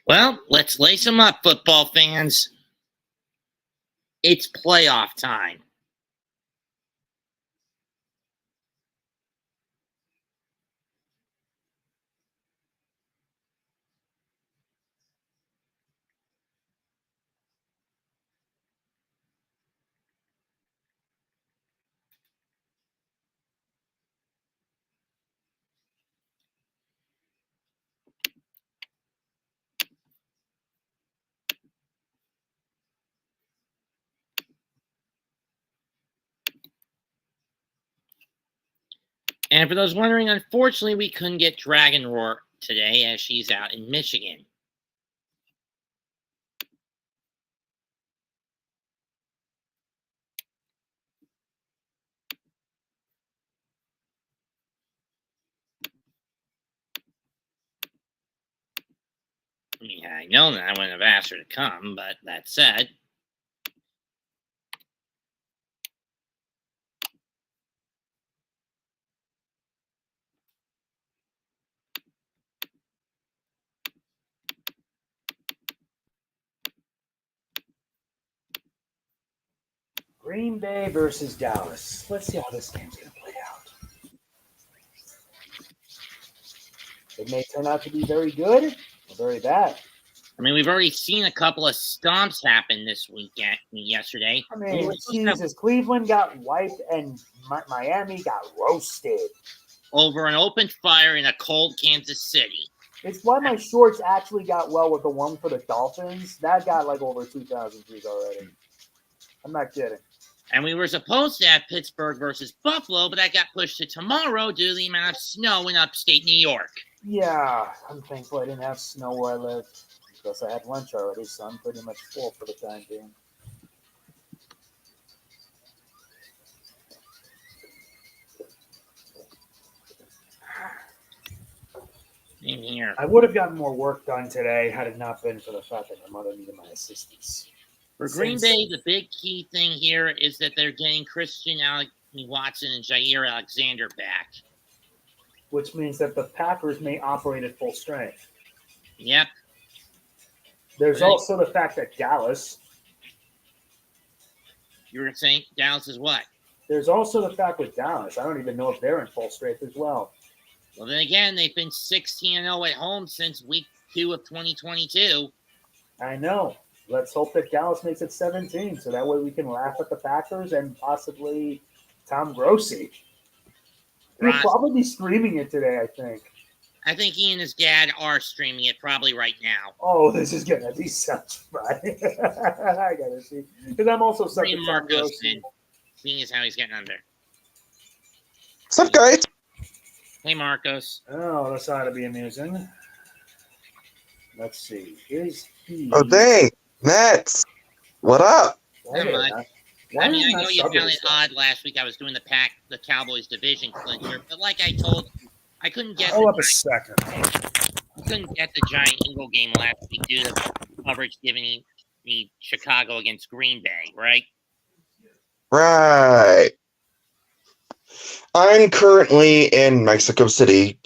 Well, let's lace them up, football fans. It's playoff time. And for those wondering, unfortunately, we couldn't get Dragonroar today as she's out in Michigan. I mean, had I known that, I wouldn't have asked her to come, but that said. Green Bay versus Dallas. Let's see how this game's going to play out. It may turn out to be very good or very bad. I mean, we've already seen a couple of stomps happen this weekend, yesterday. I mean, Jesus, Cleveland got wiped and Miami got roasted. Over an open fire in a cold Kansas City. It's why my shorts actually got well with the one for the Dolphins. That got like over 2,000 views already. I'm not kidding. And we were supposed to have Pittsburgh versus Buffalo, but that got pushed to tomorrow due to the amount of snow in upstate New York. Yeah, I'm thankful I didn't have snow where I live because I had lunch already, so I'm pretty much full for the time being. In here. I would have gotten more work done today had it not been for the fact that my mother needed my assistance. For Green Bay, the big key thing here is that they're getting Christian Watson and Jair Alexander back. Which means that the Packers may operate at full strength. Yep. There's also the fact that Dallas. You were saying Dallas is what? There's also the fact with Dallas. I don't even know if they're in full strength as well. Well, then again, they've been 16-0 at home since week 2 of 2022. I know. Let's hope that Dallas makes it 17, so that way we can laugh at the Packers and possibly Tom Grossi. He'll probably be streaming it today, I think. I think he and his dad are streaming it probably right now. Oh, this is going to be such fun. I got to see. Because I'm also such a Tom Grossi. Seeing as how he's getting under. What's up, guys? Hey, Marcos. Oh, this ought to be amusing. Let's see. Is he... Oh, dang. Mets. What up? I mean, I know you found it odd last week. I was doing the Cowboys division clincher, but like I told you, I couldn't get. Hold up a second. I couldn't get the Giant Eagle game last week due to the coverage giving me Chicago against Green Bay, right? Right. I'm currently in Mexico City.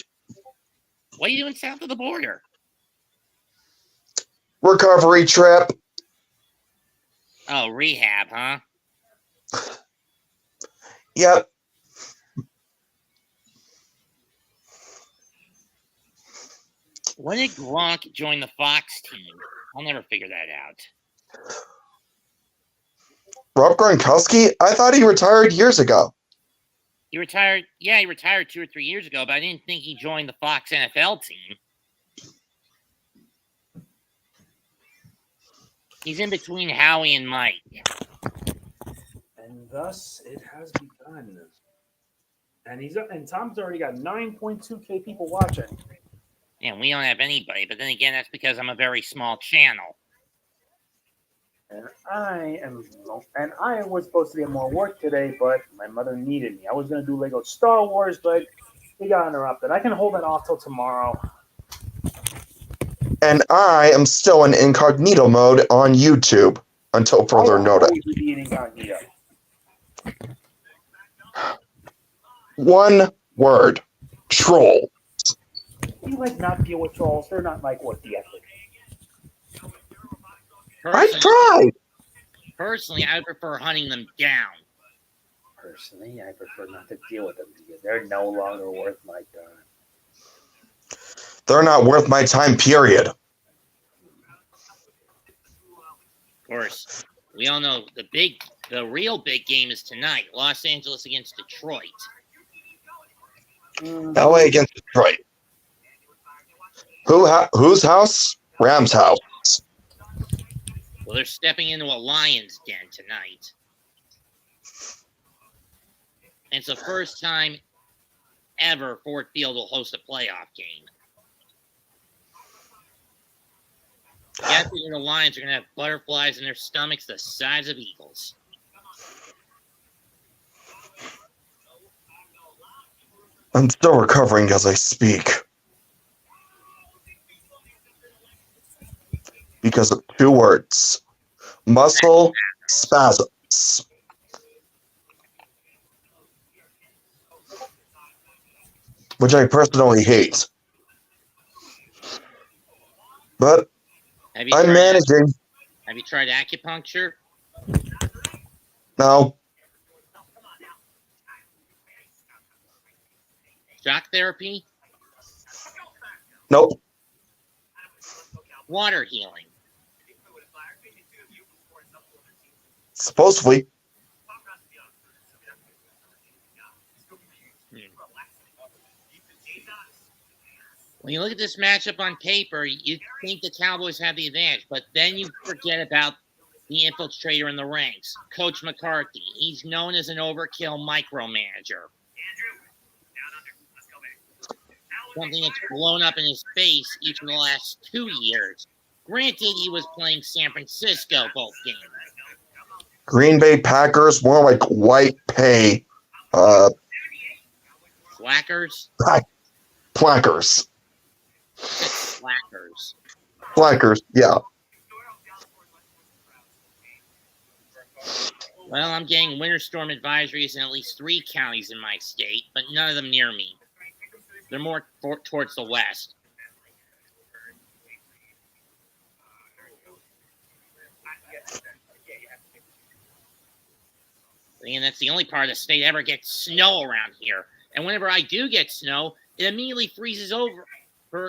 What are you doing south of the border? Recovery trip. Oh, rehab, huh? Yep. When did Gronk join the Fox team? I'll never figure that out. Rob Gronkowski? I thought he retired years ago. He retired? Yeah, he retired 2 or 3 years ago, but I didn't think he joined the Fox NFL team. He's in between Howie and Mike. And thus it has begun. And Tom's already got 9.2K people watching. Yeah, we don't have anybody, but then again, that's because I'm a very small channel. And I was supposed to get more work today, but my mother needed me. I was going to do Lego Star Wars, but we got interrupted. I can hold that off till tomorrow. And I am still in incognito mode on YouTube until further notice. Be in incognito. One word. Troll. You not deal with trolls. They're not like what the effort. I tried. Personally, I would prefer hunting them down. Personally, I prefer not to deal with them because they're no longer worth my time. They're not worth my time, period. Of course, we all know the real big game is tonight. Los Angeles against Detroit. LA against Detroit. Whose house? Rams' house. Well, they're stepping into a lion's den tonight. And it's the first time ever Ford Field will host a playoff game. Yesterday, the Lions are going to have butterflies in their stomachs the size of eagles. I'm still recovering as I speak. Because of 2 words. Muscle spasms. Which I personally hate. But I'm managing. Have you tried acupuncture? No. Shock therapy? Nope. Water healing? Supposedly. When you look at this matchup on paper, you think the Cowboys have the advantage, but then you forget about the infiltrator in the ranks, Coach McCarthy. He's known as an overkill micromanager. Something that's blown up in his face each of the last 2 years. Granted, he was playing San Francisco both games. Green Bay Packers, more like white pay. Slackers? Plackers. Slackers. Plackers, yeah. Well, I'm getting winter storm advisories in at least 3 counties in my state, but none of them near me. They're more towards the west. And that's the only part of the state that ever gets snow around here. And whenever I do get snow, it immediately freezes over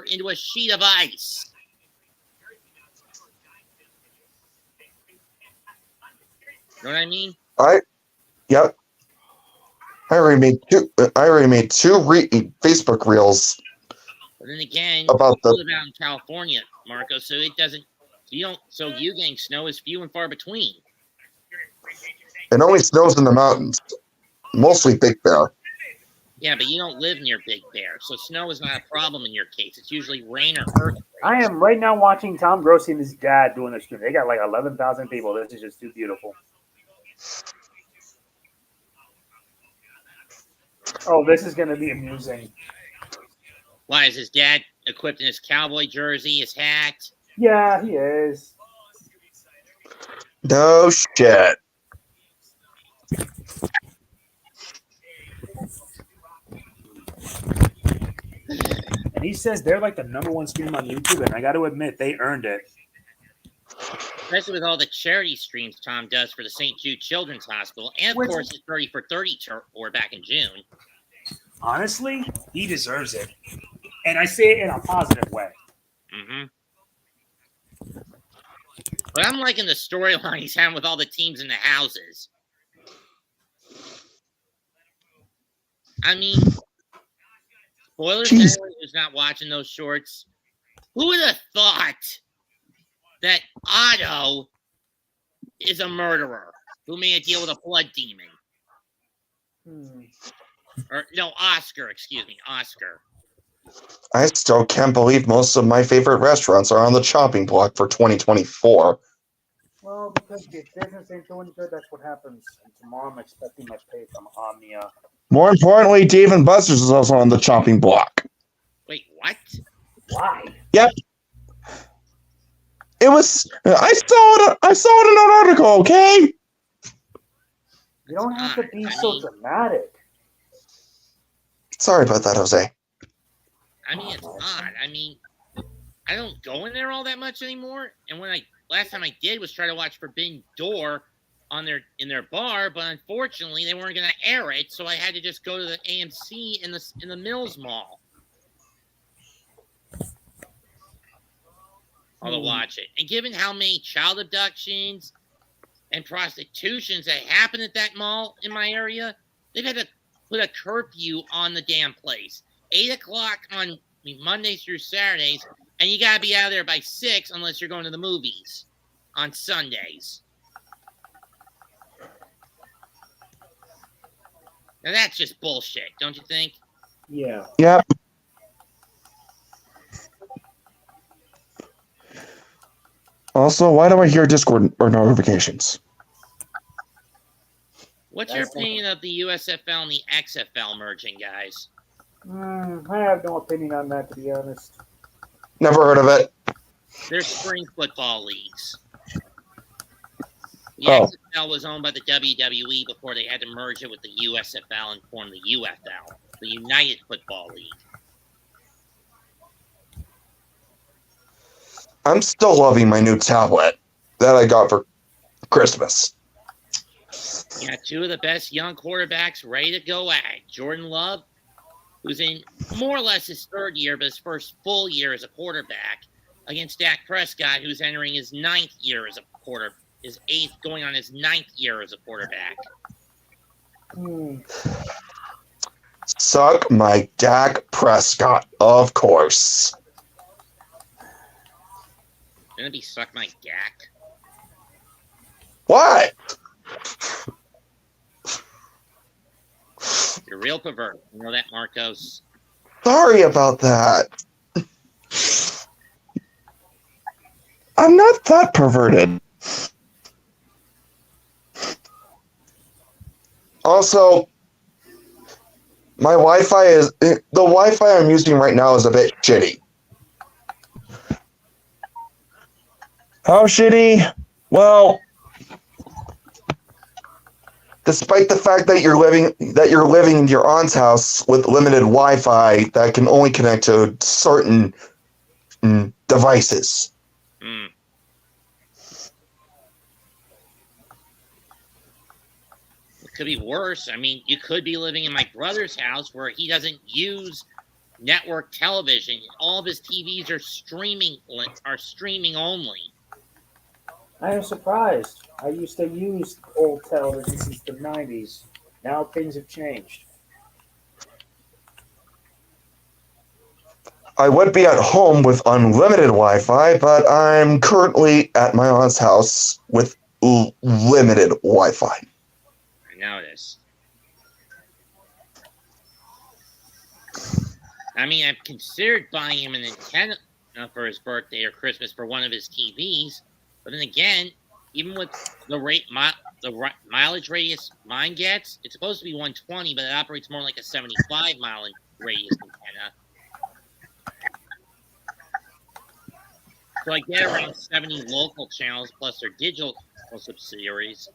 into a sheet of ice. You know what I mean? Yep. I already made 2 Facebook reels. But then again, about you live out in California, Marco, so it doesn't. So you getting snow is few and far between. It only snows in the mountains, mostly Big Bear. Yeah, but you don't live near Big Bear, so snow is not a problem in your case. It's usually rain or earthquakes. I am right now watching Tom Grossi and his dad doing the stream. They got like 11,000 people. This is just too beautiful. Oh, this is going to be amusing. Why, is his dad equipped in his cowboy jersey, his hat? Yeah, he is. No shit. And he says they're like the #1 stream on YouTube, and I got to admit, they earned it. Especially with all the charity streams Tom does for the St. Jude Children's Hospital, and of course his 30 for 30 tour back in June. Honestly, he deserves it. And I say it in a positive way. Mm-hmm. But I'm liking the storyline he's having with all the teams in the houses. I mean, spoilers to anyone who's not watching those shorts. Who would have thought that Otto is a murderer who made a deal with a blood demon? Or no, Oscar, excuse me, Oscar. I still can't believe most of my favorite restaurants are on the chopping block for 2024. Well, because if business ain't doing good, that's what happens. And tomorrow I'm expecting my pay from Omnia. More importantly, Dave & Buster's is also on the chopping block. Wait, what? Why? Yep. It was. I saw it in an article. Okay. You don't have to be so dramatic. Sorry about that, Jose. I mean, it's odd. I mean, I don't go in there all that much anymore, and when I last time I did was try to watch Forbidden Door in their bar, but unfortunately they weren't going to air it, so I had to just go to the AMC in the Mills Mall. To watch it. And given how many child abductions and prostitutions that happen at that mall in my area, they've had to put a curfew on the damn place. 8 o'clock on Mondays through Saturdays, and you got to be out of there by 6 unless you're going to the movies on Sundays. Now that's just bullshit, don't you think? Yeah. Yeah. Also, why do I hear Discord or notifications? What's your opinion of the USFL and the XFL merging, guys? I have no opinion on that, to be honest. Never heard of it. They're spring football leagues. The XFL was owned by the WWE before they had to merge it with the USFL and form the UFL, the United Football League. I'm still loving my new tablet that I got for Christmas. You got two of the best young quarterbacks ready to go at it. Jordan Love, who's in more or less his third year, but his first full year as a quarterback, against Dak Prescott, who's entering his ninth year as a quarterback. His eighth, going on his ninth year as a quarterback. Suck my Dak Prescott, of course. Gonna be suck my Dak. What? You're a real pervert. You know that, Marcos? Sorry about that. I'm not that perverted. Also, my Wi-Fi the Wi-Fi I'm using right now is a bit shitty. How shitty? Well, despite the fact that you're living in your aunt's house with limited Wi-Fi that can only connect to certain devices. It could be worse. I mean, you could be living in my brother's house where he doesn't use network television. All of his TVs are streaming only. I am surprised. I used to use old television since the 90s. Now things have changed. I would be at home with unlimited Wi-Fi, but I'm currently at my aunt's house with limited Wi-Fi. I know this. I mean, I've considered buying him an antenna for his birthday or Christmas for one of his TVs, but then again, even with the mileage radius mine gets, it's supposed to be 120, but it operates more like a 75 mile radius antenna. So I get around 70 local channels plus their digital subsidiaries.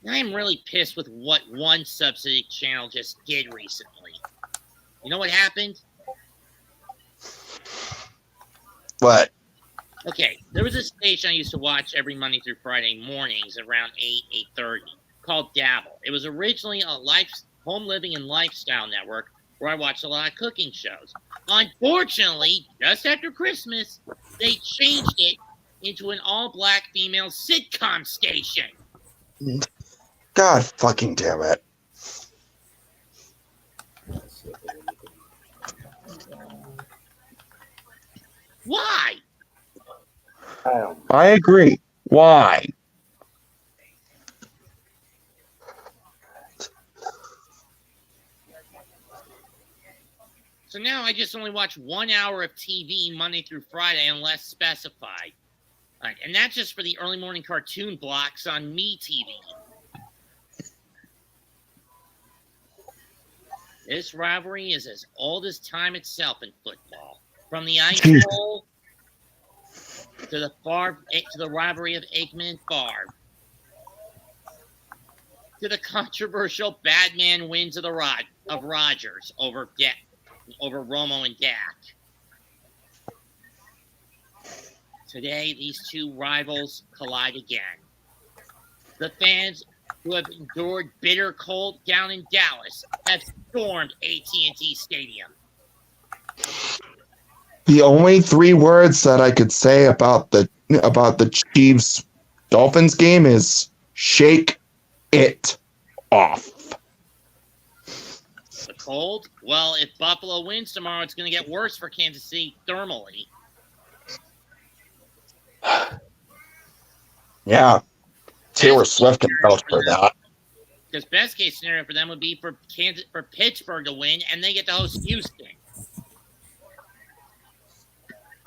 I'm really pissed with what one subsidy channel just did recently. You know what happened? What? Okay, there was a station I used to watch every Monday through Friday mornings around 8:30 called Dabble. It was originally a home living and lifestyle network where I watched a lot of cooking shows. Unfortunately, just after Christmas, they changed it into an all-black female sitcom station. God fucking damn it. Why? I agree. Why? So now I just only watch 1 hour of TV Monday through Friday unless specified. Right, and that's just for the early morning cartoon blocks on MeTV. This rivalry is as old as time itself in football. From the Ice Bowl to the rivalry of Aikman and Favre, to the controversial Batman wins of Rodgers over Romo and Dak, Today, these two rivals collide again. The fans who have endured bitter cold down in Dallas have stormed AT&T Stadium. The only 3 words that I could say about the Chiefs Dolphins game is shake it off. The cold? Well, if Buffalo wins tomorrow, it's going to get worse for Kansas City thermally. Yeah. Taylor Swift can vouch for that. Because best case scenario for them would be for Pittsburgh to win, and they get to host Houston.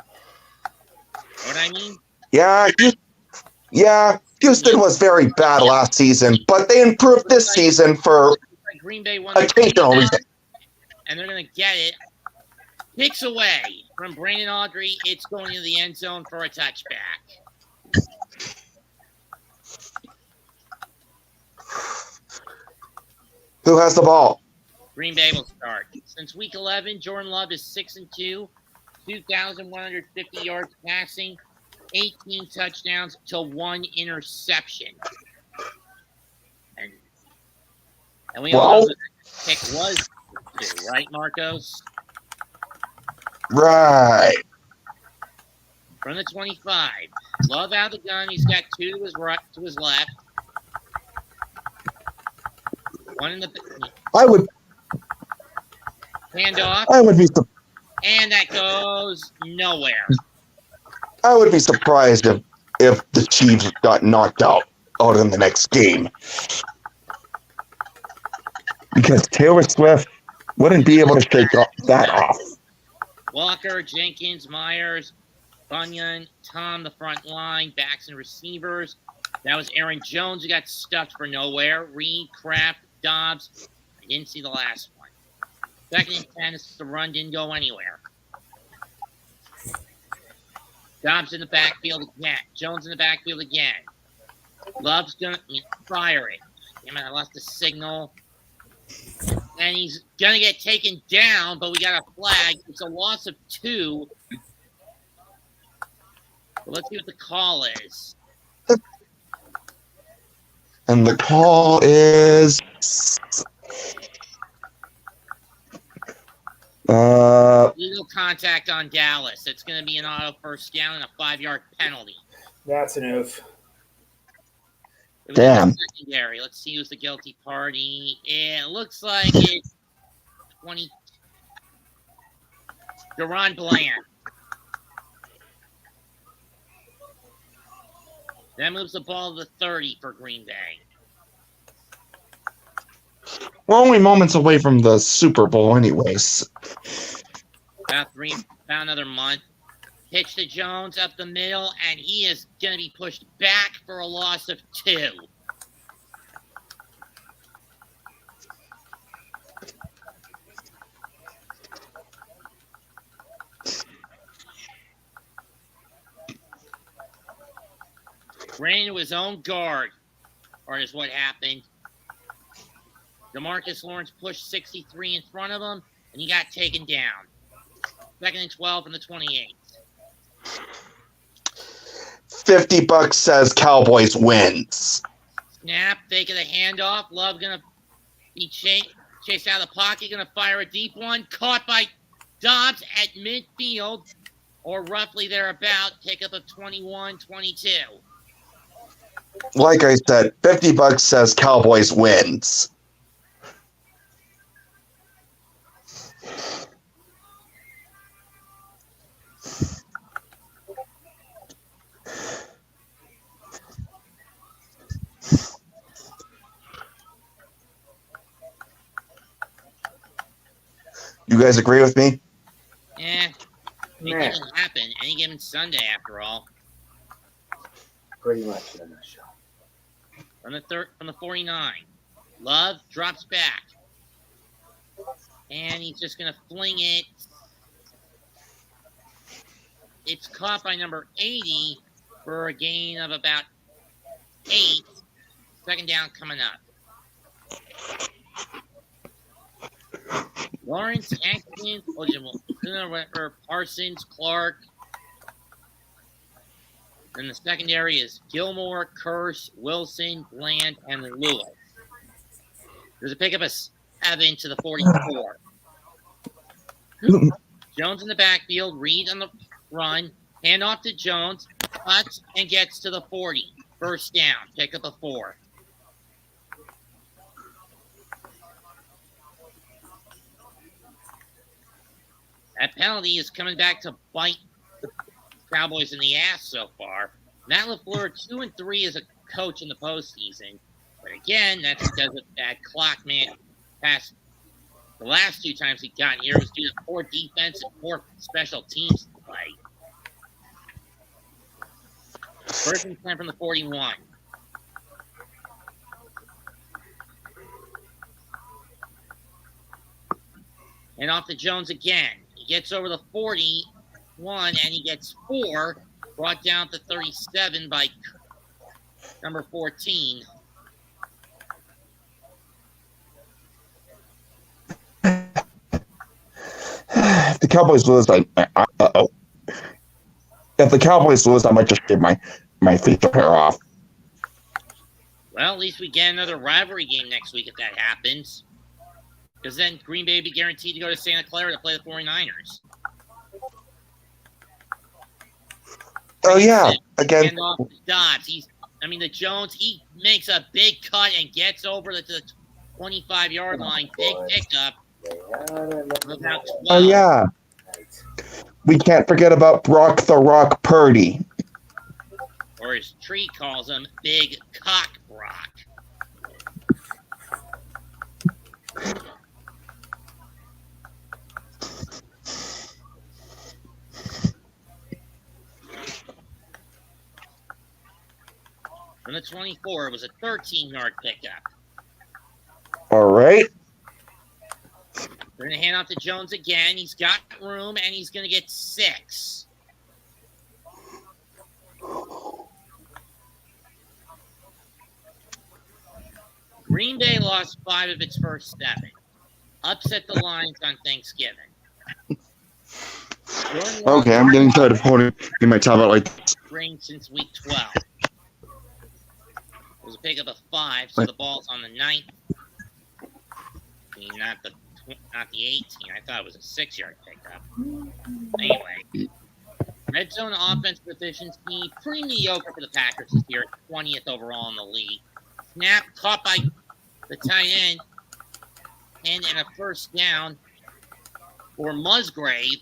Know what I mean? Yeah. Houston was very bad last season, but they improved this season for Green Bay won occasional reason. And they're going to get it. Kicks away from Brandon Audrey. It's going into the end zone for a touchback. Who has the ball? Green Bay will start. Since week 11, Jordan Love is 6-2, 2,150 yards passing, 18 touchdowns to 1 interception. And we all know that the pick was 2, right, Marcos? Right. From the 25. Love out of the gun. He's got 2 to his right, to his left. 1 in the handoff. I would be And that goes nowhere. I would be surprised if the Chiefs got knocked out in the next game. Because Taylor Swift wouldn't be able to shake that off. Walker, Jenkins, Myers, Bunyan, Tom, the front line, backs and receivers. That was Aaron Jones who got stuffed for nowhere. Reed, Kraft, Dobbs. I didn't see the last one. 2nd and 10, the run didn't go anywhere. Dobbs in the backfield again. Jones in the backfield again. Love's going to fire it. Damn it, I lost the signal. And he's going to get taken down, but we got a flag. It's a loss of 2. So let's see what the call is. And the call is legal contact on Dallas. It's going to be an auto first down and a 5-yard penalty. That's an oof. Damn. Secondary. Let's see who's the guilty party. It looks like it's 20. Deron Bland. That moves the ball to the 30 for Green Bay. we're only moments away from the Super Bowl anyways. About another month. Pitch to Jones up the middle, and he is going to be pushed back for a loss of 2. Ran into his own guard, or is what happened. DeMarcus Lawrence pushed 63 in front of him, and he got taken down. 2nd and 12 from the 28. $50 says Cowboys wins. Snap, fake of the handoff. Love going to be chased out of the pocket, going to fire a deep one. Caught by Dobbs at midfield, or roughly thereabout. Pickup of 21-22. Like I said, $50 says Cowboys wins. You guys agree with me? It doesn't happen any given Sunday, after all. Pretty much in a nutshell. From the 49, Love drops back, and he's just going to fling it. It's caught by number 80 for a gain of about 8. 2nd down coming up. Lawrence, Atkins, Parsons, Clark. Then the secondary is Gilmore, Curse, Wilson, Bland, and Lewis. There's a pickup of 7 to the 44. Jones in the backfield, Reed on the run, hand off to Jones, cuts, and gets to the 40. First down, pickup of 4. That penalty is coming back to bite the Cowboys in the ass so far. Matt LaFleur, 2-3 as a coach in the postseason. But again, that's because of that clock man pass. The last 2 times he got here was due to poor defense and poor special teams play. First and 10 from the 41. And off to Jones again. He gets over the 41 and he gets 4, brought down to 37 by number 14. If the Cowboys lose, if the Cowboys lose, I might just shave my facial hair off. Well, at least we get another rivalry game next week if that happens. Because then Green Bay will be guaranteed to go to Santa Clara to play the 49ers. Oh, yeah. Again. And off to Dobbs. The Jones, he makes a big cut and gets over to the 25-yard line. Big pickup. Oh, yeah. We can't forget about Brock the Rock Purdy. Or as Tree calls him, Big Cock Brock. From the 24, it was a 13-yard pickup. All right. They're going to hand off to Jones again. He's got room, and he's going to get 6. Green Bay lost 5 of its first 7. Upset the Lions on Thanksgiving. Okay, I'm getting tired of holding my tablet like this. Since week 12. It was a pickup of 5, so the ball's on the 9th. Not the 18. I thought it was a 6-yard pickup. Anyway, red zone offense efficiency, pretty mediocre for the Packers this year, 20th overall in the league. Snap caught by the tight end, and a first down for Musgrave.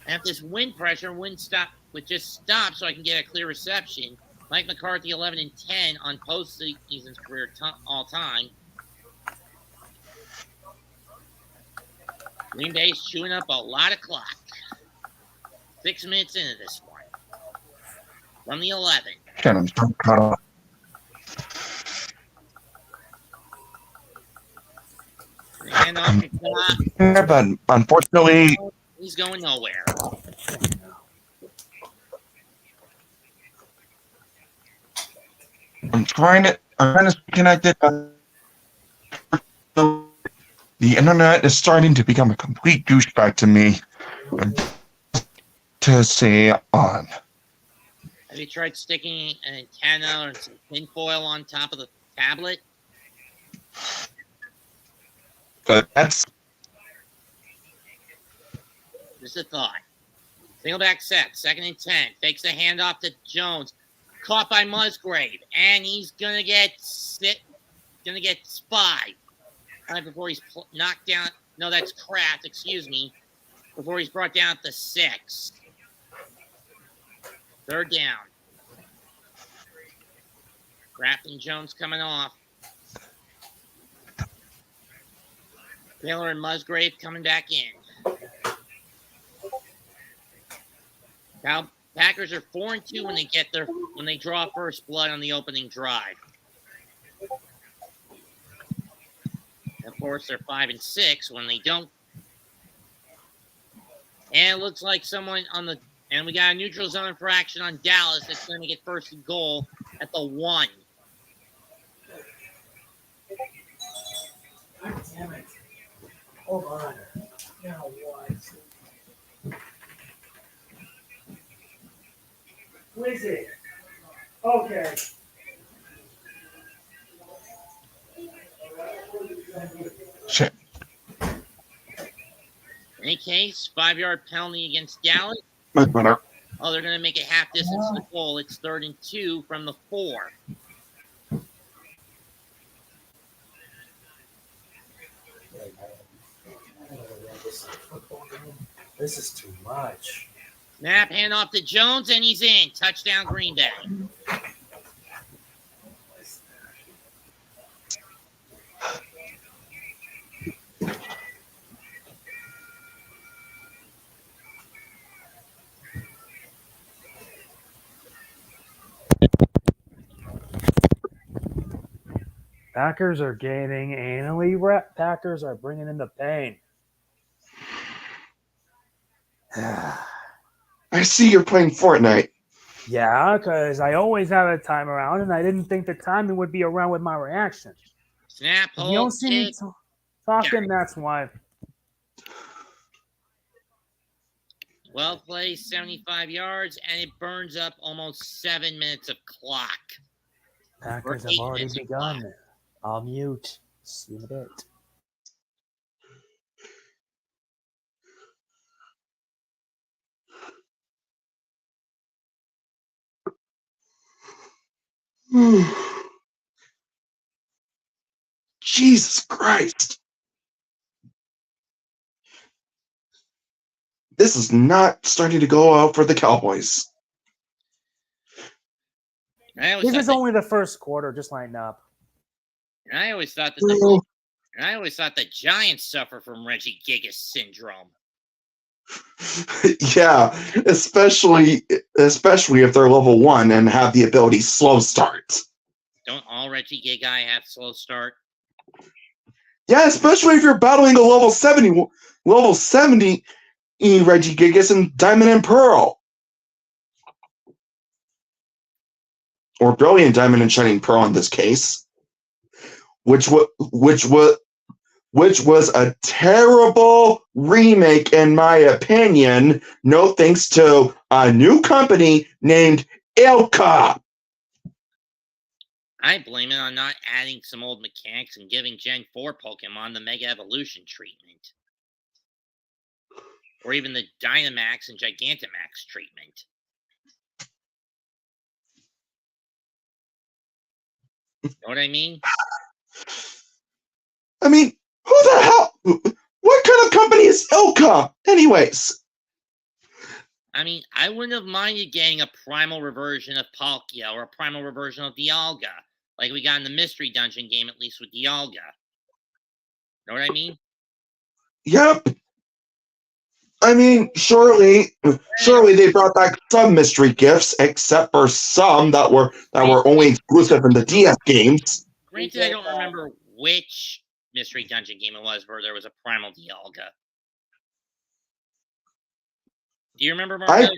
After this wind pressure, wind stop would just stop so I can get a clear reception. Mike McCarthy, 11-10 on postseason's career all time. Green Bay's chewing up a lot of clock. 6 minutes into this one. From the 11. And off the clock. But unfortunately, he's going nowhere. I'm trying to stay connected. The internet is starting to become a complete douchebag to me. To say on. Have you tried sticking an antenna or some tinfoil on top of the tablet? That's Just a thought. Single back set, 2nd and 10. Fakes the handoff to Jones. Caught by Musgrave, and he's gonna get spied. Right before he's knocked down. No, that's Kraft. Excuse me. Before he's brought down to 6. 3rd down. Kraft and Jones coming off. Taylor and Musgrave coming back in. Now, Packers are 4-2 when they draw first blood on the opening drive. And of course, they're 5-6 when they don't. And it looks like and we got a neutral zone infraction on Dallas that's going to get first and goal at the 1. God damn it. Hold on. Now what? Wizard. Okay. Shit. In any case, 5-yard penalty against Dallas. Much better. Oh, they're going to make it half distance to the goal. It's 3rd and 2 from the 4. This is too much. Snap, hand off to Jones, and he's in. Touchdown, Green Bay. Packers are gaining anally. Packers are bringing in the pain. I see you're playing Fortnite. Yeah, because I always have a time around, and I didn't think the timing would be around with my reaction. Snap, If you don't hold, see me kick. talking, that's why. Well played, 75 yards, and it burns up almost 7 minutes of clock. Packers Or have 8 already minutes of begun. I'll mute. See you in a bit. Jesus Christ. This is not starting to go out for the Cowboys. This is only the first quarter. Just line up. And I always thought the Giants suffer from Reggie Gigas syndrome. Yeah, especially if they're level 1 and have the ability slow start. Don't all Reggie Gigas have slow start? Yeah, especially if you're battling a level 70 Reggie Gigas and Diamond and Pearl. Or Brilliant Diamond and Shining Pearl in this case. Which was a terrible remake, in my opinion. No thanks to a new company named Ilka. I blame it on not adding some old mechanics and giving Gen 4 Pokemon the Mega Evolution treatment. Or even the Dynamax and Gigantamax treatment. You know what I mean? I mean, who the hell? What kind of company is Ilka? Anyways. I mean, I wouldn't have minded getting a primal reversion of Palkia or a primal reversion of Dialga, like we got in the Mystery Dungeon game, at least with Dialga. Know what I mean? Yep. I mean, surely they brought back some mystery gifts, except for some that were only exclusive in the DS games. Granted, I don't remember which Mystery Dungeon game it was where there was a primal Dialga. Do you remember, Marcos?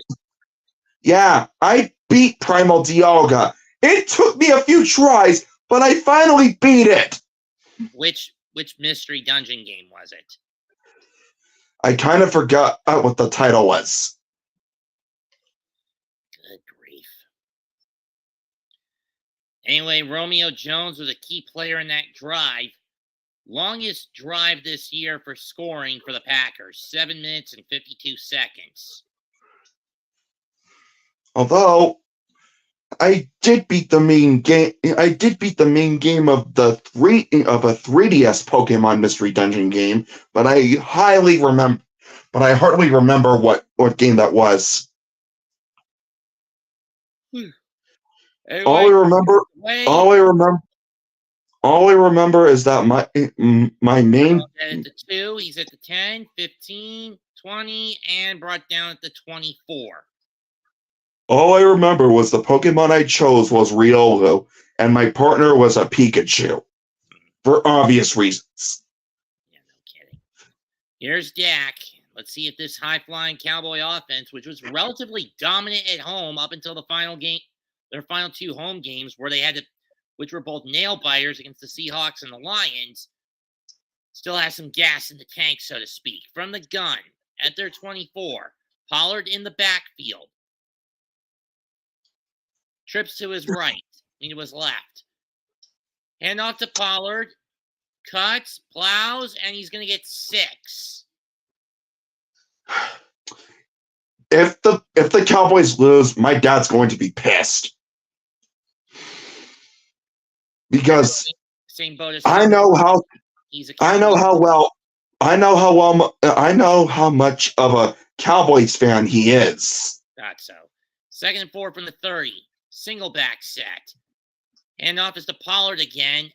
I beat Primal Dialga. It took me a few tries, but I finally beat it. Which Mystery Dungeon game was it? I kind of forgot what the title was. Good grief. Anyway, Romeo Jones was a key player in that drive. Longest drive this year for scoring for the Packers, 7 minutes and 52 seconds. Although I did beat the main game. I did beat the main game of a 3DS Pokemon Mystery Dungeon game, but I hardly remember what game that was. Anyway, All I remember is that my main. At the 2, he's at the 10, 15, 20, and brought down at the 24. All I remember was the Pokemon I chose was Riolu, and my partner was a Pikachu. For obvious reasons. Yeah, no kidding. Here's Dak. Let's see if this high-flying Cowboy offense, which was relatively dominant at home up until the final game, their final 2 home games, which were both nail-biters against the Seahawks and the Lions, still has some gas in the tank, so to speak. From the gun, at their 24, Pollard in the backfield. Trips to his right. To his left. Hand off to Pollard. Cuts, plows, and he's going to get 6. If the Cowboys lose, my dad's going to be pissed. Because same boat as I know how much of a Cowboys fan he is. Thought so. 2nd and 4 from the 30. Single back set. Handoff is to Pollard again.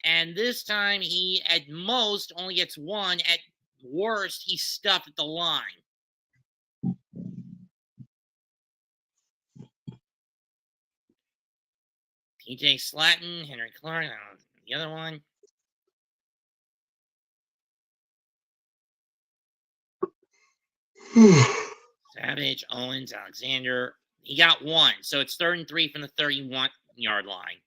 And this time he, at most, only gets 1. At worst, he's stuffed at the line. TJ Slatton, Henry Clark, the other one. Savage, Owens, Alexander. He got 1. So it's 3rd and 3 from the 31-yard line.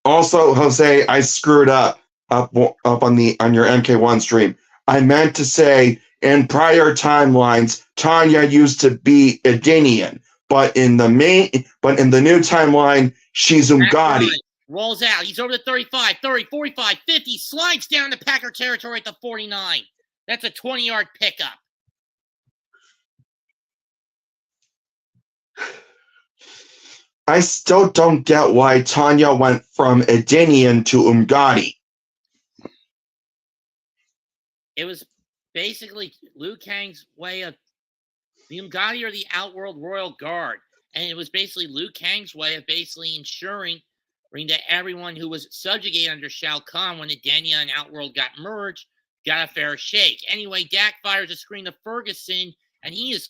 Also, Jose, I screwed up on your MK1 stream. I meant to say in prior timelines, Tanya used to be Edenian, but in the new timeline, she's Umgadi. Rolls out. He's over the 35, 30, 45, 50. Slides down to Packer territory at the 49. That's a 20-yard pickup. I still don't get why Tanya went from Edenian to Umgadi. It was basically Liu Kang's way of the Umgadi or the Outworld Royal Guard. And it was basically Liu Kang's way of basically ensuring that everyone who was subjugated under Shao Kahn when Edenia and Outworld got merged got a fair shake. Anyway, Dak fires a screen to Ferguson, and he is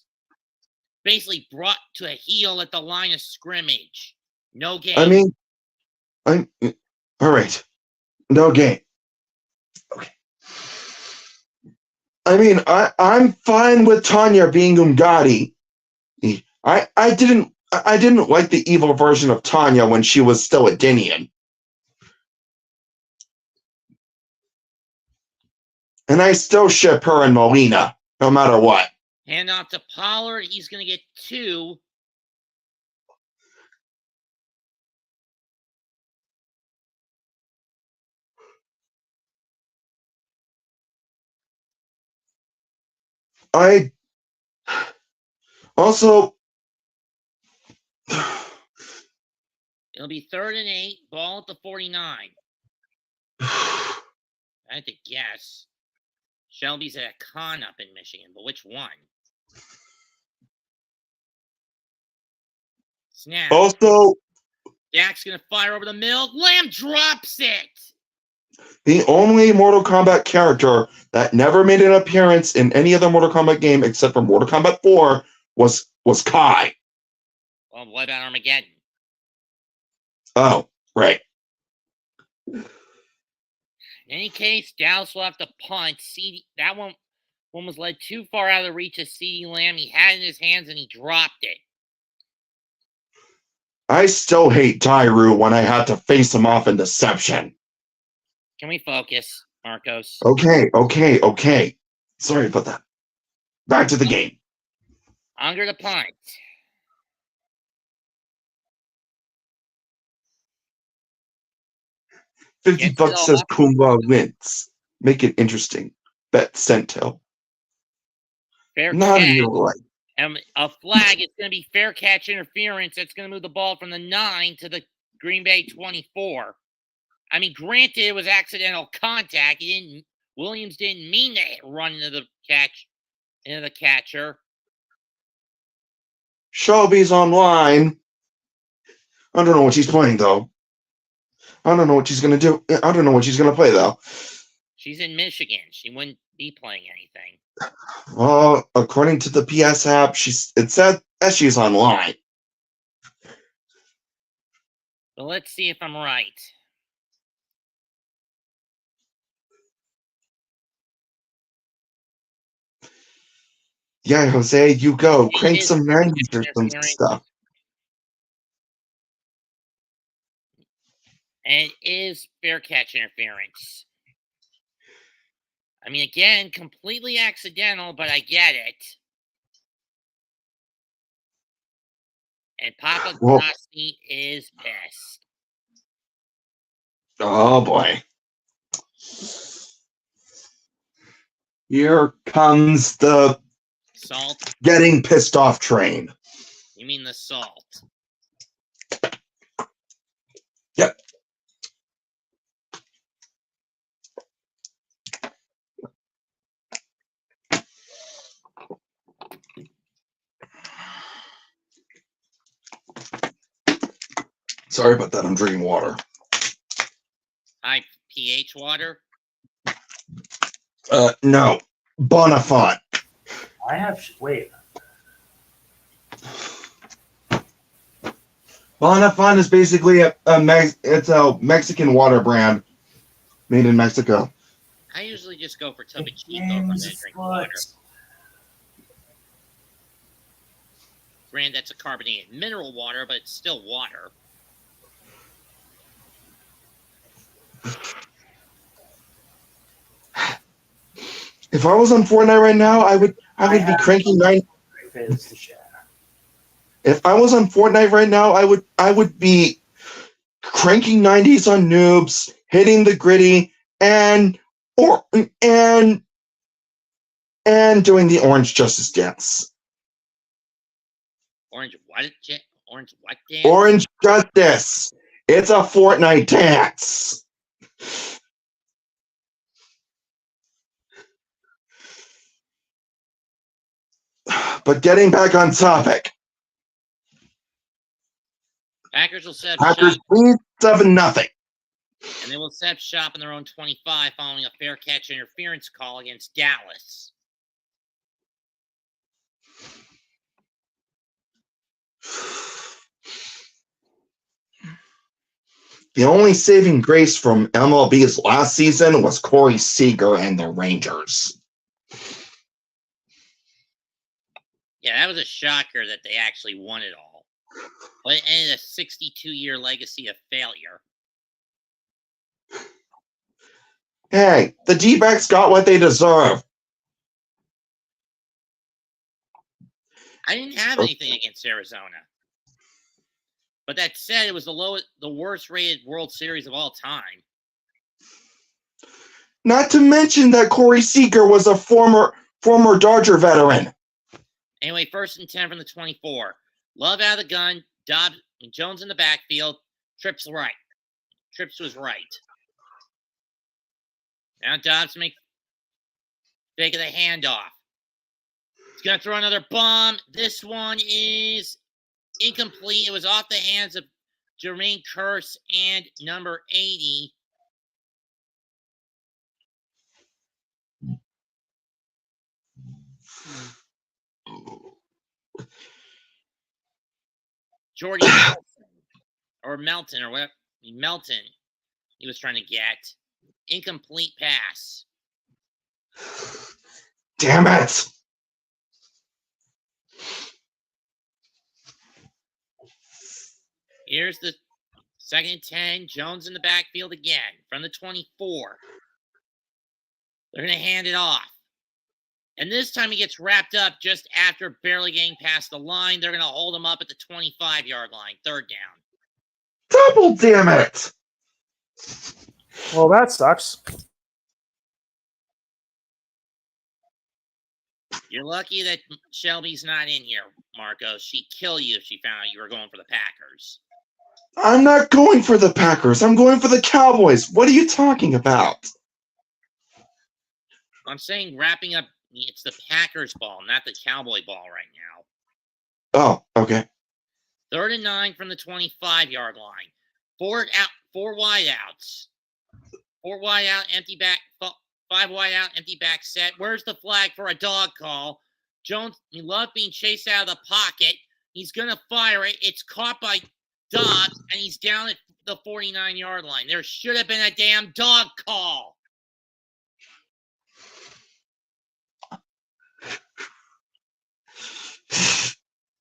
basically brought to a heel at the line of scrimmage. No game. All right. No game. Okay. I'm fine with Tanya being Umgadi. I didn't like the evil version of Tanya when she was still Edenian. And I still ship her and Molina, no matter what. Hand off to Pollard. He's going to get 2. I also... It'll be 3rd and 8. Ball at the 49. I had to guess. Shelby's at a con up in Michigan, but which one? Snap. Also, Dak's going to fire over the middle. Lamb drops it. The only Mortal Kombat character that never made an appearance in any other Mortal Kombat game except for Mortal Kombat 4 was Kai. Well, what about Armageddon? Oh, right. In any case, Dallas will have to punt. That one was led too far out of the reach of CeeDee Lamb. He had it in his hands and he dropped it. I still hate Tyru when I had to face him off in Deception. Can we focus, Marcos? Okay. Sorry about that. Back to the game. Unger the punt. $50 says Kumba wins. Make it interesting. Bet Centel. Fair Not catch. in your right. And a flag is going to be fair catch interference. That's going to move the ball from the 9 to the Green Bay 24. I mean, granted, it was accidental contact. Williams didn't mean to run into the catcher. Shelby's online. I don't know what she's playing, though. I don't know what she's going to do. I don't know what she's going to play, though. She's in Michigan. She wouldn't be playing anything. Well, according to the PS app, it said that she's online. But let's see if I'm right. Yeah, Jose, you go. Crank some 90s or some stuff. And it is fair catch interference. I mean, again, completely accidental, but I get it. And Papa Well, Grossi is pissed. oh boy. Here comes the Salt? getting pissed off train. You mean the salt? Yep. Sorry about that. I'm drinking water. High pH water? No. Bonafont. I have. Wait. Bonafont is basically it's a Mexican water brand made in Mexico. I usually just go for Topo Chico if I'm going to drink water. Granted, that's a carbonated mineral water, but it's still water. If I was on Fortnite right now, I would be cranking 9. If I was on Fortnite right now, I would be cranking 90s on noobs, hitting the gritty, and doing the orange justice dance. Orange what? Orange what dance? Orange justice. It's a Fortnite dance. But getting back on topic. Packers will set up Packers shop. lead 7-0. And they will set up shop in their own 25 following a fair catch interference call against Dallas. The only saving grace from MLB's last season was Corey Seager and the Rangers. Yeah, that was a shocker that they actually won it all. But it ended a 62-year legacy of failure. Hey, the D-backs got what they deserve. I didn't have anything against Arizona. But that said, it was the worst-rated World Series of all time. Not to mention that Corey Seager was a former Dodger veteran. Anyway, 1st and 10 from the 24. Love out of the gun. Dobbs and Jones in the backfield. Trips right. Trips was right. Now Dobbs make fake of the handoff. He's going to throw another bomb. This one is incomplete. It was off the hands of Jermaine Kearse and number 80. Jordy Melton or whatever. Melton, he was trying to get. Incomplete pass. Damn it. Here's the 2nd and 10. Jones in the backfield again from the 24. They're going to hand it off. And this time he gets wrapped up just after barely getting past the line. They're going to hold him up at the 25-yard line. 3rd down. Double damn it. Well, that sucks. You're lucky that Shelby's not in here, Marcos. She'd kill you if she found out you were going for the Packers. I'm not going for the Packers. I'm going for the Cowboys. What are you talking about? I'm saying wrapping up, it's the Packers ball, not the Cowboy ball right now. Oh, okay. 3rd and 9 from the 25-yard line. 4 wide outs. 4 wide out, empty back. 5 wide out, empty back set. Where's the flag for a dog call? Jones, he loved being chased out of the pocket. He's going to fire it. It's caught by Dobbs, and he's down at the 49-yard line. There should have been a damn dog call.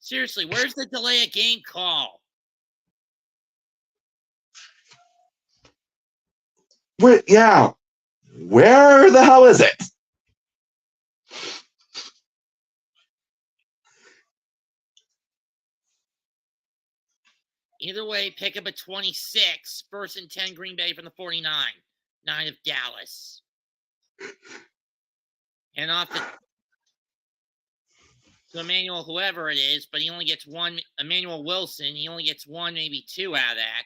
Seriously, where's the delay of game call? Where the hell is it? Either way, pick up a 26. 1st and 10, Green Bay from the 49. 9 of Dallas. And off to Emmanuel, whoever it is, but he only gets one. Emmanuel Wilson, he only gets one, maybe two out of that.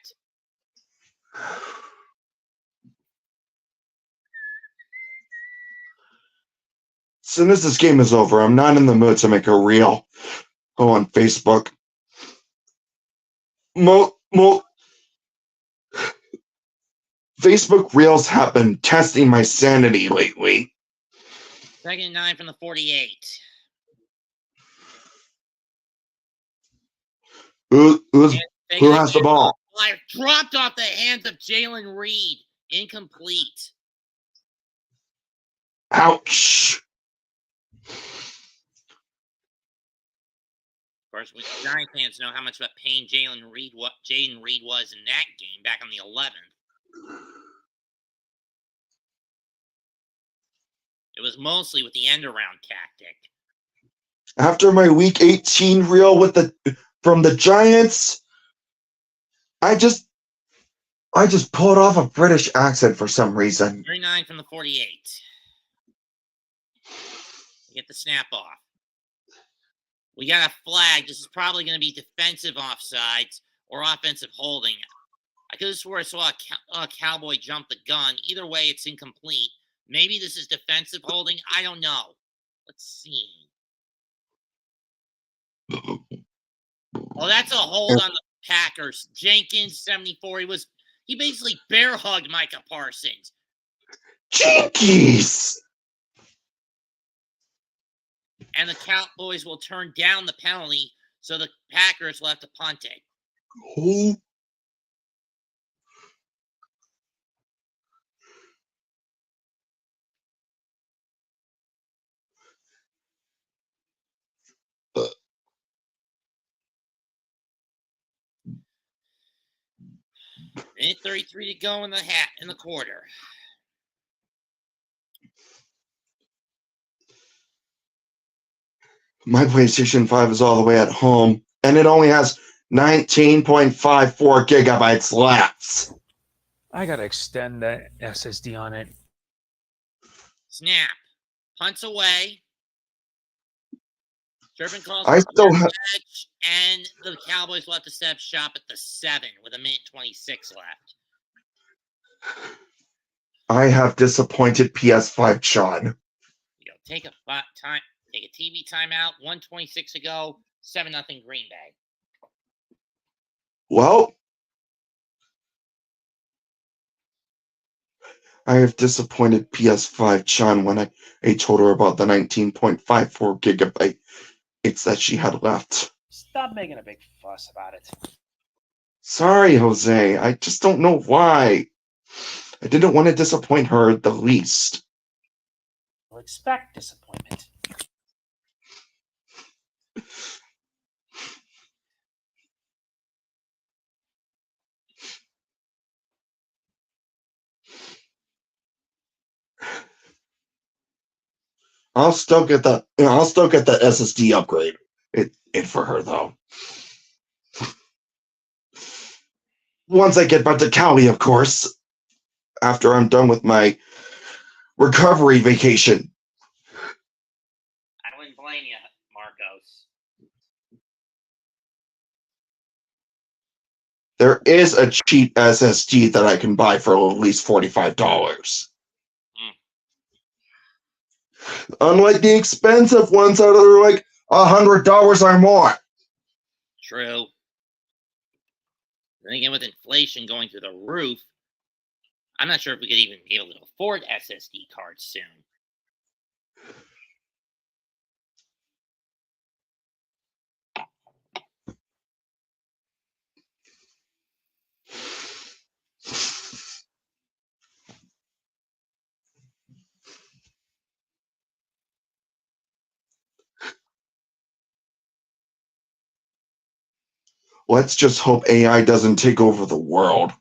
As soon as this game is over, I'm not in the mood to make a reel on Facebook. Facebook Reels have been testing my sanity lately. 2nd and 9 from the 48. Who has the ball? Dropped off the hands of Jalen Reed. Incomplete. Ouch. Of course, Giant fans know how much of a pain Jaden Reed was in that game back on the 11th. It was mostly with the end-around tactic. After my Week 18 reel from the Giants, I just pulled off a British accent for some reason. 39 from the 48. Get the snap off. We got a flag. This is probably going to be defensive offsides or offensive holding. I could have swore I saw a Cowboy jump the gun. Either way, it's incomplete. Maybe this is defensive holding. I don't know. Let's see. Oh, that's a hold on the Packers. Jenkins, 74. He basically bear hugged Micah Parsons. Jinkies! And the Cowboys will turn down the penalty, so the Packers will have to punt it. Who? Minute 33 to go in the quarter. My PlayStation 5 is all the way at home, and it only has 19.54 gigabytes left. I gotta extend the SSD on it. Snap. Punts away. Turpin calls I still have, and the Cowboys will have to set up shop at the 7 with a minute 26 left. I have disappointed PS5 Sean. Take a TV timeout. 1:26 to go. 7-0 Green Bay. Well, I have disappointed PS5 Sean when I told her about the 19.54 gigabyte that she had left. Stop making a big fuss about it. Sorry, Jose. I just don't know why. I didn't want to disappoint her the least. I'll expect disappointment. I'll still get the SSD upgrade. It for her though. Once I get back to Cali, of course. After I'm done with my recovery vacation. I wouldn't blame you, Marcos. There is a cheap SSD that I can buy for at least $45. Unlike the expensive ones that are like $100 or more. True. Then again, with inflation going through the roof, I'm not sure if we could even be able to afford SSD cards soon. Let's just hope AI doesn't take over the world.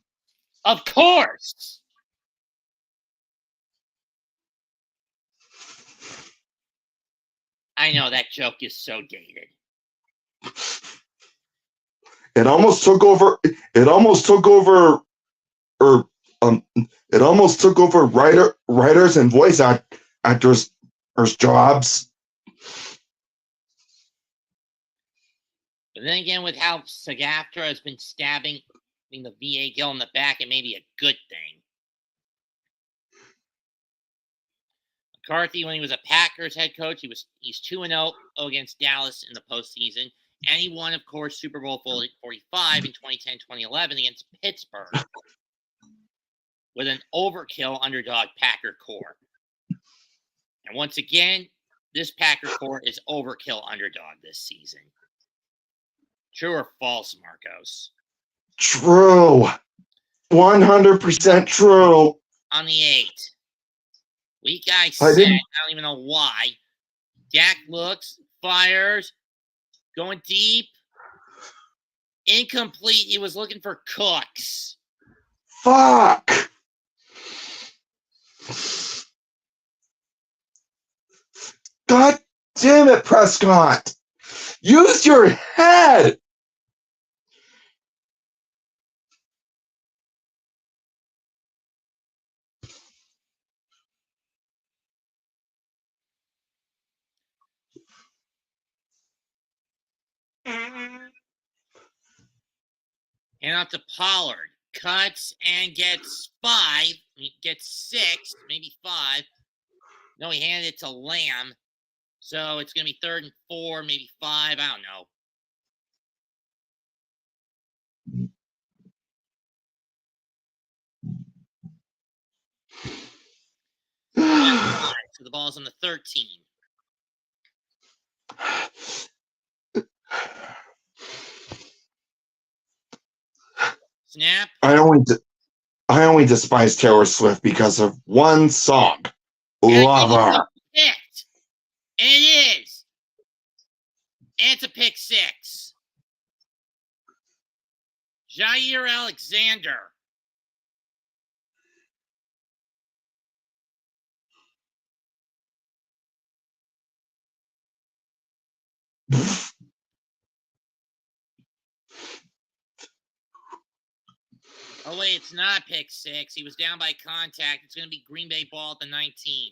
Of course! I know that joke is so dated. It almost took over. It almost took over, or it almost took over writers and voice actors' jobs. But then again, with how SAG-AFTRA has been stabbing the VA Gill in the back, it may be a good thing. McCarthy, when he was a Packers head coach, he's 2-0 against Dallas in the postseason, and he won, of course, Super Bowl 45 in 2010-2011 against Pittsburgh with an overkill underdog Packer core. And once again, this Packer core is overkill underdog this season. True or false, Marcos? True. 100% true. On the 8. Weak guy said, I don't even know why. Dak looks, fires, going deep. Incomplete. He was looking for Cooks. Fuck. God damn it, Prescott. Use your head. And out to Pollard. Cuts and gets 5. Gets 6, maybe 5. No, he handed it to Lamb. So it's going to be 3rd and 4, maybe 5. I don't know. So the ball's on the 13. Snap. I only despise Taylor Swift because of one song. Love her. Picked. And it is. And it's a pick 6. Jair Alexander. Oh, wait, it's not pick 6. He was down by contact. It's going to be Green Bay ball at the 19.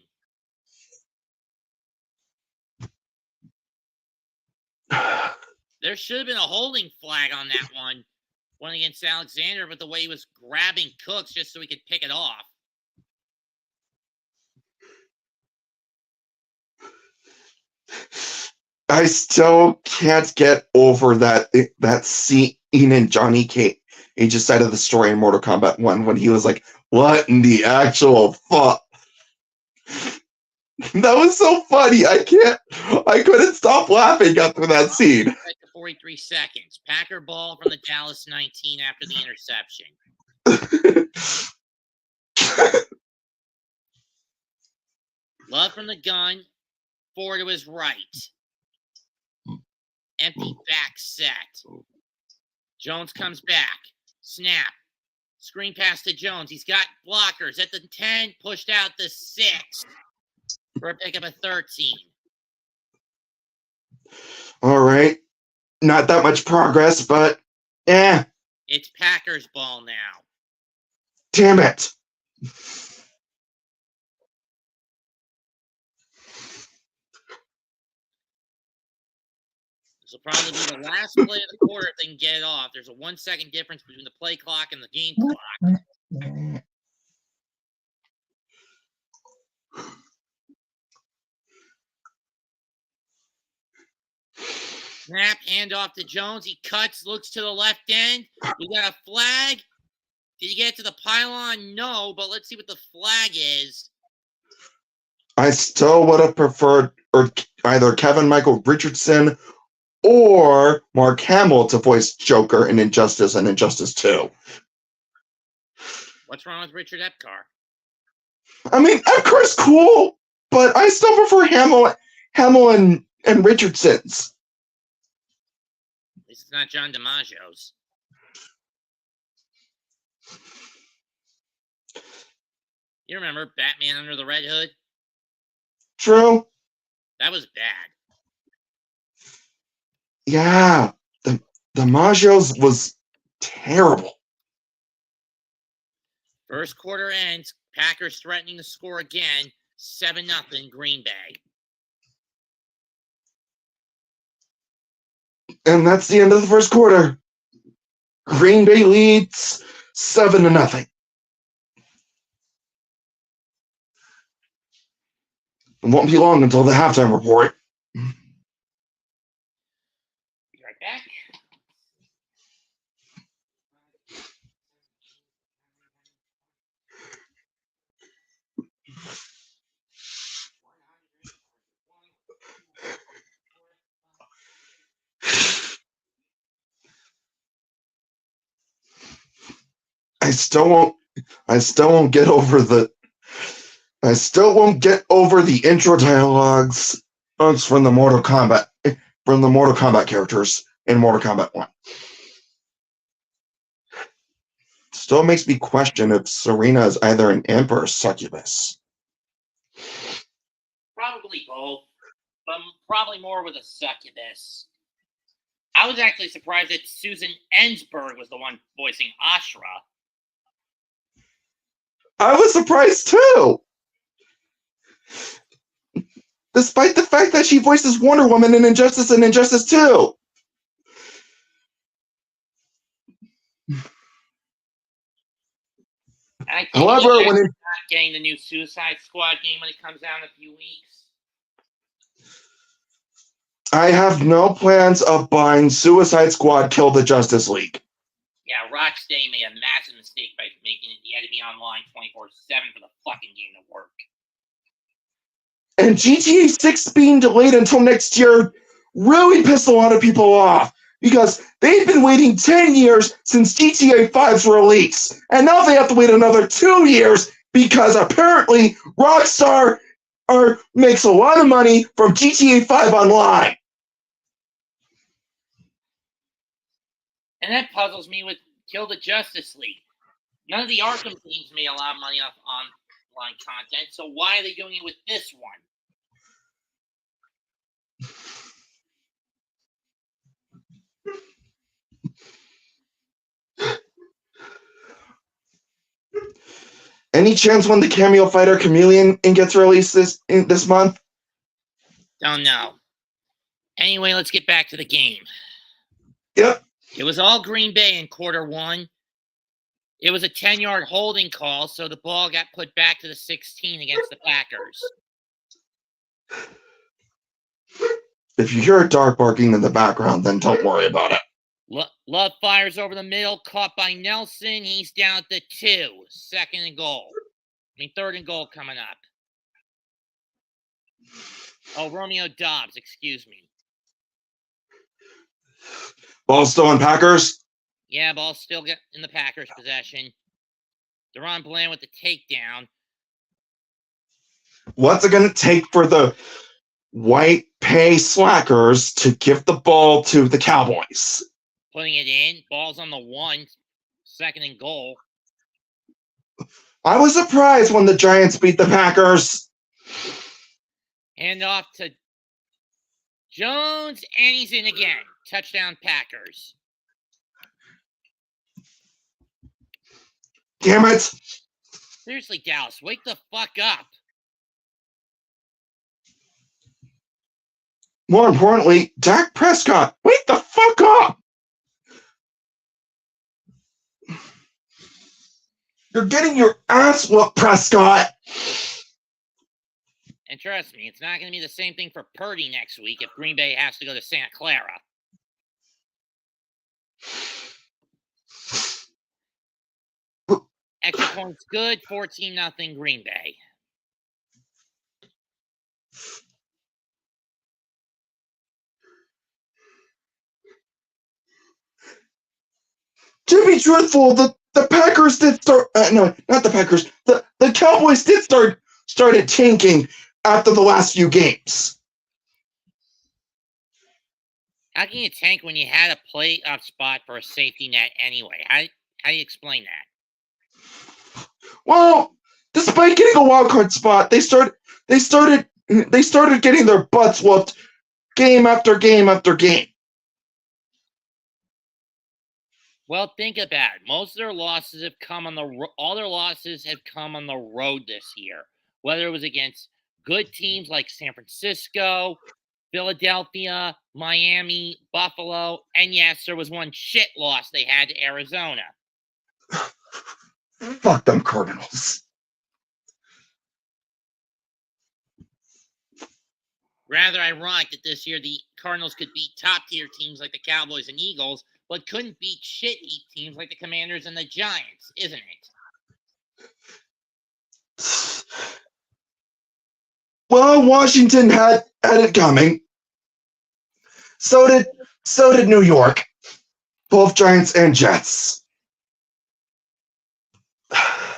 There should have been a holding flag on that one against Alexander, but the way he was grabbing Cooks just so he could pick it off. I still can't get over that scene in Johnny Cage's side of the story in Mortal Kombat 1 when he was like, what in the actual fuck? That was so funny. I couldn't stop laughing after that scene. 43 seconds. Packer ball from the Dallas 19 after the interception. Love from the gun. 4 to his right. Empty back set. Jones comes back. Snap. Screen pass to Jones. He's got blockers at the 10. Pushed out the 6. For a pick up a 13. All right. Not that much progress, but It's Packers ball now. Damn it. This will probably be the last play of the quarter if they can get it off. There's a 1 second difference between the play clock and the game clock. Snap, handoff to Jones. He cuts, looks to the left end. We got a flag. Did he get to the pylon? No, but let's see what the flag is. I still would have preferred either Kevin Michael Richardson or Mark Hamill to voice Joker in Injustice and Injustice 2. What's wrong with Richard Epcar? I mean, Epcar's cool, but I still prefer Hamill and Richardson's. At least it's not John DiMaggio's. You remember Batman Under the Red Hood? True. That was bad. Yeah. DiMaggio's was terrible. First quarter ends. Packers threatening to score again. 7-0 Green Bay. And that's the end of the first quarter. Green Bay leads 7-0. It won't be long until the halftime report. Be right back. I still won't get over the intro dialogues from the Mortal Kombat characters in Mortal Kombat 1. Still makes me question if Serena is either an imp or a succubus. Probably both, but probably more with a succubus. I was actually surprised that Susan Ensberg was the one voicing Ashra. I was surprised too! Despite the fact that she voices Wonder Woman in Injustice and Injustice 2! However, when not getting the new Suicide Squad game when it comes out in a few weeks. I have no plans of buying Suicide Squad Kill the Justice League. Yeah, Rocksteady made a massive mistake by making it you had to be online 24/7 for the fucking game to work. And GTA 6 being delayed until next year really pissed a lot of people off because they've been waiting 10 years since GTA 5's release, and now they have to wait another 2 years because apparently Rockstar makes a lot of money from GTA 5 Online. And that puzzles me with Kill the Justice League. None of the Arkham games made a lot of money off online content, so why are they doing it with this one? Any chance when the Cameo Fighter Chameleon gets released this month? Don't know. Anyway, let's get back to the game. Yep. It was all Green Bay in quarter one. It was a 10-yard holding call, so the ball got put back to the 16 against the Packers. If you hear a dog barking in the background, then don't worry about it. Love fires over the middle, caught by Nelson. He's down at the 2. Third and goal coming up. Oh, Romeo Dobbs, excuse me. Ball still in Packers? Yeah, ball's still in the Packers' possession. Deron Bland with the takedown. What's it going to take for the white pay slackers to give the ball to the Cowboys? Putting it in. Ball's on the 1. 2nd and goal. I was surprised when the Giants beat the Packers. Hand off to Jones, and he's in again. Touchdown Packers. Damn it. Seriously, Dallas, wake the fuck up. More importantly, Dak Prescott, wake the fuck up. You're getting your ass whooped, Prescott. And trust me, it's not going to be the same thing for Purdy next week if Green Bay has to go to Santa Clara. Extra points good, 14-0 Green Bay. To be truthful, the Packers did start. No, not the Packers. The Cowboys did started tanking after the last few games. How can you tank when you had a playoff spot for a safety net anyway? How do you explain that? Well, despite getting a wild card spot, they started getting their butts whooped game after game after game. Well, think about it. Most of their losses have come on all their losses have come on the road this year. Whether it was against good teams like San Francisco, Philadelphia, Miami, Buffalo, and yes, there was one shit loss they had to Arizona. Fuck them Cardinals. Rather ironic that this year the Cardinals could beat top-tier teams like the Cowboys and Eagles, but couldn't beat shit-eat teams like the Commanders and the Giants, isn't it? Well, Washington had it coming. So did New York. Both Giants and Jets.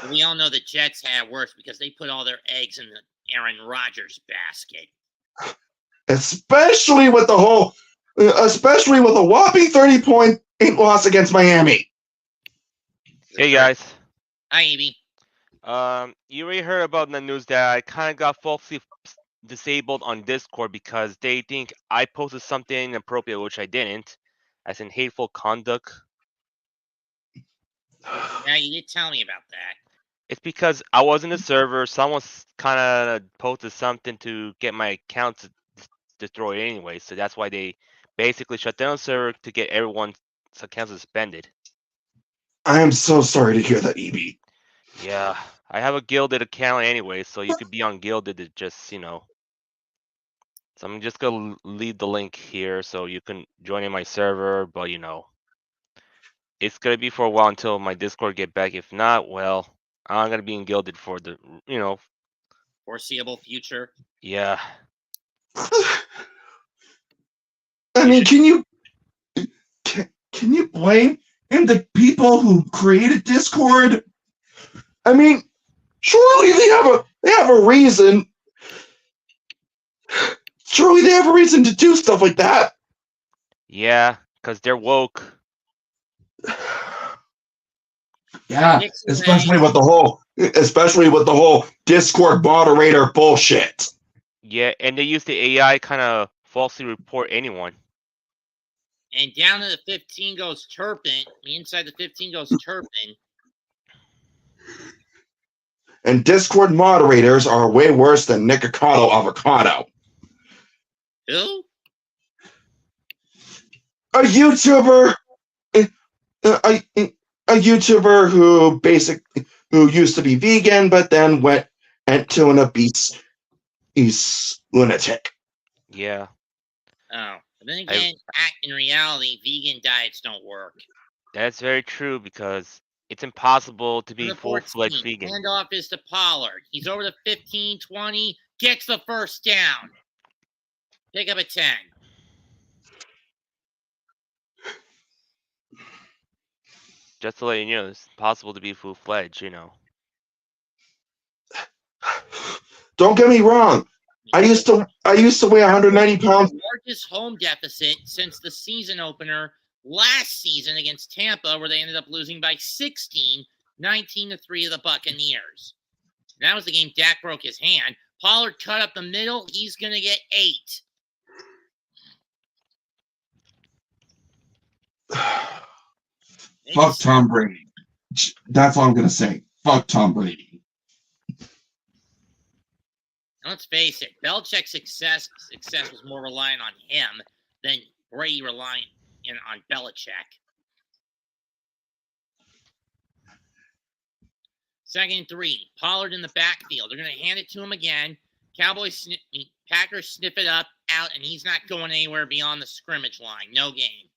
We all know the Jets had worse because they put all their eggs in the Aaron Rodgers basket. Especially with a whopping 30-point loss against Miami. Hey guys. Hi, Evie. You already heard about in the news that I kind of got falsely disabled on Discord because they think I posted something inappropriate, which I didn't, as in hateful conduct. Now you did tell me about that. It's because I was in the server. Someone kind of posted something to get my account destroyed anyway, so that's why they basically shut down the server to get everyone's account suspended. I am so sorry to hear that, EB. Yeah, I have a Guilded account anyway, so you could be on Guilded to just, So I'm just gonna leave the link here so you can join in my server, but it's gonna be for a while until my Discord get back. If not, well, I'm gonna be in Guilded for the, foreseeable future. Yeah. I mean, can you blame the people who created Discord? I mean, surely they have a reason. Surely they have a reason to do stuff like that. Yeah, because they're woke. Yeah, especially with the whole Discord moderator bullshit. Yeah, and they use the AI kind of falsely report anyone. And down to the 15 goes Turpin. Inside the 15 goes Turpin. And Discord moderators are way worse than Nikocado Avocado. Who? A YouTuber who used to be vegan, but then went to an obese lunatic. Yeah. Oh, but then again, in reality, vegan diets don't work. That's very true because it's impossible to be full-fledged vegan. Handoff is to Pollard. He's over the 15, 20, gets the first down. Pick up a 10. Just to let you know, it's possible to be full-fledged, Don't get me wrong. I used to weigh 190 pounds. The largest home deficit since the season opener last season against Tampa, where they ended up losing by 16, 19-3 of the Buccaneers. That was the game Dak broke his hand. Pollard cut up the middle. He's going to get 8. Fuck Tom Brady. That's all I'm going to say. Fuck Tom Brady. Let's face it, Belichick's success was more reliant on him than Brady relying on Belichick. 2nd and 3, Pollard in the backfield. They're going to hand it to him again. Packers sniff it out, and he's not going anywhere beyond the scrimmage line. No game.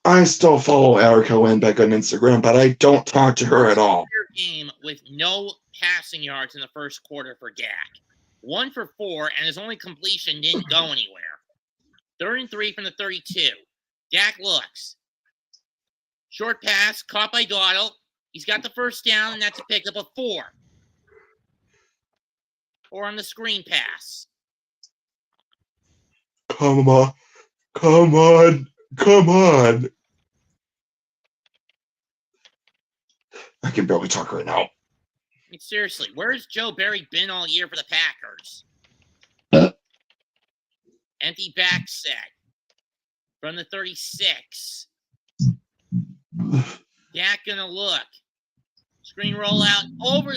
I still follow Erica Winbeck on Instagram, but I don't talk to her at all. Game with no passing yards in the first quarter for Dak. 1 for 4, and his only completion didn't go anywhere. 3rd and 3 from the 32. Dak looks. Short pass, caught by Dawdle. He's got the first down, and that's a pickup of 4. 4 on the screen pass. Come on. I can barely talk right now. I mean, seriously, where's Joe Barry been all year for the Packers? Empty back set from the 36. Dak gonna look. Screen rollout over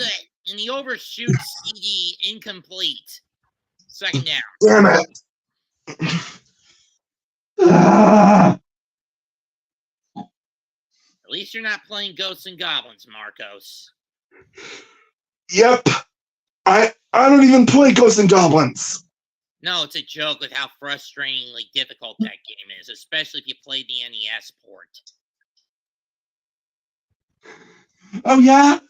in the overshoot CD, incomplete. Second down. Damn it. Ah. At least you're not playing Ghosts and Goblins, Marcos. Yep. I don't even play Ghosts and Goblins. No, it's a joke with how frustratingly difficult that game is, especially if you play the NES port. Oh yeah?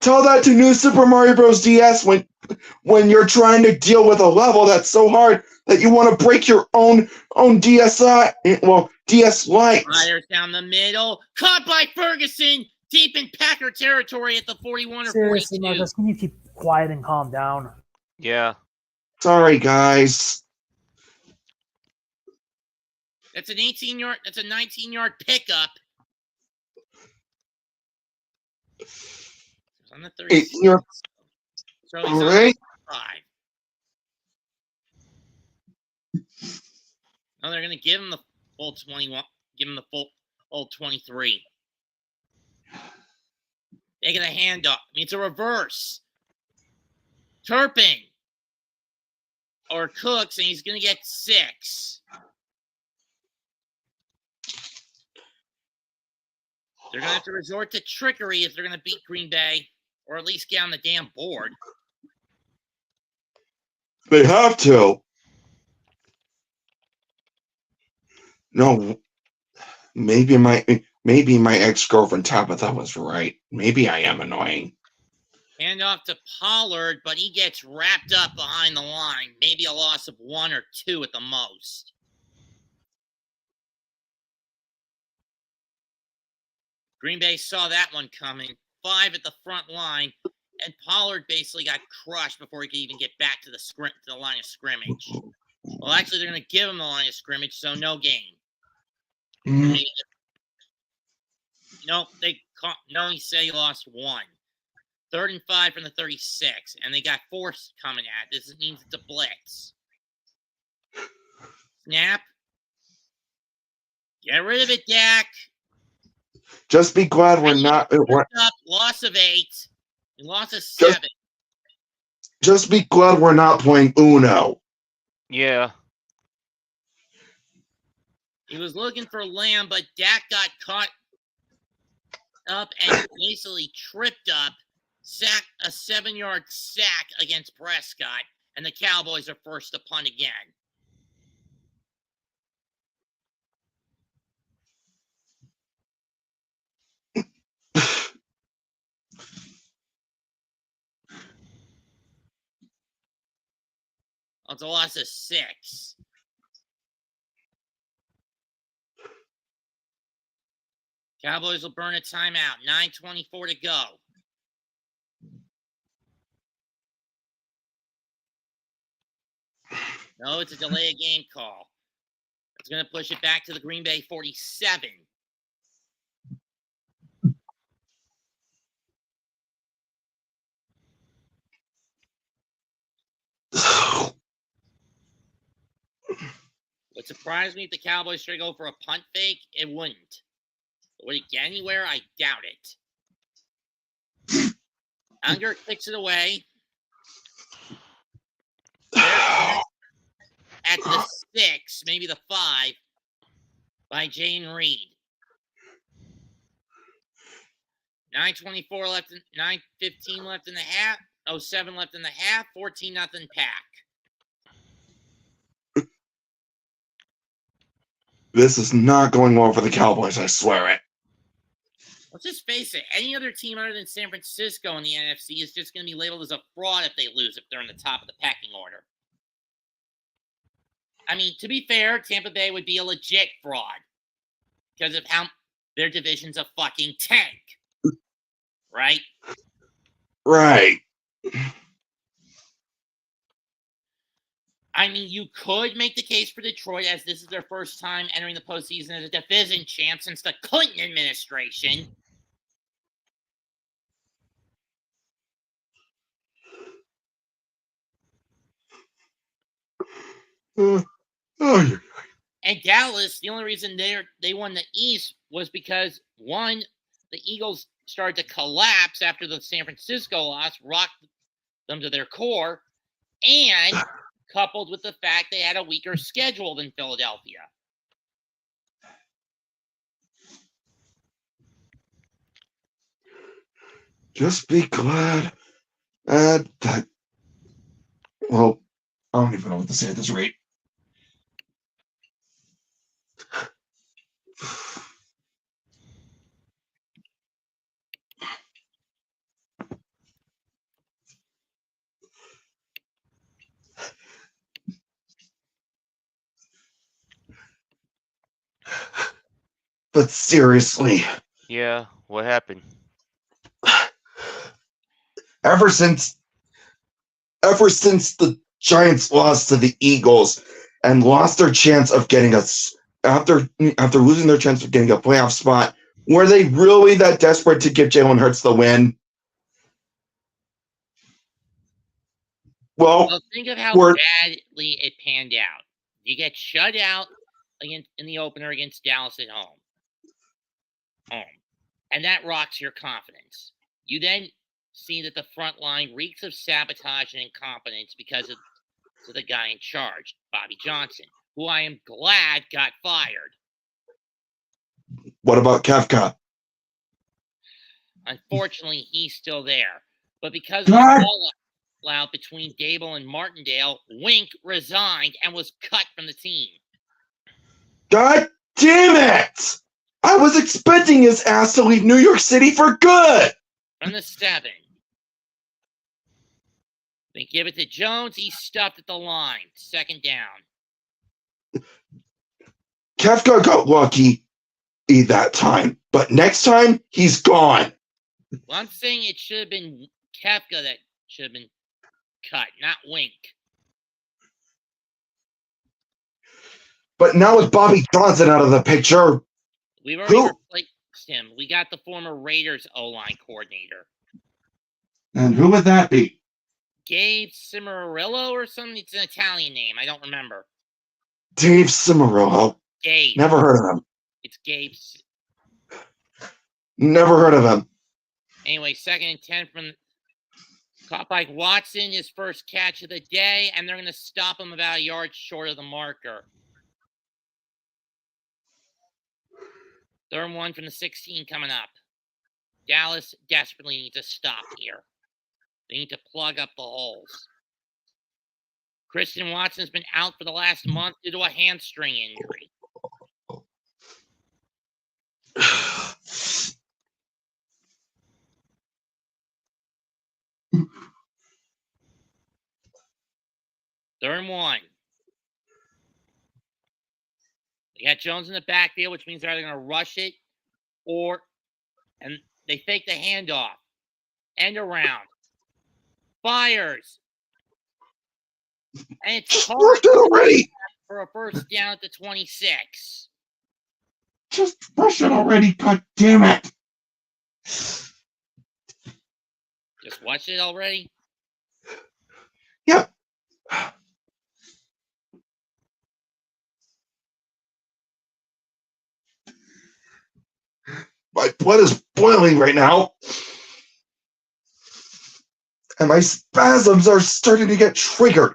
Tell that to New Super Mario Bros. DS when you're trying to deal with a level that's so hard that you want to break your own DSi, well, DS Lite. Fires down the middle, caught by Ferguson, deep in Packer territory at the 41 or 42. Seriously, Marcus, can you keep quiet and calm down? Yeah. Sorry, guys. That's an 18-yard. That's a 19-yard pickup. It's on the 36. So he's All on right. the 5. No, they're gonna give him the full 21. Give him the full 23. Taking a handoff. I mean, it's a reverse. Turpin or Cooks, and he's gonna get 6. They're gonna have to resort to trickery if they're gonna beat Green Bay, or at least get on the damn board. They have to. No, maybe my ex-girlfriend Tabitha was right. Maybe I am annoying. Hand off to Pollard, but he gets wrapped up behind the line. Maybe a loss of 1 or 2 at the most. Green Bay saw that one coming. 5 at the front line, and Pollard basically got crushed before he could even get back to the line of scrimmage. Well, actually, they're going to give him the line of scrimmage, so no gain. Mm. He said he lost 1. 3rd and 5 from the 36, and they got 4 coming at. This means it's a blitz. Snap. Get rid of it, Dak. Just be glad we're not. Loss of 8. And loss of 7. Just be glad we're not playing Uno. Yeah. He was looking for Lamb, but Dak got caught up and basically tripped up, sacked a 7-yard sack against Prescott, and the Cowboys are forced to punt again. It's a loss of 6. Cowboys will burn a timeout. 9:24 to go. No, it's a delay of game call. It's going to push it back to the Green Bay 47. Would surprise me if the Cowboys try to go for a punt fake. It wouldn't. But would it get anywhere? I doubt it. Unger kicks it away. At the 6, maybe the 5, by Jane Reed. 9:24 left, 9:15 left in the half. 07 left in the half. 14-0 Pack. This is not going well for the Cowboys, I swear it. Let's just face it. Any other team other than San Francisco in the NFC is just going to be labeled as a fraud if they lose, if they're in the top of the pecking order. I mean, to be fair, Tampa Bay would be a legit fraud because of how their division's a fucking tank. Right? Right. I mean, you could make the case for Detroit as this is their first time entering the postseason as a division champ since the Clinton administration. And Dallas, the only reason they won the East was because one, the Eagles started to collapse after the San Francisco loss, rocked them to their core, and coupled with the fact they had a weaker schedule than Philadelphia. Just be glad that. Well, I don't even know what to say at this rate. But seriously. Yeah, what happened? Ever since the Giants lost to the Eagles and lost their chance of getting us after losing their chance of getting a playoff spot, were they really that desperate to give Jalen Hurts the win? Well, think of how badly it panned out. You get shut out in the opener against Dallas at home. And that rocks your confidence. You then see that the front line reeks of sabotage and incompetence because of the guy in charge, Bobby Johnson, who I am glad got fired. What about Kafka? Unfortunately, he's still there. But because of the fallout between Dable and Martindale, Wink resigned and was cut from the team. God damn it! I was expecting his ass to leave New York City for good! From the 7. They give it to Jones. He's stuffed at the line. 2nd down. Kafka got lucky that time, but next time, he's gone. Well, I'm saying it should have been Kafka that should have been cut, not Wink. But now with Bobby Johnson out of the picture, we've already replaced him. We got the former Raiders O-line coordinator. And who would that be? Gabe Cimarillo or something? It's an Italian name. I don't remember. Dave Cimarillo. Gabe. Never heard of him. It's Gabe. Never heard of him. Anyway, 2nd and 10 from caught by Watson, his first catch of the day, and they're going to stop him about a yard short of the marker. 3rd and 1 from the 16 coming up. Dallas desperately needs a stop here. They need to plug up the holes. Christian Watson's been out for the last month due to a hamstring injury. Third and 1. They got Jones in the backfield, which means they're either going to rush it and they fake the handoff. End around. Fires. And it's hard already for a first down at the 26. Just rush it already, god damn it. Just watch it already? Yep. My blood is boiling right now. And my spasms are starting to get triggered.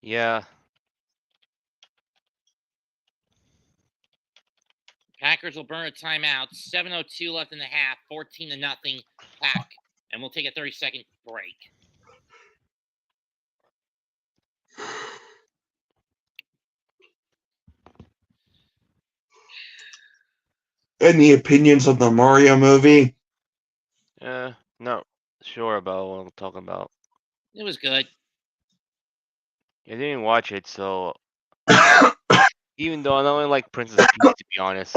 Yeah. Packers will burn a timeout. 7:02 left in the half. 14-0 Pack. And we'll take a 30-second break. Any opinions on the Mario movie? Not sure about what I'm talking about. It was good. I didn't watch it, so even though I only like Princess Peach, to be honest.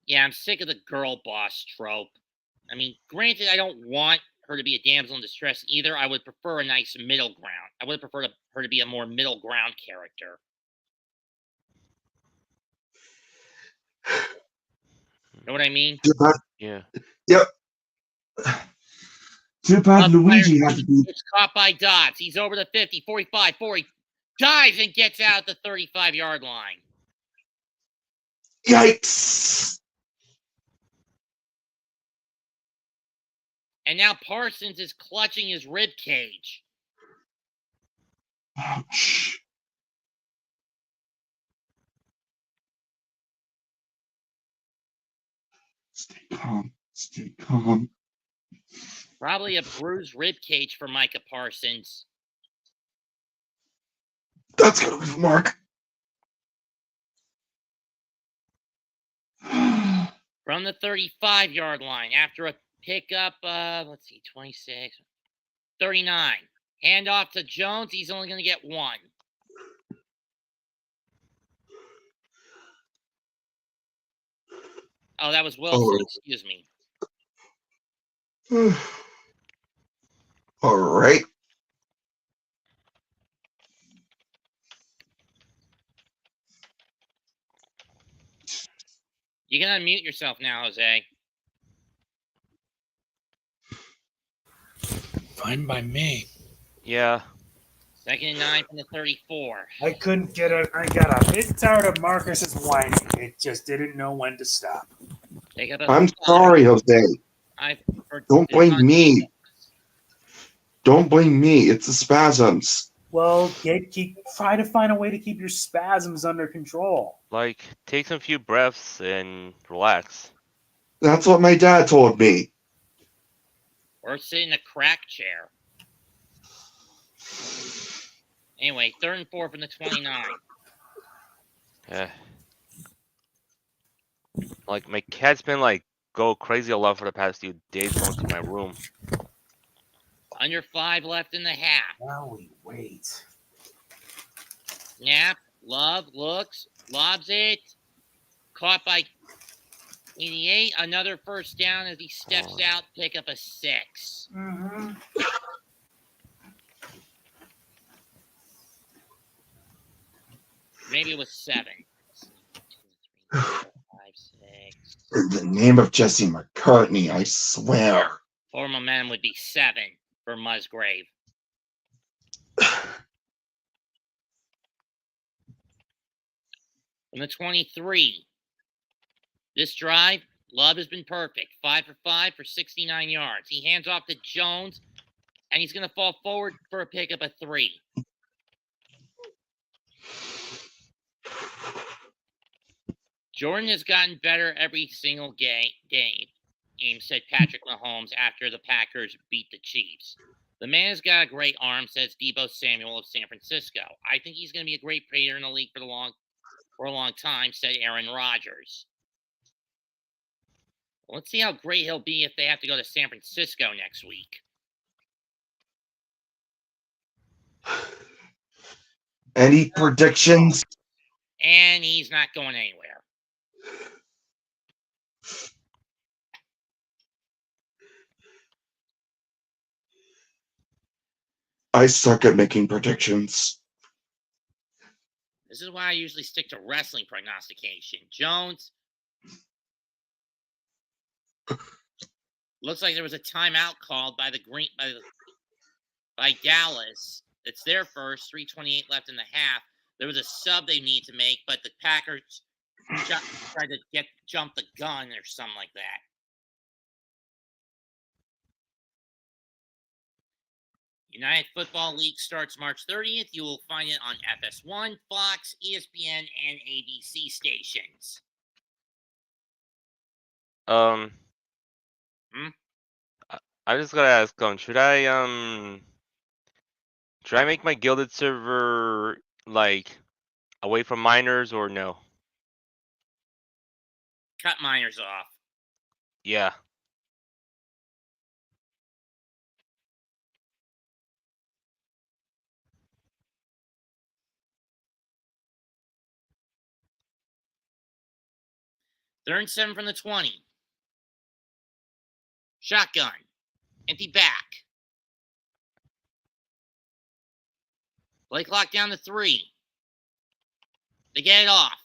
Yeah, I'm sick of the girl boss trope. I mean, granted, I don't want her to be a damsel in distress either. I would prefer a nice middle ground. I would prefer her to be a more middle ground character. Know what I mean? Yeah. Yep. Too bad Love Luigi fires. had to be. It's caught by Dobbs. He's over the 50, 45, 40. Dives and gets out the 35-yard line. Yikes! And now Parsons is clutching his rib cage. Ouch. Stay calm. Stay calm. Probably a bruised rib cage for Micah Parsons. That's gonna be Mark. From the 35-yard line after a pickup, 26, 39. Handoff to Jones. He's only going to get one. Oh, that was Wilson. Excuse me. All right. You can unmute yourself now, Jose. Fine by me. Yeah. 2nd and 9 from the 34. I couldn't get it. I got a bit tired of Marcus's whining. It just didn't know when to stop. I'm sorry, Jose. Don't blame me. Don't blame me. It's the spasms. Well, try to find a way to keep your spasms under control. Like, take some few breaths and relax. That's what my dad told me. Or sit in a crack chair. Anyway, 3rd and 4 from the 29. Yeah. Like, my cat's been, like, go crazy a lot for the past few days going to my room. Under 5 left in the half. While we wait. Snap. Love. Looks. Lobs it. Caught by 88. Another first down as he steps out. Pick up a 6. Mm-hmm. Maybe it was 7. 2, 3, 4, 5, 6. In the name of Jesse McCartney, I swear. Or momentum would be 7 for Musgrave. From the 23. This drive, Love has been perfect. 5 for 5 for 69 yards. He hands off to Jones, and he's going to fall forward for a pickup of 3. Jordan has gotten better every single game, said Patrick Mahomes after the Packers beat the Chiefs. The man has got a great arm, says Deebo Samuel of San Francisco. I think he's going to be a great player in the league for a long time, said Aaron Rodgers. Well, let's see how great he'll be if they have to go to San Francisco next week. Any predictions? And he's not going anywhere. I suck at making predictions. This is why I usually stick to wrestling prognostication. Jones. Looks like there was a timeout called by Dallas. It's their first. 3:28 left in the half. There was a sub they need to make, but the Packers tried to jump the gun or something like that. United Football League starts March 30th. You will find it on FS1, Fox, ESPN, and ABC stations. I just gotta ask, should I make my Gilded server like away from minors or no? Cut minors off. Yeah. Third and 7 from the 20. Shotgun. Empty back. Play clock down to 3. They get it off.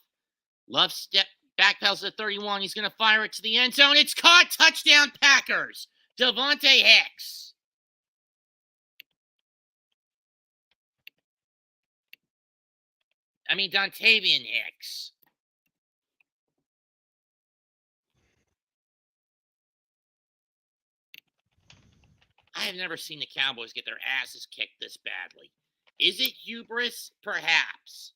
Love step backpedals to 31. He's going to fire it to the end zone. It's caught. Touchdown Packers. Devontae Hicks. Dontavian Hicks. I have never seen the Cowboys get their asses kicked this badly. Is it hubris? Perhaps.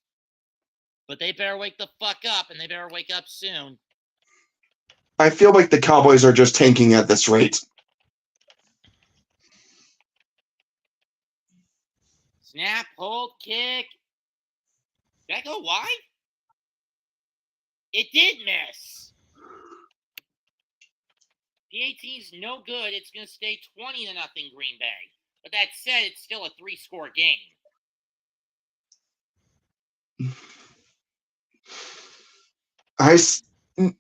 But they better wake the fuck up, and they better wake up soon. I feel like the Cowboys are just tanking at this rate. Snap, hold, kick. Did that go wide? It did miss. PAT's no good. It's going to stay 20-0 Green Bay. But that said, it's still a 3-score game.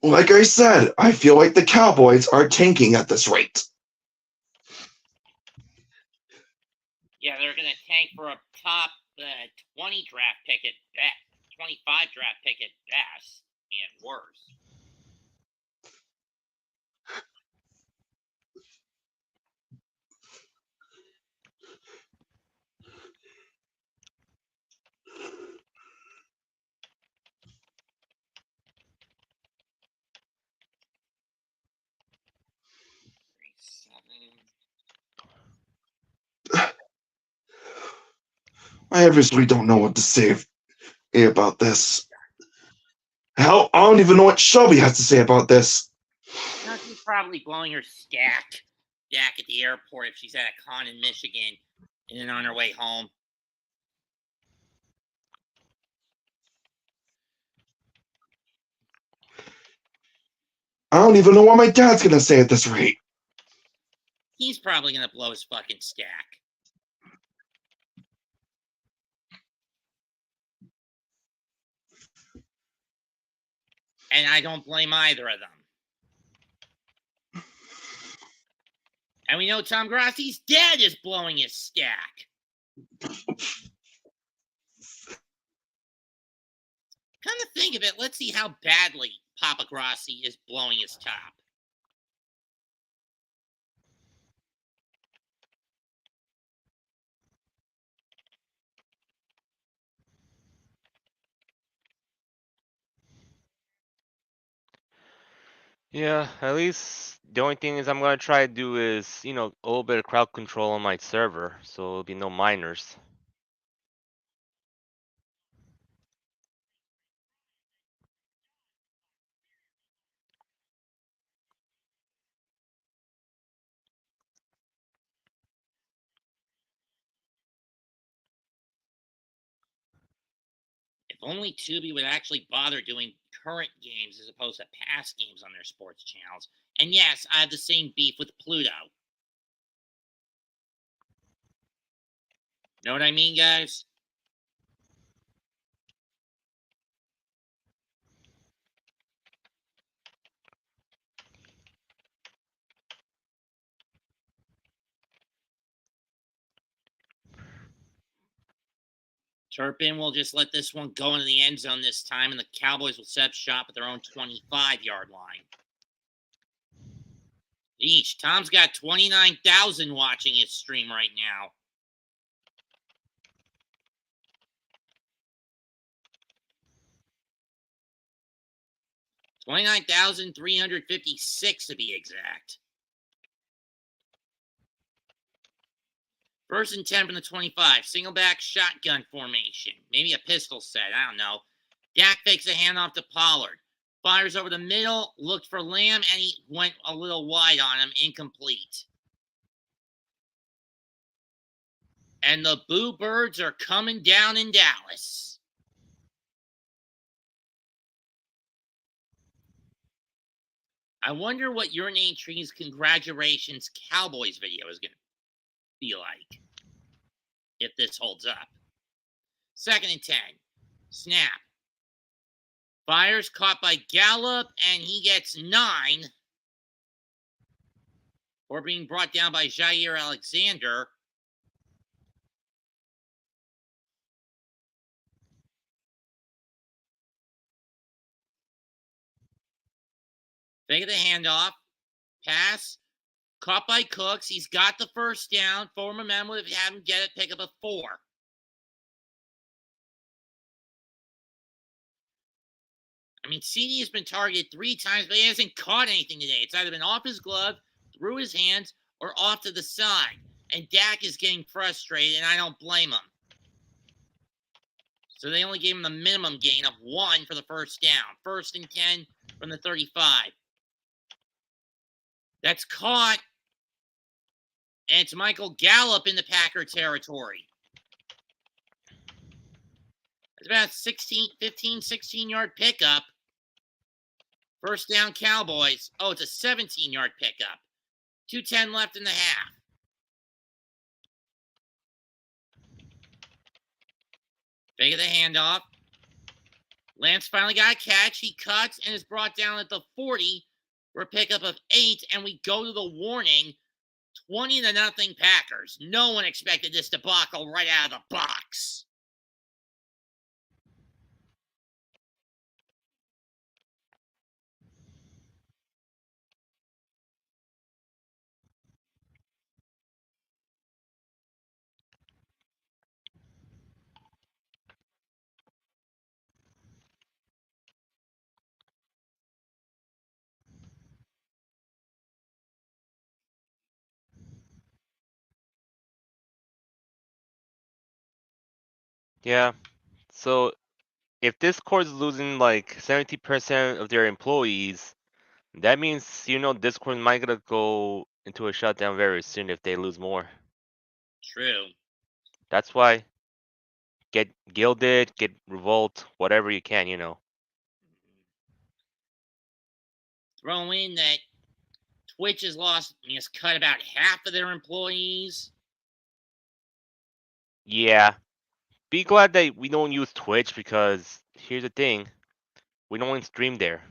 Like I said, I feel like the Cowboys are tanking at this rate. Yeah, they're going to tank for a top 20 draft pick at best, 25 draft pick at best, and worse. I obviously don't know what to say about this. Hell, I don't even know what Shelby has to say about this. No, she's probably blowing her stack back at the airport if she's at a con in Michigan and then on her way home. I don't even know what my dad's gonna say at this rate. He's probably going to blow his fucking stack. And I don't blame either of them. And we know Tom Grassi's dad is blowing his stack. Come to think of it, let's see how badly Papa Grassi is blowing his top. Yeah, at least the only thing is I'm gonna try to do is, a little bit of crowd control on my server, so there'll be no minors. If only Tubi would actually bother doing current games as opposed to past games on their sports channels. And yes, I have the same beef with Pluto. Know what I mean, guys? Turpin will just let this one go into the end zone this time, and the Cowboys will set up shop at their own 25-yard line. Eesh, Tom's got 29,000 watching his stream right now. $29,356 to be exact. First and 10 from the 25. Single back shotgun formation. Maybe a pistol set. I don't know. Dak fakes a handoff to Pollard. Fires over the middle. Looked for Lamb, and he went a little wide on him. Incomplete. And the Boo Birds are coming down in Dallas. I wonder what Your Name Tree's Congratulations Cowboys video is going to be like if this holds up. Second and 10. Snap. Fires caught by Gallup, and he gets 9. Or being brought down by Jair Alexander. Fake the handoff. Pass. Caught by Cooks. He's got the first down. Forward momentum would have him get it. Pick up a 4. I mean, CD has been targeted 3 times, but he hasn't caught anything today. It's either been off his glove, through his hands, or off to the side. And Dak is getting frustrated, and I don't blame him. So they only gave him the minimum gain of 1 for the first down. 1st and 10 from the 35. That's caught. And it's Michael Gallup in the Packer territory. It's about 15, 16-yard pickup. First down, Cowboys. Oh, it's a 17-yard pickup. 2:10 left in the half. Fake of the handoff. Lance finally got a catch. He cuts and is brought down at the 40 for a pickup of 8. And we go to the warning. 20-0 Packers. No one expected this debacle right out of the box. Yeah. So if this Discord's losing like 70% of their employees, that means Discord might gonna go into a shutdown very soon if they lose more. True. That's why get Gilded, get Revolt, whatever you can, Throw in that Twitch has cut about half of their employees. Yeah. Be glad that we don't use Twitch because here's the thing. We don't stream there.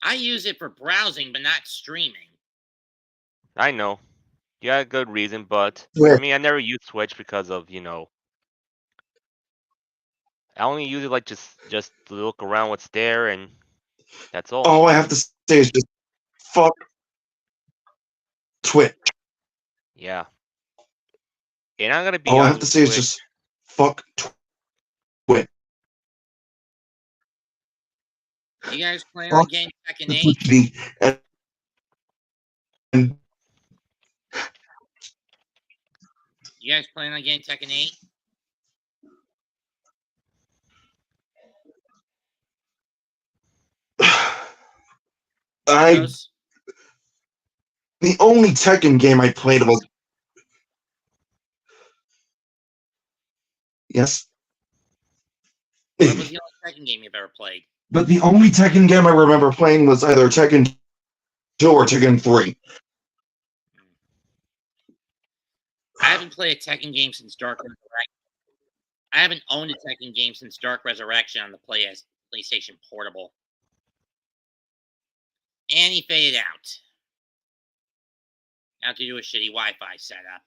I use it for browsing, but not streaming. I know. You got a good reason, but Twitch. for me, I never use Twitch because of, I only use it like just to look around what's there, and that's all. All I have to say is just fuck Twitch. Yeah. And I'm gonna be All I honest have to with say is Twitch. just fuck Twitch. You guys plan on getting Tekken 8? And You guys plan on getting Tekken 8? The only Tekken game I played was yes. What was the only Tekken game you've ever played? But the only Tekken game I remember playing was either Tekken 2 or Tekken 3. I haven't played a Tekken game since Dark Resurrection. I haven't owned a Tekken game since Dark Resurrection on the PlayStation Portable. And he faded out. Have to do a shitty Wi-Fi setup.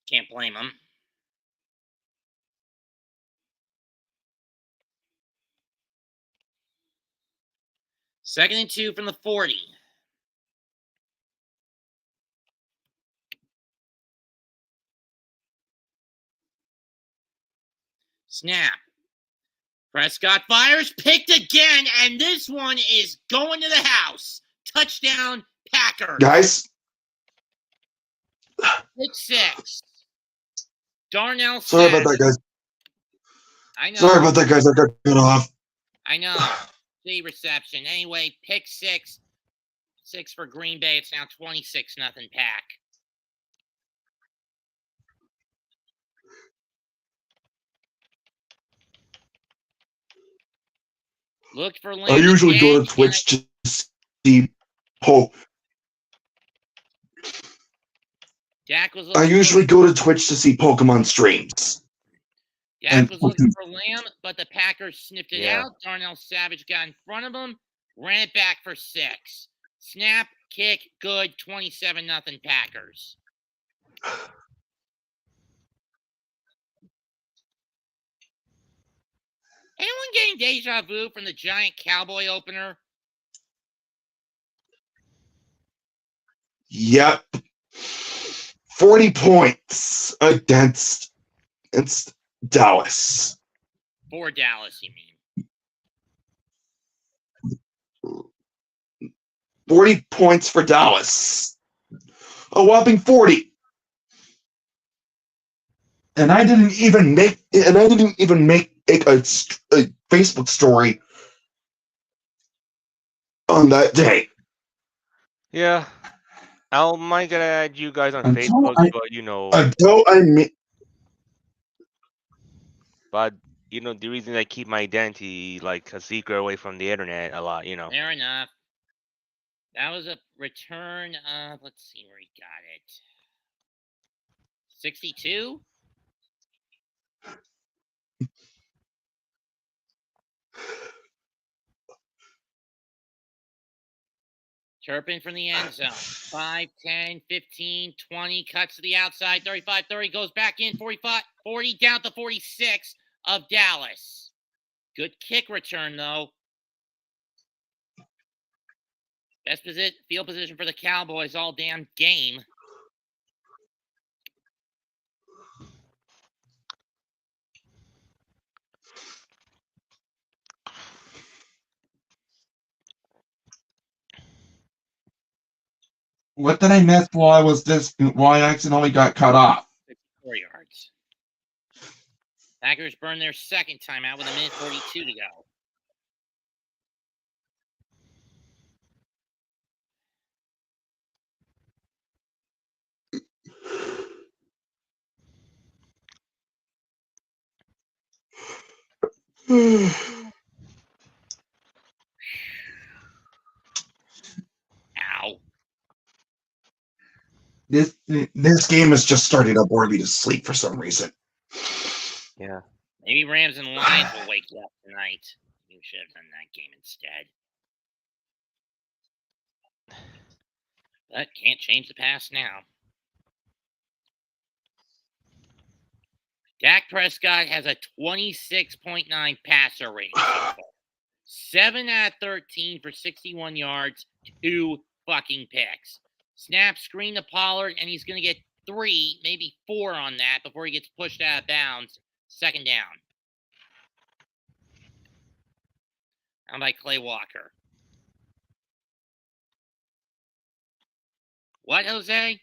Can't blame him. Second and 2 from the 40. Snap. Prescott fires, picked again, and this one is going to the house. Touchdown, Packers. Guys. Pick 6. Darnell Sorry Savage. about that, guys. I know. Sorry about that, guys. I got cut off. I know. C reception. Anyway, pick 6. 6 for Green Bay. It's now 26-0 Pack. Look for Landon. I usually go to Twitch to see Poke. Dak was I usually go to Twitch to see Pokemon streams. Dak was looking for Lamb, but the Packers sniffed it out. Darnell Savage got in front of him, ran it back for 6. Snap, kick, good, 27-0 Packers. Anyone getting deja vu from the giant Cowboy opener? Yep. 40 points against Dallas. For Dallas, you mean? 40 points for Dallas. A whopping 40. And I didn't even make a Facebook story on that day. Yeah. I might gonna add you guys on Until Facebook, I- but you know, the reason I keep my identity like a secret away from the internet a lot, Fair enough. That was a return of, let's see where he got it. 62? Turpin from the end zone. 5, 10, 15, 20, cuts to the outside, 35, 30, goes back in, 45, 40, down to 46 of Dallas. Good kick return, though. Best field position for the Cowboys all damn game. What did I miss while I accidentally got cut off? 4 yards. Packers burn their second timeout with 1:42 to go. Ow. This game is just starting to bore me to sleep for some reason. Yeah. Maybe Rams and Lions will wake you up tonight. You should have done that game instead. But can't change the past now. Dak Prescott has a 26.9 passer rating so far. 7 out of 13 for 61 yards, 2 fucking picks. Snap screen to Pollard, and he's going to get 3, maybe 4 on that before he gets pushed out of bounds. Second down. Down by Clay Walker. What, Jose?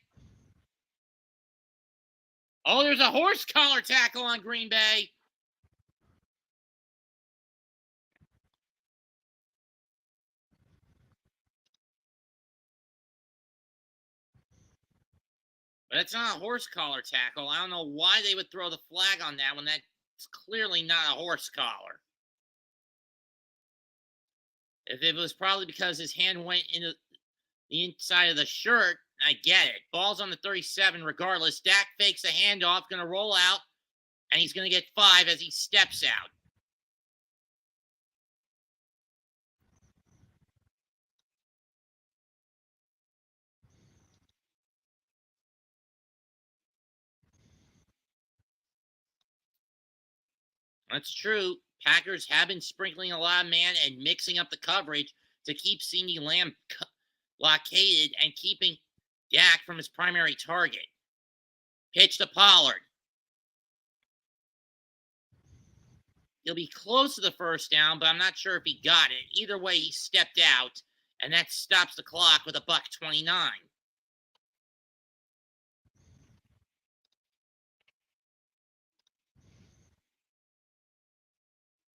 Oh, there's a horse collar tackle on Green Bay. But it's not a horse collar tackle. I don't know why they would throw the flag on that when that's clearly not a horse collar. If it was probably because his hand went into the inside of the shirt, I get it. Ball's on the 37 regardless. Dak fakes a handoff, going to roll out, and he's going to get 5 as he steps out. That's true. Packers have been sprinkling a lot of man and mixing up the coverage to keep CeeDee Lamb blockaded and keeping Dak from his primary target. Pitch to Pollard. He'll be close to the first down, but I'm not sure if he got it. Either way, he stepped out, and that stops the clock with $1:29.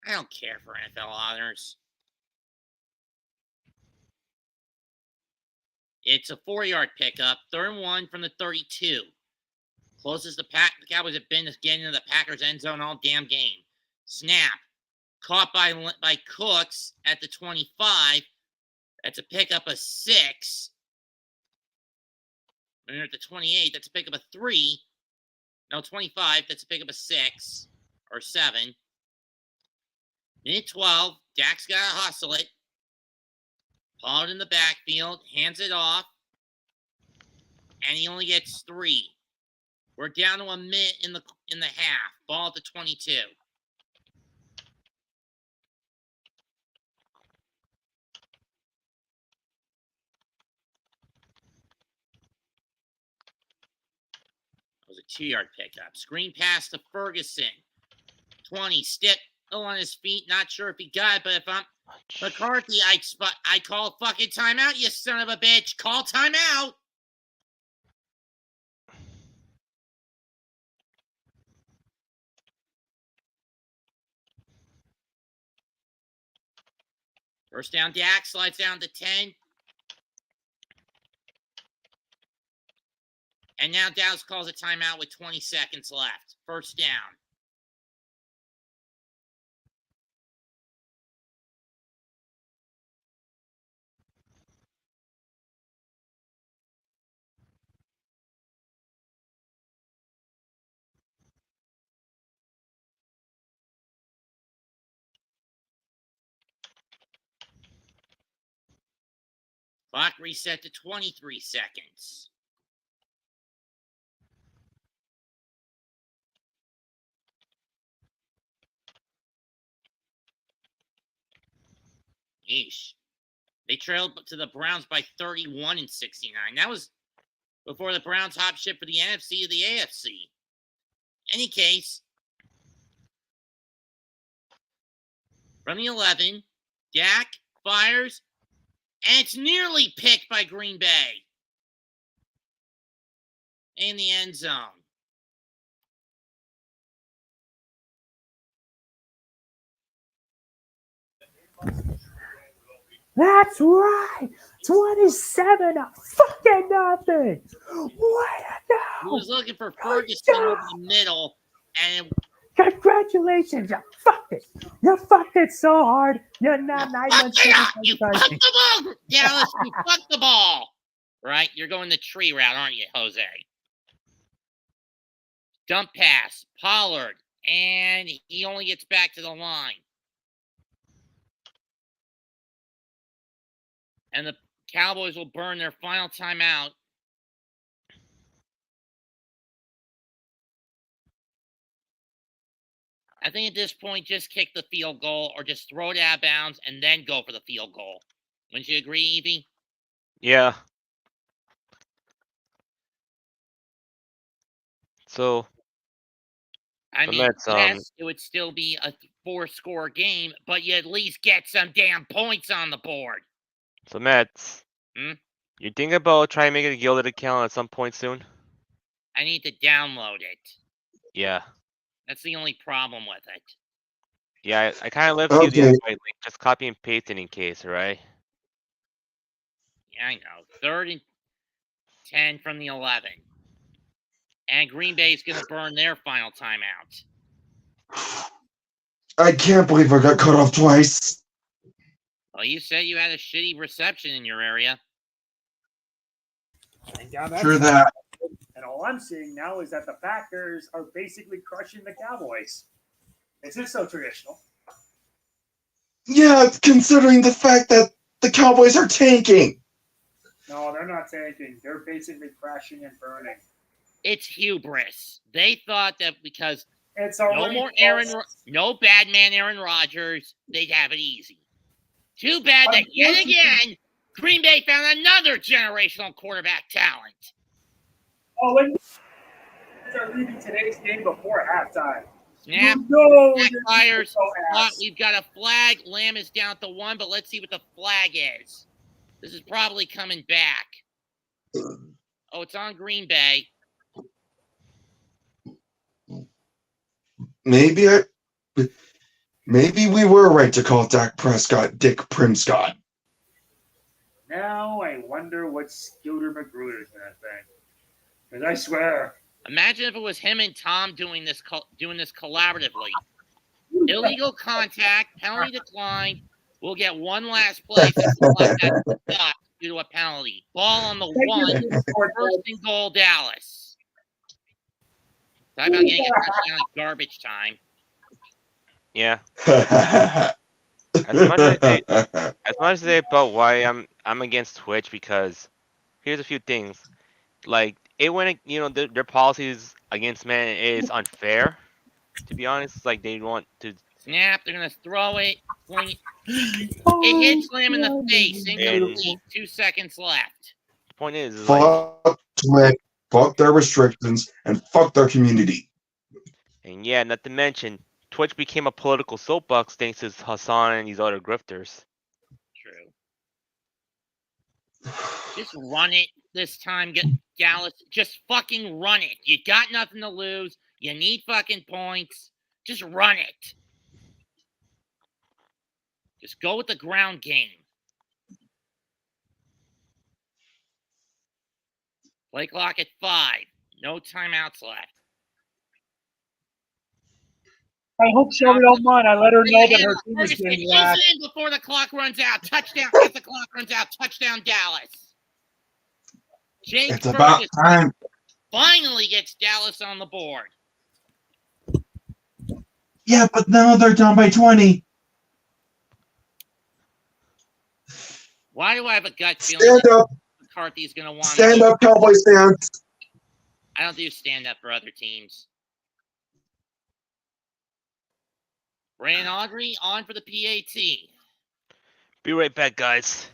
I don't care for NFL honors. It's a 4-yard pickup, 3rd and 1 from the 32. Closest the Cowboys have been to getting into the Packers' end zone all damn game. Snap. Caught by Cooks at the 25. That's a pickup of 6. When you're at the 28, that's a pickup of 3. No, 25, that's a pickup of 6 or 7. Minute 12, Dak's got to hustle it. Pollard in the backfield, hands it off, and he only gets 3. We're down to a minute in the half. Ball at the 22. It was a 2-yard pickup. Screen pass to Ferguson. 20, still on his feet. Not sure if he got it, but McCarthy, I call fucking timeout, you son of a bitch. Call timeout. First down, Dak slides down to 10. And now Dallas calls a timeout with 20 seconds left. First down. Clock reset to 23 seconds. Yeesh. They trailed to the Browns by 31 and 69. That was before the Browns hop ship for the NFC to the AFC. Any case, from the 11, Dak fires, and it's nearly picked by Green Bay in the end zone. That's right. 27 fucking nothing. Way to He go. was looking for Ferguson over the middle, and Congratulations. You fucked it. You fucked it so hard. You're not 9 months. you fucked the ball, Dallas. You fucked the ball. Right? You're going the tree route, aren't you, Jose? Dump pass, Pollard, and he only gets back to the line. And the Cowboys will burn their final timeout. I think at this point, just kick the field goal or just throw it out of bounds and then go for the field goal. Wouldn't you agree, Evie? Yeah. So I The mean, Mets, yes, it would still be a 4-score game, but you at least get some damn points on the board. so Mets, Hmm? you think about trying to make it a gilded account at some point soon? I need to download it. Yeah. That's the only problem with it. Yeah, I kind of left you the Okay. invite link. Just copy and paste it in case, alright? Yeah, I know. 3rd and 10 from the 11. And Green Bay's going to burn their final timeout. I can't believe I got cut off twice. Well, you said you had a shitty reception in your area. True that. And all I'm seeing now is that the Packers are basically crushing the Cowboys. Is this so traditional? Yeah, considering the fact that the Cowboys are tanking. No, they're not tanking. They're basically crashing and burning. It's hubris. They thought that because It's no already more close. no bad man Aaron Rodgers, they'd have it easy. Too bad that yet again, Green Bay found another generational quarterback talent. Oh, and they're leaving today's game before halftime. Snap, No, backfires. so ass. We've got a flag. Lamb is down to 1, but let's see what the flag is. This is probably coming back. Oh, it's on Green Bay. Maybe we were right to call Dak Prescott Dick Primscott. Now I wonder what Scooter Magruder's gonna think. Because I swear, Imagine if it was him and Tom doing this collaboratively. Illegal contact, penalty declined. We'll get one last play. Stop due to a penalty. Ball on the 1. First and goal, Dallas. Talk about getting a touchdown at garbage time. Yeah. As much as I say about why I'm against Twitch, because here's a few things. Like, it went, their policies against men is unfair. To be honest, like, they want to Snap, they're going to throw it. Fling it. It hits Lamb in the face. Incomplete. 2 seconds left. the point is like, Fuck Twitch, fuck their restrictions, and fuck their community. and yeah, not to mention Twitch became a political soapbox thanks to Hassan and these other grifters. True. Just run it this time, Dallas. Just fucking run it. You got nothing to lose. You need fucking points. Just run it. Just go with the ground game. Play clock at 5. No timeouts left. I hope Shelby don't mind. I let her know that her team is Ferguson, getting he's whacked. in before the clock runs out. Touchdown. As the clock runs out. Touchdown, Dallas. Jake It's about Ferguson time. finally gets Dallas on the board. Yeah, but now they're down by 20. Why do I have a gut feeling Stand that up. McCarthy's going to want Stand up, Cowboys fans. I don't do stand up for other teams. Brandon Audrey on for the PAT. Be right back, guys.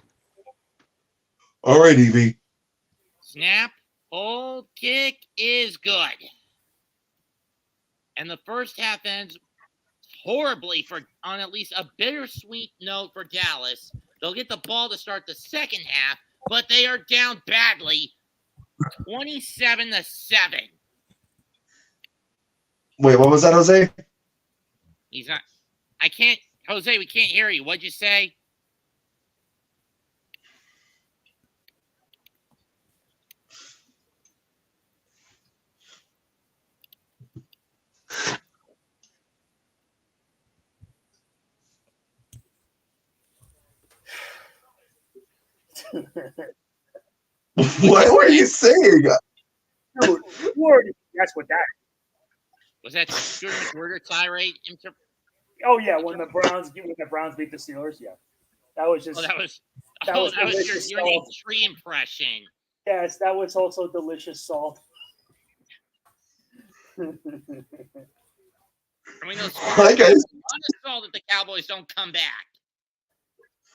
All right, Evie. Snap, hold, kick is good. And the first half ends horribly on at least a bittersweet note for Dallas. They'll get the ball to start the second half, but they are down badly, 27-7. Wait, what was that, Jose? He's not. I can't. Jose, we can't hear you. What'd you say? What were you saying? Dude, Lord, that's what that is. Was that Stuart McWhirter tirade? Oh yeah, when the Browns beat the Steelers, yeah. That was just That was delicious your salt. tree impression. Yes, that was also delicious salt. I mean, those Like I, salt that the Cowboys don't come back.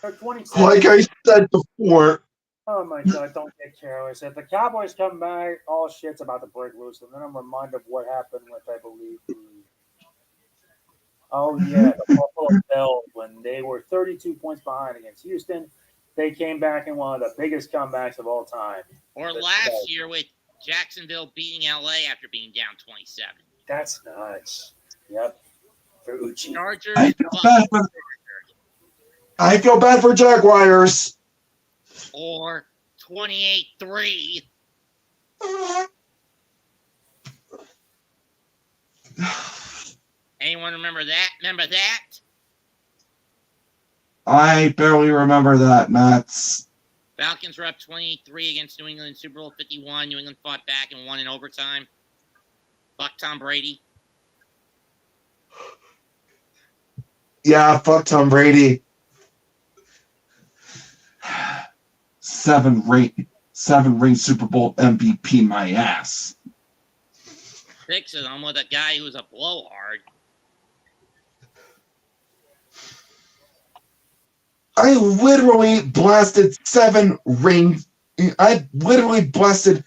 They're 27. like I said before, Oh my God! Don't get careless. If the Cowboys come back, all shit's about to break loose, and then I'm reminded of what happened with, I believe, the Buffalo Bills when they were 32 points behind against Houston. They came back in one of the biggest comebacks of all time. Or last year with Jacksonville beating LA after being down 27. That's nuts. Yep. Ferrucci. Chargers. I feel bad for Jaguars. Or 28-3. Anyone remember that? Remember that? I barely remember that, Mats. Falcons were up 28-3 against New England in Super Bowl 51. New England fought back and won in overtime. Fuck Tom Brady. Yeah, fuck Tom Brady. 7-ring Super Bowl MVP, my ass. 6 of them with a guy who was a blowhard. I literally blasted 7 rings. I literally blasted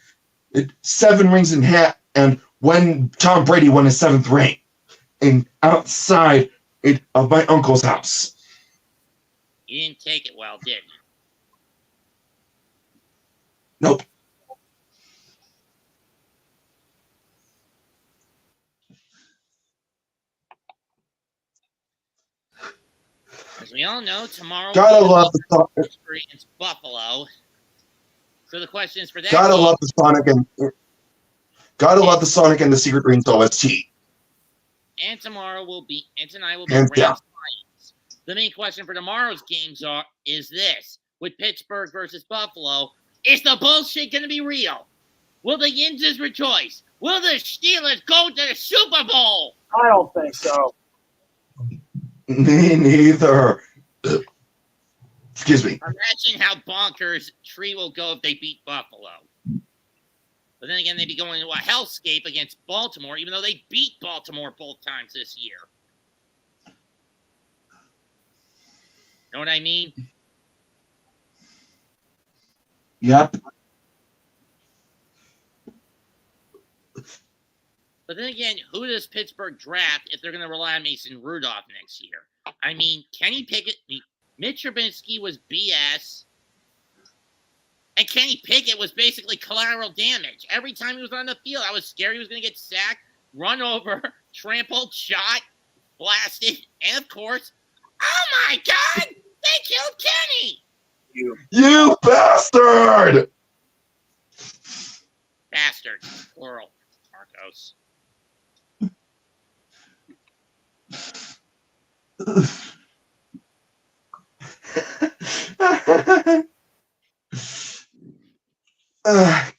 7 rings in half, and when Tom Brady won his 7th ring, and outside of my uncle's house. You didn't take it well, did you? Nope. As we all know, tomorrow Gotta love the Sonic. against Buffalo. So the question is for that. Gotta love the Sonic and the Secret Rings OST. And tomorrow tonight will be Hands Rams down. Lions. The main question for tomorrow's games is this: with Pittsburgh versus Buffalo, is the bullshit going to be real? Will the Yinzers rejoice? Will the Steelers go to the Super Bowl? I don't think so. Me neither. Excuse me. Imagine how bonkers Tree will go if they beat Buffalo. But then again, they'd be going into a hellscape against Baltimore, even though they beat Baltimore both times this year. Know what I mean? Yep. But then again, who does Pittsburgh draft if they're going to rely on Mason Rudolph next year? I mean, Kenny Pickett, Mitch Trubisky was BS. And Kenny Pickett was basically collateral damage. Every time he was on the field, I was scared he was going to get sacked, run over, trampled, shot, blasted, and of course, oh my God, they killed Kenny! You bastard! Bastard, plural, Marcos.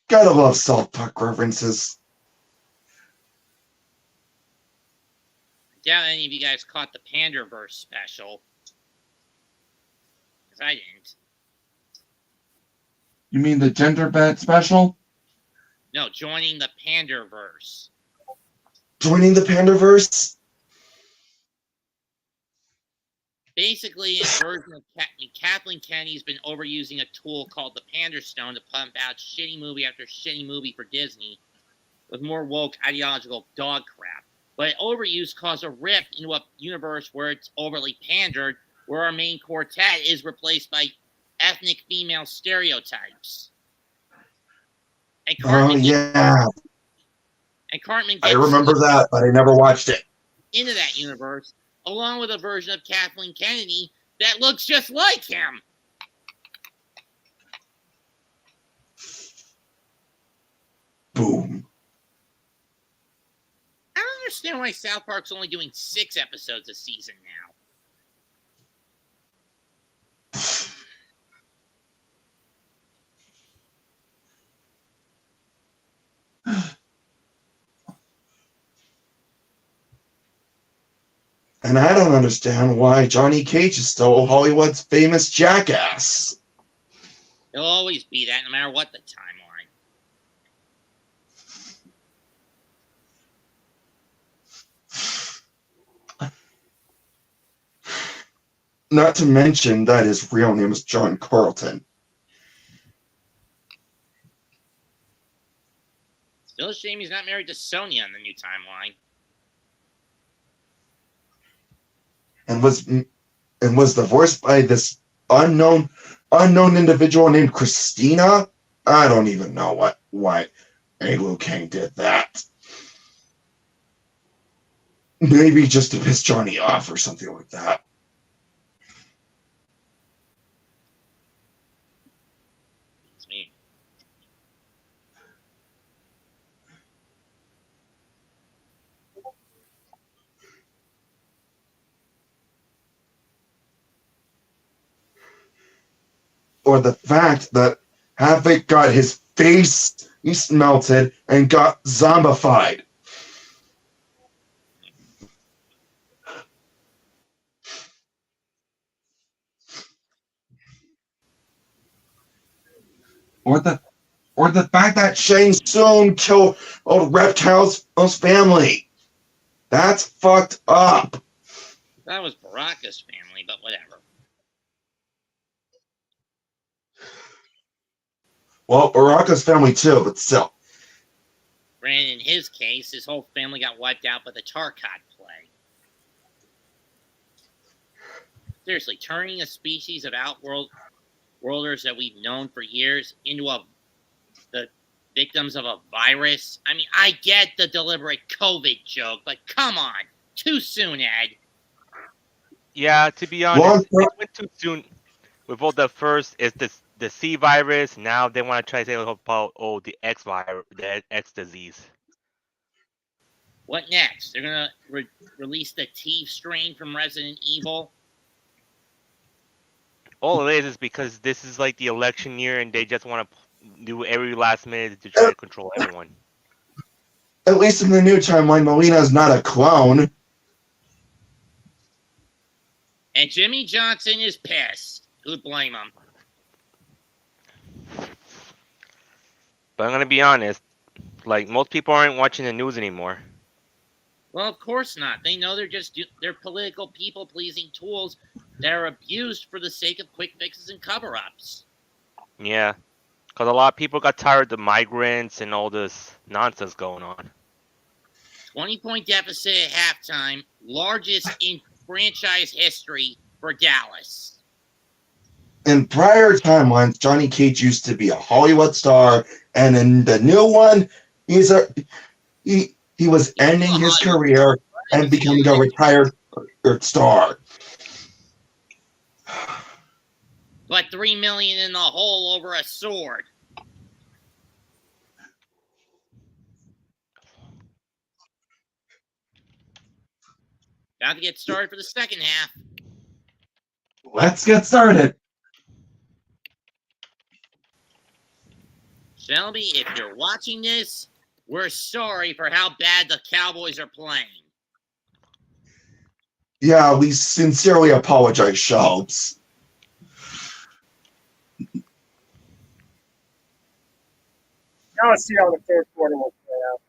Gotta love South Park references. I doubt any of you guys caught the Panderverse special. Because I didn't. You mean the gender bent special? No, joining the Panderverse. Joining the Panderverse? Basically, a version of Kathleen Kennedy's been overusing a tool called the Panderstone to pump out shitty movie after shitty movie for Disney with more woke ideological dog crap. But overuse caused a rift into a universe where it's overly pandered, where our main quartet is replaced by ethnic female stereotypes. And Cartman Cartman I remember that, but I never watched it. Into that universe, along with a version of Kathleen Kennedy that looks just like him. Boom. I don't understand why South Park's only doing 6 episodes a season now. And I don't understand why Johnny Cage is still Hollywood's famous jackass. He'll always be that, no matter what the timeline. Not to mention that his real name is John Carlton. Still a shame he's not married to Sonia in the new timeline. And was divorced by this unknown individual named Christina. I don't even know why Anglo King did that. Maybe just to piss Johnny off or something like that. It's me. Or the fact that Havoc got his face melted and got zombified. Or the fact that Shang Tsung killed old Reptile's family. That's fucked up. That was Baraka's family, but whatever. Well, Baraka's family too, but still. Granted, in his case, his whole family got wiped out by the Tarkat plague. Seriously, turning a species of outworlders that we've known for years into the victims of a virus. I mean, I get the deliberate COVID joke, but come on, too soon, Ed. Yeah, to be honest, it went too soon. With all the first is the C virus. Now they want to try to say about the X virus, the X disease. What next? They're gonna release the T strain from Resident Evil. All it is because this is like the election year, and they just want to do every last minute to try to control everyone. At least in the new timeline, Melina's not a clone. And Jimmy Johnson is pissed. Who'd blame him? But I'm gonna be honest, like most people aren't watching the news anymore. Well, of course not. They know they're political people-pleasing tools that are abused for the sake of quick fixes and cover-ups. Yeah, because a lot of people got tired of the migrants and all this nonsense going on. 20-point deficit at halftime, largest in franchise history for Dallas. In prior timelines, Johnny Cage used to be a Hollywood star, and in the new one, he was ending his career and becoming a retired star. But $3 million in the hole over a sword. Got to get started for the second half. Let's get started. Shelby, if you're watching this, we're sorry for how bad the Cowboys are playing. Yeah, we sincerely apologize, Schultz. Now let's see how the third quarter will play out.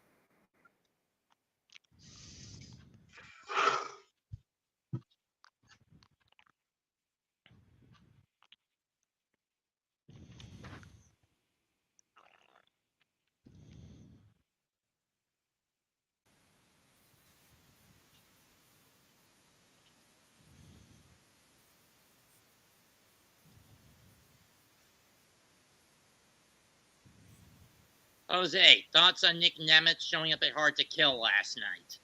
Jose, thoughts on Nick Nemeth showing up at Hard to Kill last night?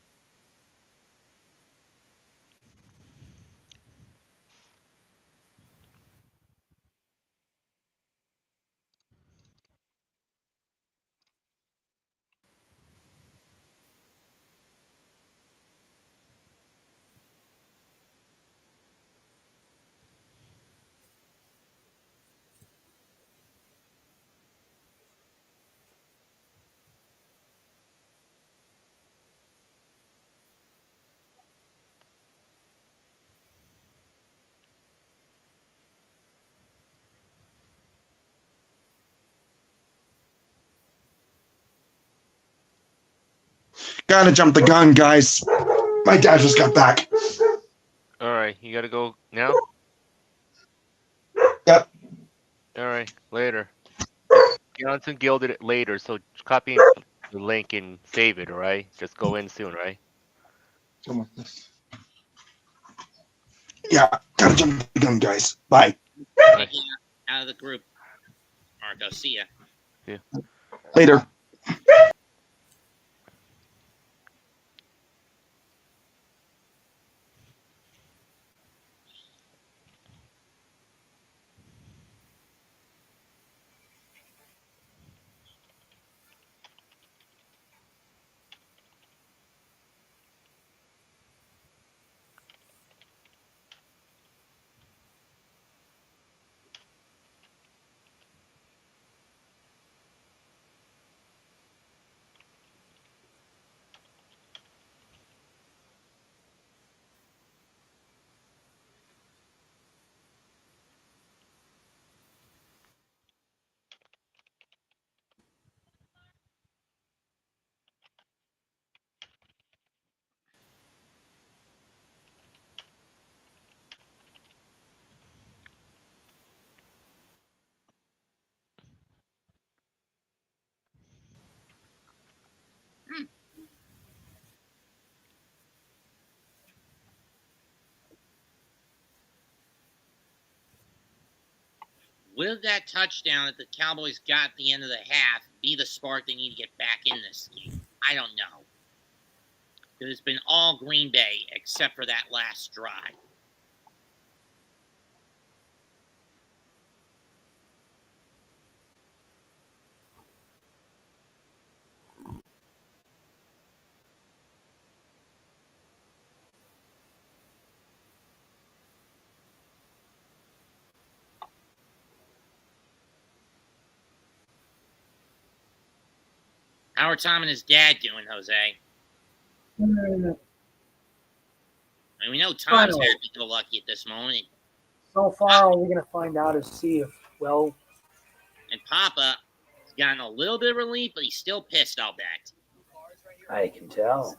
Gotta jump the gun, guys. My dad just got back. All right, you gotta go now. Yep. All right, later. Johnson gilded it later, so copy the link and save it. All right, just go in soon, right? Yeah, gotta jump the gun, guys. Bye. Yeah, out of the group. Marco, see ya. Yeah. Later. Will that touchdown that the Cowboys got at the end of the half be the spark they need to get back in this game? I don't know. Because it's been all Green Bay except for that last drive. How are Tom and his dad doing, Jose? I mean, we know Tom's Finally. happy-go-lucky at this moment. So far, all we're going to find out is see if, well, And Papa has gotten a little bit of relief, but he's still pissed, I'll bet. I can tell.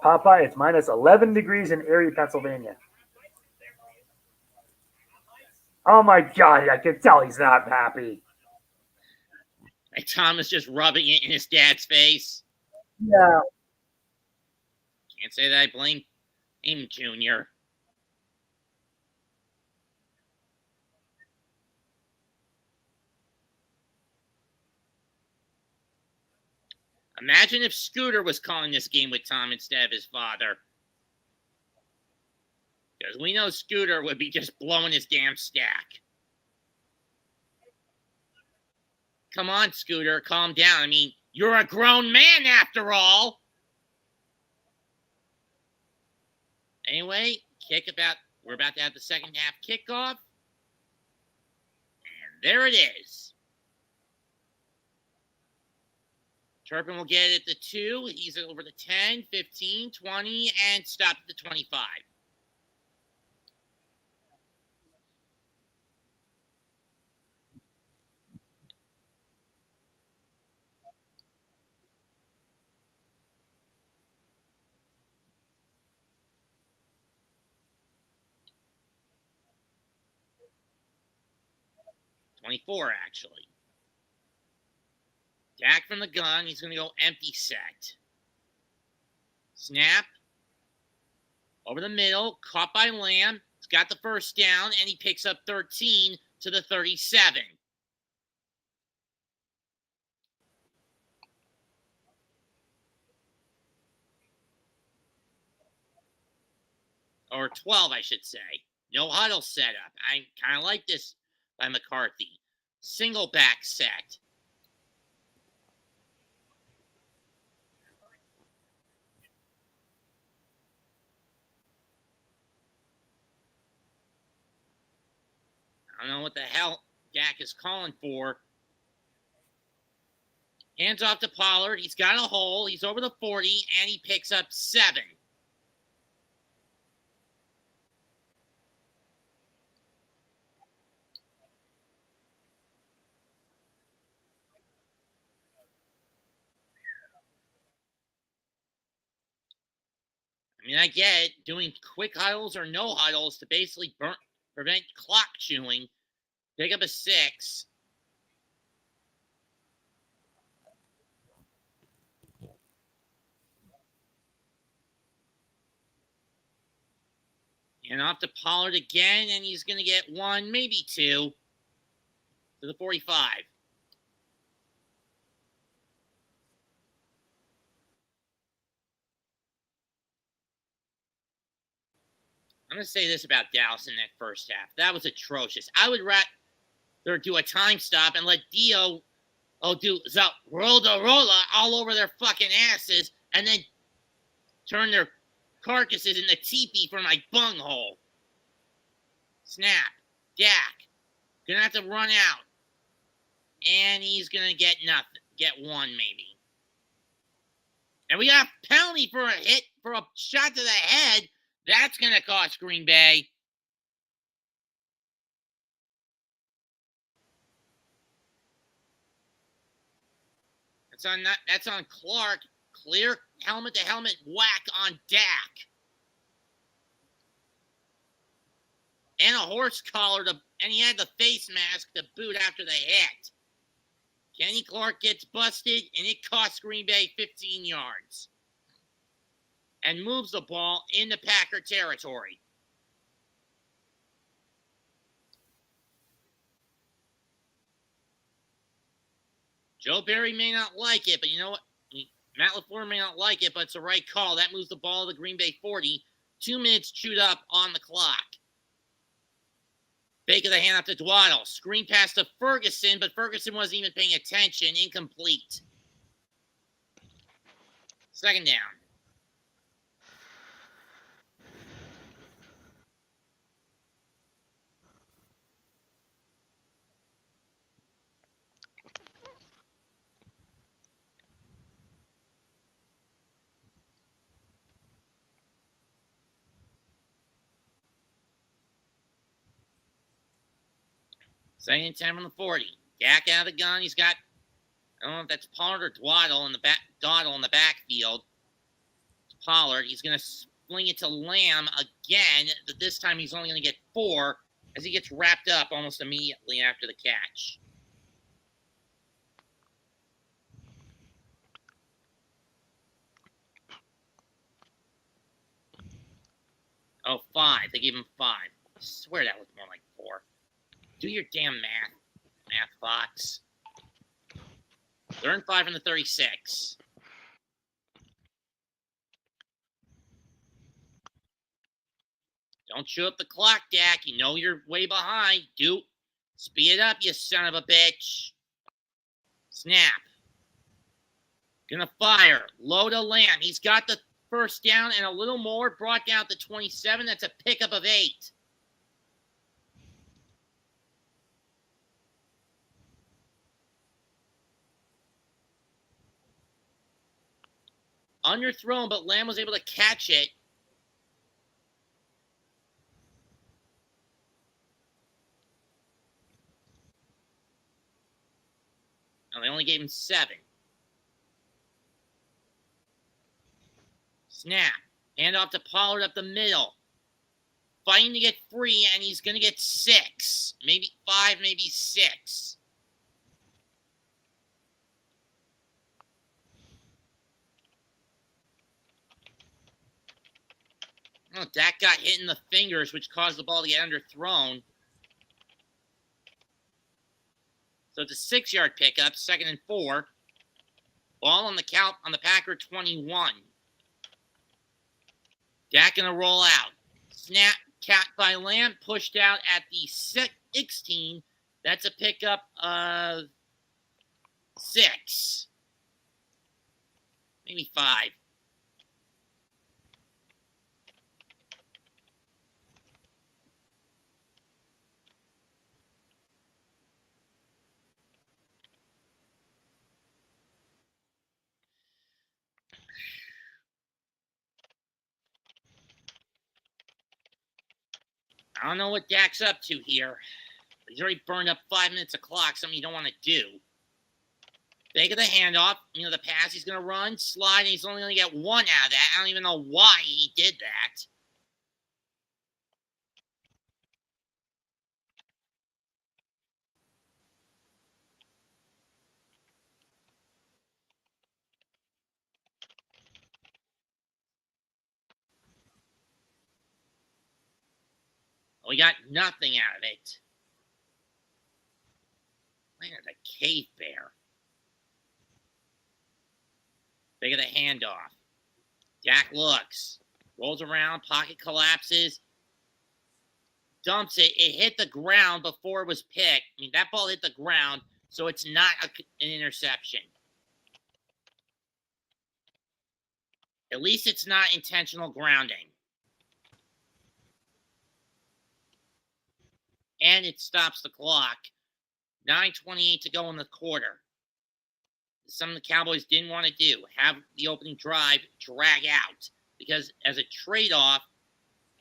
Popeye, it's minus 11 degrees in Erie, Pennsylvania. Oh my God, I can tell he's not happy. And Tom is just rubbing it in his dad's face. Yeah. Can't say that I blame him, Junior. Imagine if Scooter was calling this game with Tom instead of his father. Because we know Scooter would be just blowing his damn stack. Come on, Scooter, calm down. I mean, you're a grown man after all. Anyway, we're about to have the second half kickoff. And there it is. Turpin will get it at the 2. He's over the 10, 15, 20, and stopped at the 25. $24, actually. Dak from the gun. He's going to go empty set. Snap. Over the middle. Caught by Lamb. He's got the first down, and he picks up 13 to the 37. Or 12, I should say. No huddle setup. I kind of like this by McCarthy. Single back set. I don't know what the hell Dak is calling for. Hands off to Pollard. He's got a hole. He's over the 40, and he picks up 7. I mean, I get it. Doing quick huddles or no huddles to basically prevent clock chewing. Pick up a 6. And off to Pollard again, and he's going to get 1, maybe 2, to the 45. I'm going to say this about Dallas in that first half. That was atrocious. I would rather do a time stop and let Dio do rolla all over their fucking asses and then turn their carcasses into teepee for my bunghole. Snap. Dak. Gonna have to run out. And he's gonna get nothing. Get 1 maybe. And we got a penalty for a hit, for a shot to the head. That's going to cost Green Bay. That's on Clark. Clear helmet-to-helmet whack on Dak. And a horse collar, and he had the face mask to boot after the hit. Kenny Clark gets busted, and it costs Green Bay 15 yards. And moves the ball into Packer territory. Joe Barry may not like it, but you know what? Matt LaFleur may not like it, but it's the right call. That moves the ball to the Green Bay 40. 2 minutes chewed up on the clock. Baker the hand up to Dwaddle. Screen pass to Ferguson, but Ferguson wasn't even paying attention. Incomplete. Second down. Second and 10 from the 40. Dak out of the gun. He's got, I don't know if that's Pollard or Dwaddle in the backfield. It's Pollard. He's going to fling it to Lamb again, but this time he's only going to get 4 as he gets wrapped up almost immediately after the catch. Oh, 5. They gave him 5. I swear that was more like 4. Do your damn math box. 3rd and 5 from the 36. Don't chew up the clock, Dak. You know you're way behind. Speed it up, you son of a bitch. Snap. Gonna fire. Low to Lamb. He's got the first down and a little more. Brought down to 27. That's a pickup of 8. Underthrown, but Lamb was able to catch it. No, they only gave him 7. Snap. Hand off to Pollard up the middle. Fighting to get free, and he's going to get 6. Maybe 5, maybe 6. Oh, Dak got hit in the fingers, which caused the ball to get underthrown. So it's a 6-yard pickup, 2nd and 4. Ball on the Packer 21. Dak gonna roll out. Snap, capped by Lamb, pushed out at the 16. That's a pickup of 6. Maybe 5. I don't know what Dak's up to here. He's already burned up 5 minutes of clock, something you don't want to do. Think of the handoff. The pass he's going to run, slide, and he's only going to get 1 out of that. I don't even know why he did that. We got nothing out of it. Land of the cave bear. Think of the handoff. Dak looks. Rolls around. Pocket collapses. Dumps it. It hit the ground before it was picked. That ball hit the ground, so it's not an interception. At least it's not intentional grounding. And it stops the clock. 9:28 to go in the quarter. Something the Cowboys didn't want to do. Have the opening drive drag out. Because as a trade-off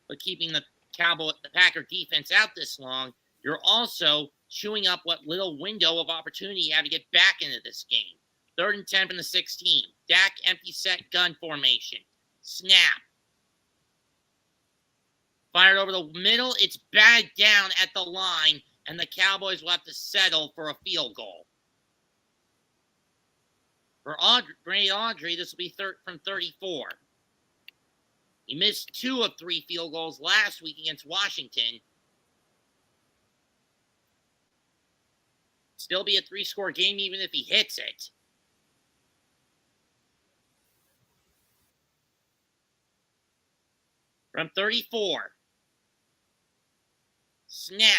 for keeping the Packer defense out this long, you're also chewing up what little window of opportunity you have to get back into this game. 3rd and 10 from the 16. Dak empty set gun formation. Snap. Fired over the middle. It's bagged down at the line, and the Cowboys will have to settle for a field goal. For Brady Audrey, this will be from 34. He missed 2 of 3 field goals last week against Washington. Still be a 3-score game even if he hits it. From 34. Snap.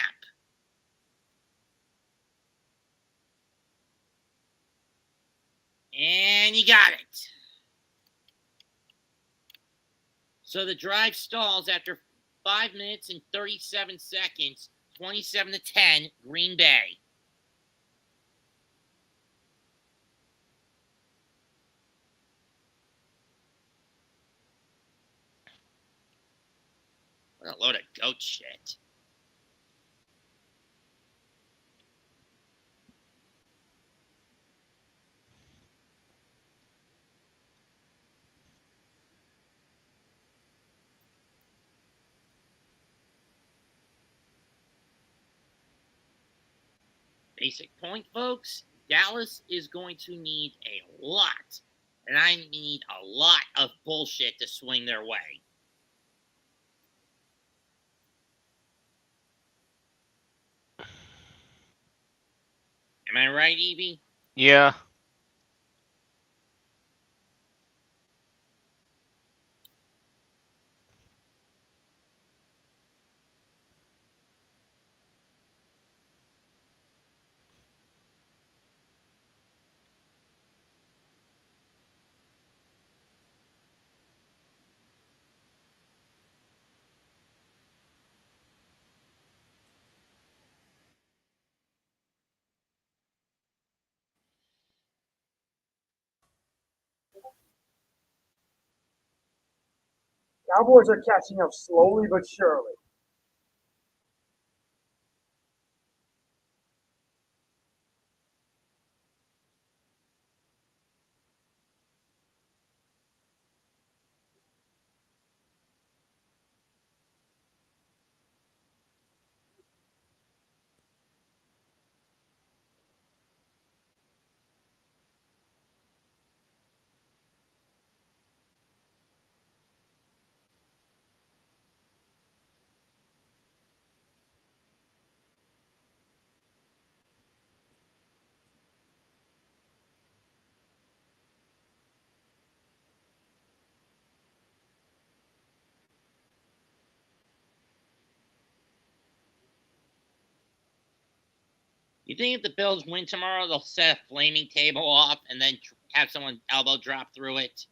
And you got it. So the drive stalls after 5 minutes and 37 seconds, 27-10, Green Bay. What a load of goat shit. Basic point, folks. Dallas is going to need a lot, and I need a lot of bullshit to swing their way. Am I right, Evie? Yeah. Cowboys are catching up slowly but surely. You think if the Bills win tomorrow, they'll set a flaming table off and then have someone elbow drop through it?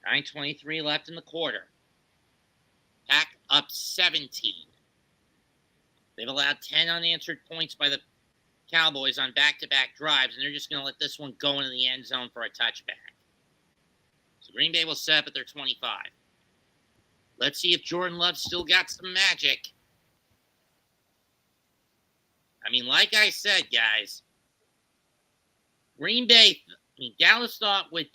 $9:23 left in the quarter. Pack up 17. They've allowed 10 unanswered points by the Cowboys on back-to-back drives, and they're just going to let this one go into the end zone for a touchback. So Green Bay will set up at their 25. Let's see if Jordan Love still got some magic. I mean, like I said, guys, Green Bay, Dallas thought with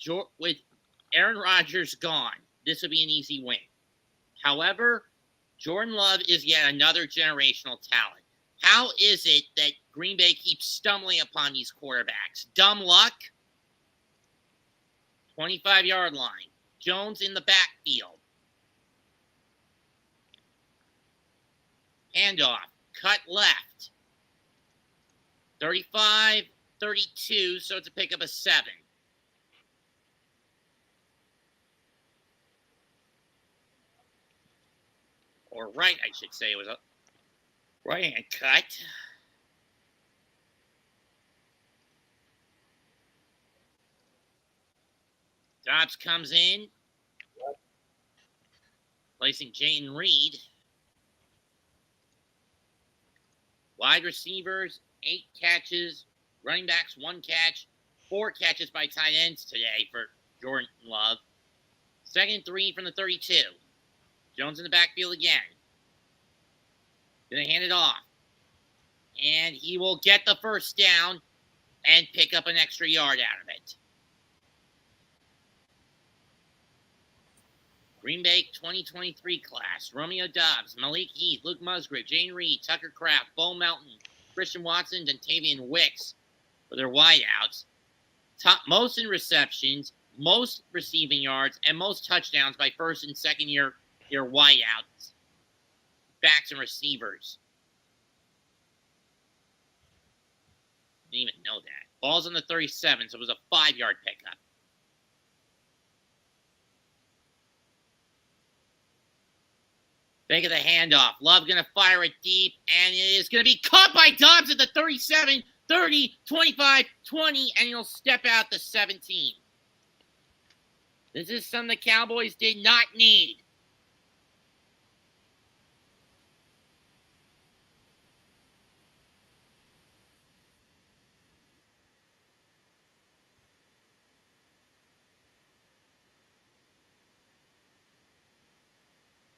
Aaron Rodgers gone, this would be an easy win. However, Jordan Love is yet another generational talent. How is it that Green Bay keeps stumbling upon these quarterbacks? Dumb luck? 25-yard line. Jones in the backfield. Handoff. Cut left. 35, 32, so it's a pickup of 7. Or right, I should say. It was a right-hand cut. Dobbs comes in, placing Jayden Reed. Wide receivers, 8 catches. Running backs, 1 catch. 4 catches by tight ends today for Jordan Love. 2nd and 3 from the 32. Jones in the backfield again. Gonna hand it off. And he will get the first down and pick up an extra yard out of it. Green Bay 2023 class. Romeo Doubs, Malik Heath, Luke Musgrave, Jane Reed, Tucker Kraft, Bo Melton, Christian Watson, and Tavian Wicks for their wideouts. Most in receptions, most receiving yards, and most touchdowns by first and second year wideouts. Backs and receivers. Didn't even know that. Ball's on the 37, so it was a 5-yard pickup. Think of the handoff. Love going to fire it deep, and it is going to be caught by Dobbs at the 37, 30, 25, 20, and he'll step out the 17. This is something the Cowboys did not need.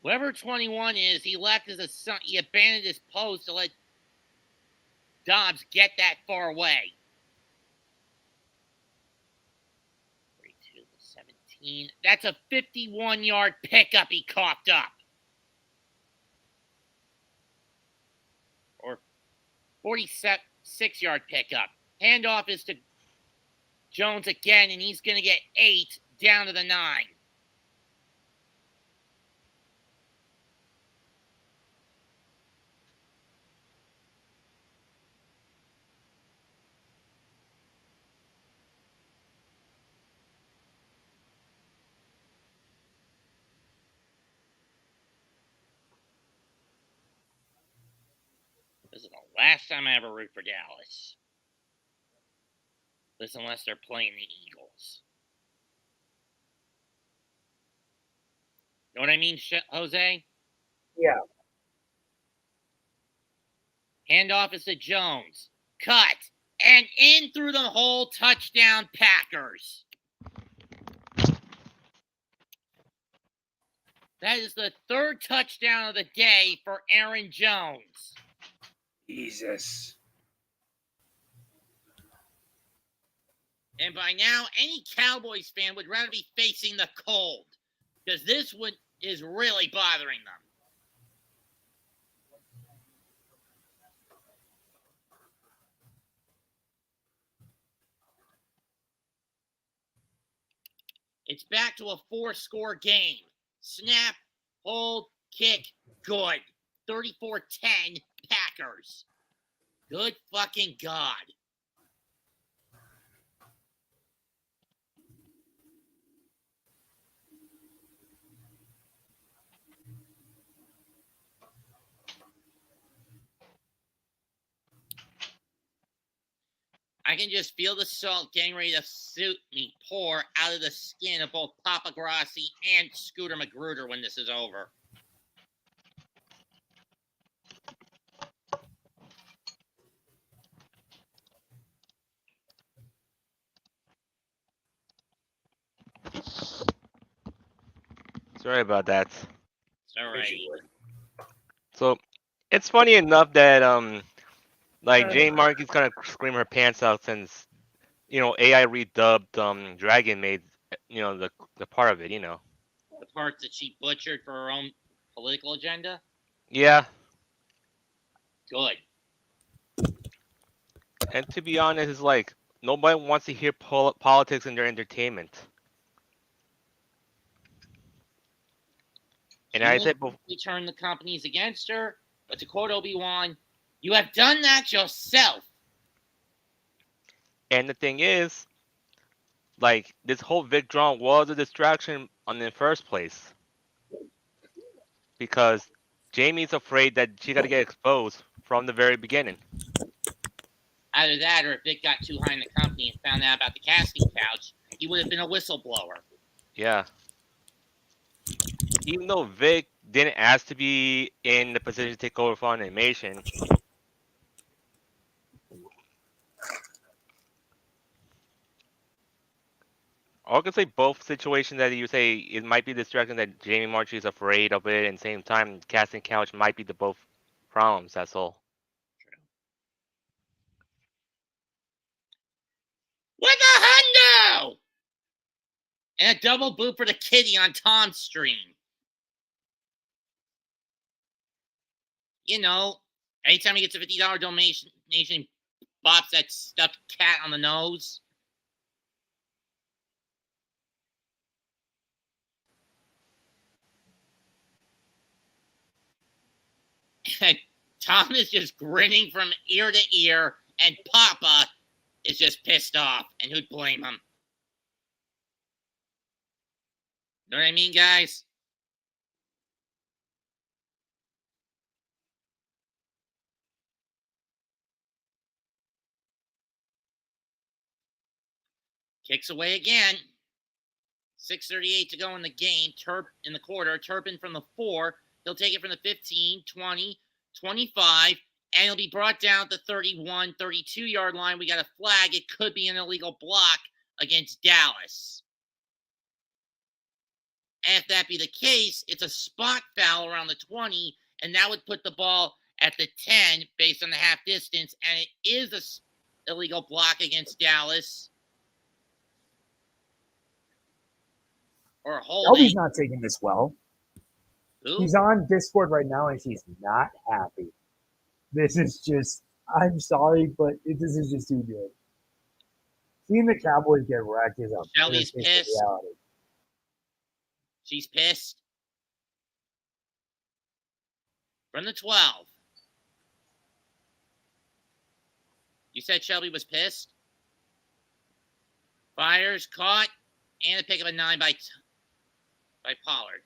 Whoever 21 is, he abandoned his post to let Dobbs get that far away. 32 to 17. 19. That's a 51-yard pickup he coughed up. Or 46-yard pickup. Handoff is to Jones again, and he's going to get 8 down to the 9. This is the last time I ever root for Dallas. This unless they're playing the Eagles. Know what I mean, Jose? Yeah. Handoff is to Jones. Cut. And in through the hole, touchdown Packers. That is the 3rd touchdown of the day for Aaron Jones. Jesus. And by now, any Cowboys fan would rather be facing the cold. Because this one is really bothering them. It's back to a 4-score game. Snap, hold, kick, good. 34-10 Packers. Good fucking God. I can just feel the salt getting ready to suit me pour out of the skin of both Papa Grassi and Scooter Magruder when this is over. Sorry about that. It's all right. So it's funny enough that like Jane Markey's gonna scream her pants out since AI redubbed Dragon made the part of it. The part that she butchered for her own political agenda? Yeah. Good. And to be honest, it's like nobody wants to hear politics in their entertainment. And I said before, we turn the companies against her, but to quote Obi-Wan, you have done that yourself. And the thing is, like, this whole Vic Drawn was a distraction in the first place. Because Jamie's afraid that she got to get exposed from the very beginning. Either that, or if Vic got too high in the company and found out about the casting couch, he would have been a whistleblower. Yeah. Even though Vic didn't ask to be in the position to take over for animation, I could say both situations that you say it might be distracting that Jamie Marchi is afraid of it, and same time casting couch might be the both problems. That's all. With a hundo! And a double boot for the kitty on Tom's stream. Anytime he gets a $50 donation, bops that stuffed cat on the nose. And Tom is just grinning from ear to ear, and Papa is just pissed off. And who'd blame him? Know what I mean, guys? Kicks away again. 6:38 to go in the game. In the quarter. Turpin from the 4. He'll take it from the 15, 20, 25, and he'll be brought down to 31, 32-yard line. We got a flag. It could be an illegal block against Dallas. And if that be the case, it's a spot foul around the 20, and that would put the ball at the 10 based on the half distance, and it is an illegal block against Dallas. or holding. Shelby's not taking this well. Who? She's on Discord right now, and she's not happy. This is just, I'm sorry, but this is just too good. Seeing the Cowboys get wrecked is a Shelby's pissed. reality. She's pissed. From the 12. You said Shelby was pissed? Fires, caught, and a pick of a 9 by Pollard.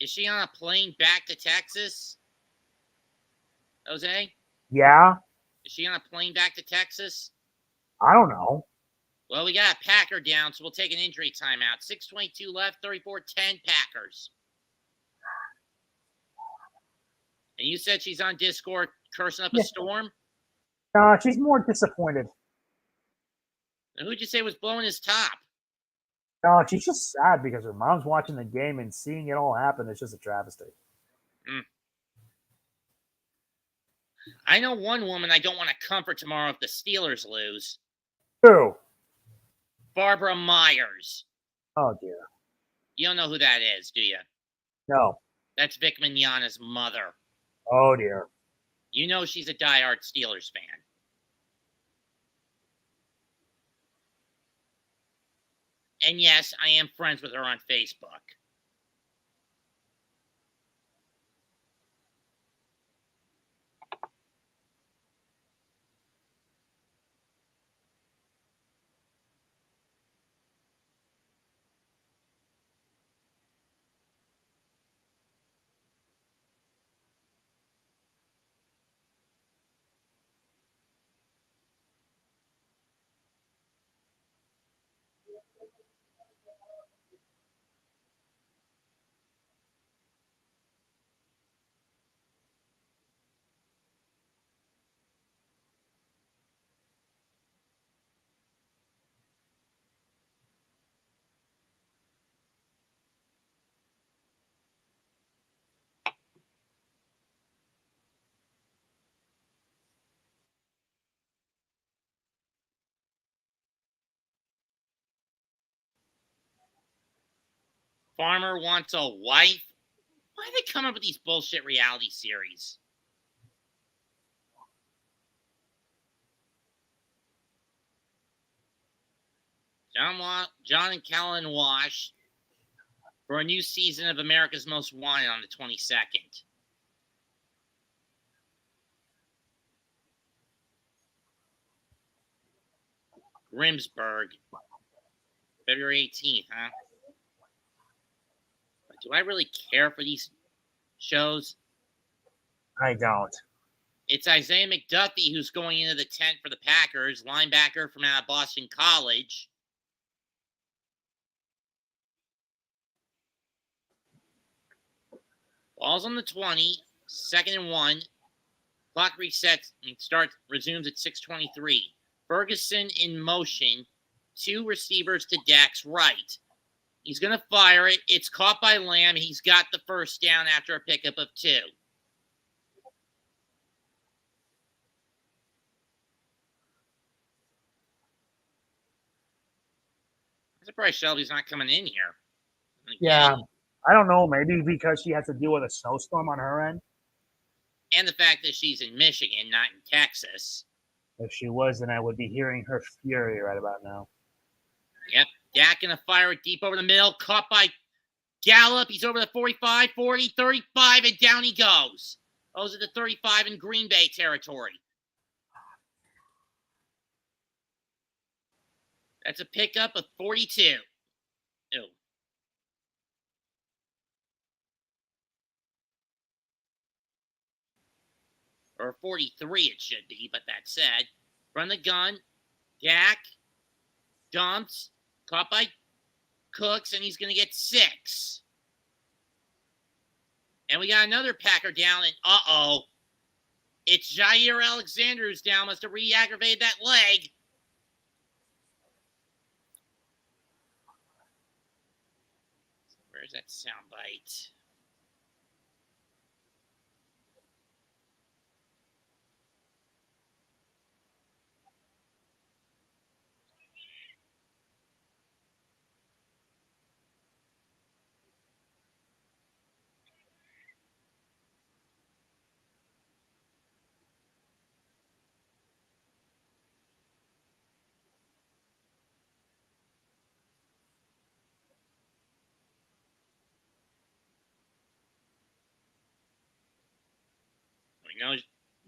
Is she on a plane back to Texas? Jose? Yeah? Is she on a plane back to Texas? I don't know. Well, we got a Packer down, so we'll take an injury timeout. 6:22 left, 34-10 Packers. And you said she's on Discord cursing up a storm? She's more disappointed. And who'd you say was blowing his top? She's just sad because her mom's watching the game and seeing it all happen is just a travesty. I know one woman I don't want to comfort tomorrow if the Steelers lose. Who? Barbara Myers. Oh, dear. You don't know who that is, do you? No. That's Vic Mignogna's mother. Oh, dear. You know she's a diehard Steelers fan. And yes, I am friends with her on Facebook. Farmer wants a wife. Why do they come up with these bullshit reality series? John and Callan Wash for a new season of America's Most Wanted on the 22nd. Grimsburg, February 18th, huh? But do I really care for these shows? I don't. It's Isaiah McDuffie who's going into the tent for the Packers, linebacker from out of Boston College. Ball's on the 20, 2nd and 1. Clock resets and resumes at 6:23. Ferguson in motion. 2 receivers to Dak's right. He's going to fire it. It's caught by Lamb. He's got the first down after a pickup of 2. I'm surprised Shelby's not coming in here. Again, Yeah. I don't know. Maybe because she has to deal with a snowstorm on her end. and the fact that she's in Michigan, not in Texas. If she was, then I would be hearing her fury right about now. Yep. Dak gonna fire it deep over the middle. Caught by Gallup. He's over the 45, 40, 35, and down he goes. Those are the 35 in Green Bay territory. That's a pickup of 42. Ew. Or 43 it should be, but that said. Run the gun. Dak dumps. Caught by Cooks, and he's going to get 6. And we got another Packer down, and uh-oh. It's Jair Alexander who's down. Must have re-aggravated that leg. Where's that soundbite?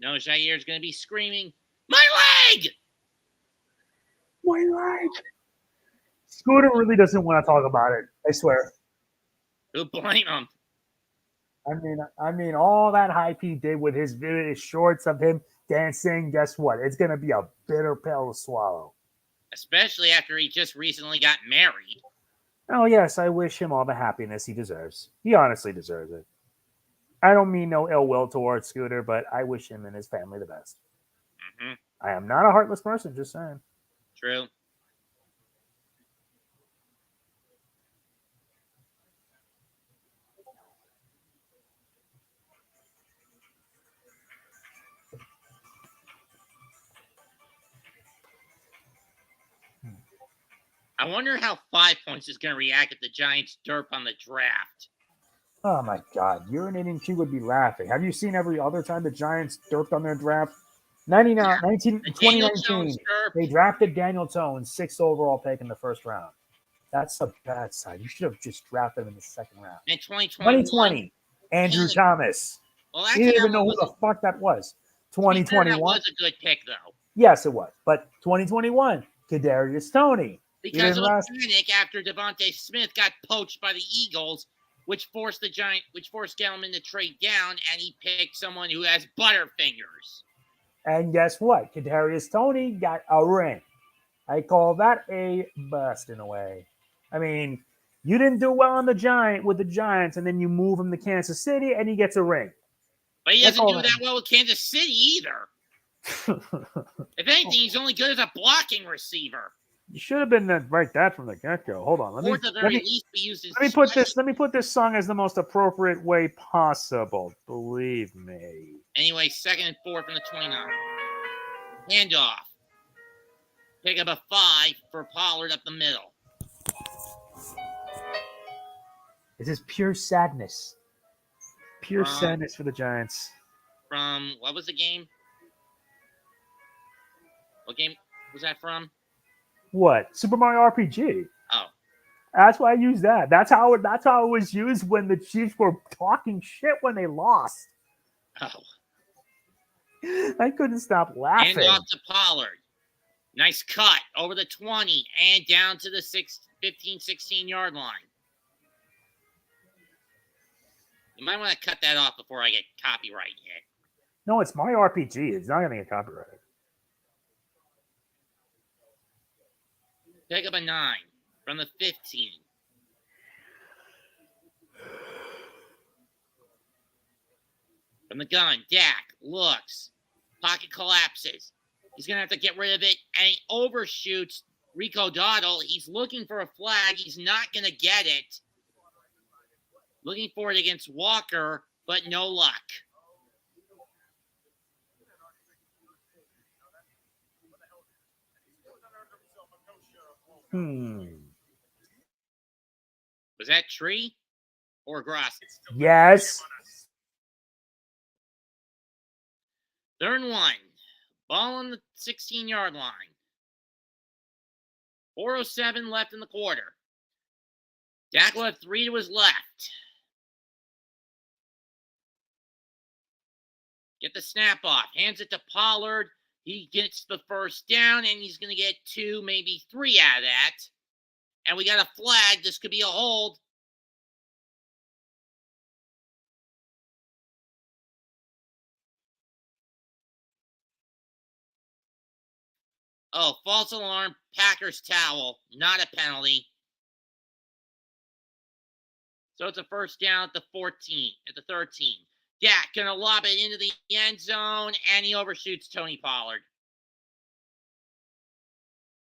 No, Jair's going to be screaming, "My leg!" My leg. Scooter really doesn't want to talk about it. I swear. Who blame him? I mean, all that hype he did with his shorts of him dancing. Guess what? It's gonna be a bitter pill to swallow. Especially after he just recently got married. Oh yes, I wish him all the happiness he deserves. He honestly deserves it. I don't mean no ill will towards Scooter, but I wish him and his family the best. Mm-hmm. I am not a heartless person, just saying. True. I wonder how 5 Points is going to react if the Giants derp on the draft. Oh my God, urinating Q would be laughing. Have you seen every other time the Giants derped on their draft? 2019, they drafted Daniel Jones, 6th overall pick in the first round. That's a bad side. You should have just drafted him in the second round. In 2020, Andrew Thomas. Well, you didn't even know who the fuck that was. 2021 that was a good pick, though. Yes, it was. But 2021, Kadarius Toney. Because of a panic after Devontae Smith got poached by the Eagles, which forced Gelman to trade down, and he picked someone who has butterfingers. And guess what? Kadarius Toney got a ring. I call that a bust in a way. I mean, you didn't do well on the Giants, and then you move him to Kansas City, and he gets a ring. But he doesn't do that well with Kansas City either. If anything, he's only good as a blocking receiver. You should have been right that from the get-go. Hold on. Let me put this song as the most appropriate way possible. Believe me. Anyway, 2nd and 4 from the 29. Handoff. Pick up a 5 for Pollard up the middle. This is pure sadness. Pure sadness for the Giants. From, what was the game? What game was that from? What? Super Mario RPG. Oh. That's why I used that. That's how it was used when the Chiefs were talking shit when they lost. Oh. I couldn't stop laughing. Hand off to Pollard. Nice cut over the 20 and down to the 15, 16-yard line. You might want to cut that off before I get copyright hit. No, it's my RPG. It's not going to get copyrighted. Pick up a 9 from the 15. From the gun, Dak looks. Pocket collapses. He's going to have to get rid of it, and he overshoots Rico Dowdle. He's looking for a flag. He's not going to get it. Looking for it against Walker, but no luck. Was that Tree or Gross? Yes. 3rd and 1. Ball on the 16-yard line. 4:07 left in the quarter. Dak will have 3 to his left. Get the snap off. Hands it to Pollard. He gets the first down, and he's going to get 2, maybe 3 out of that. And we got a flag. This could be a hold. Oh, false alarm. Packers towel. Not a penalty. So it's a first down at the 14, at the 13. Dak going to lob it into the end zone, and he overshoots Tony Pollard.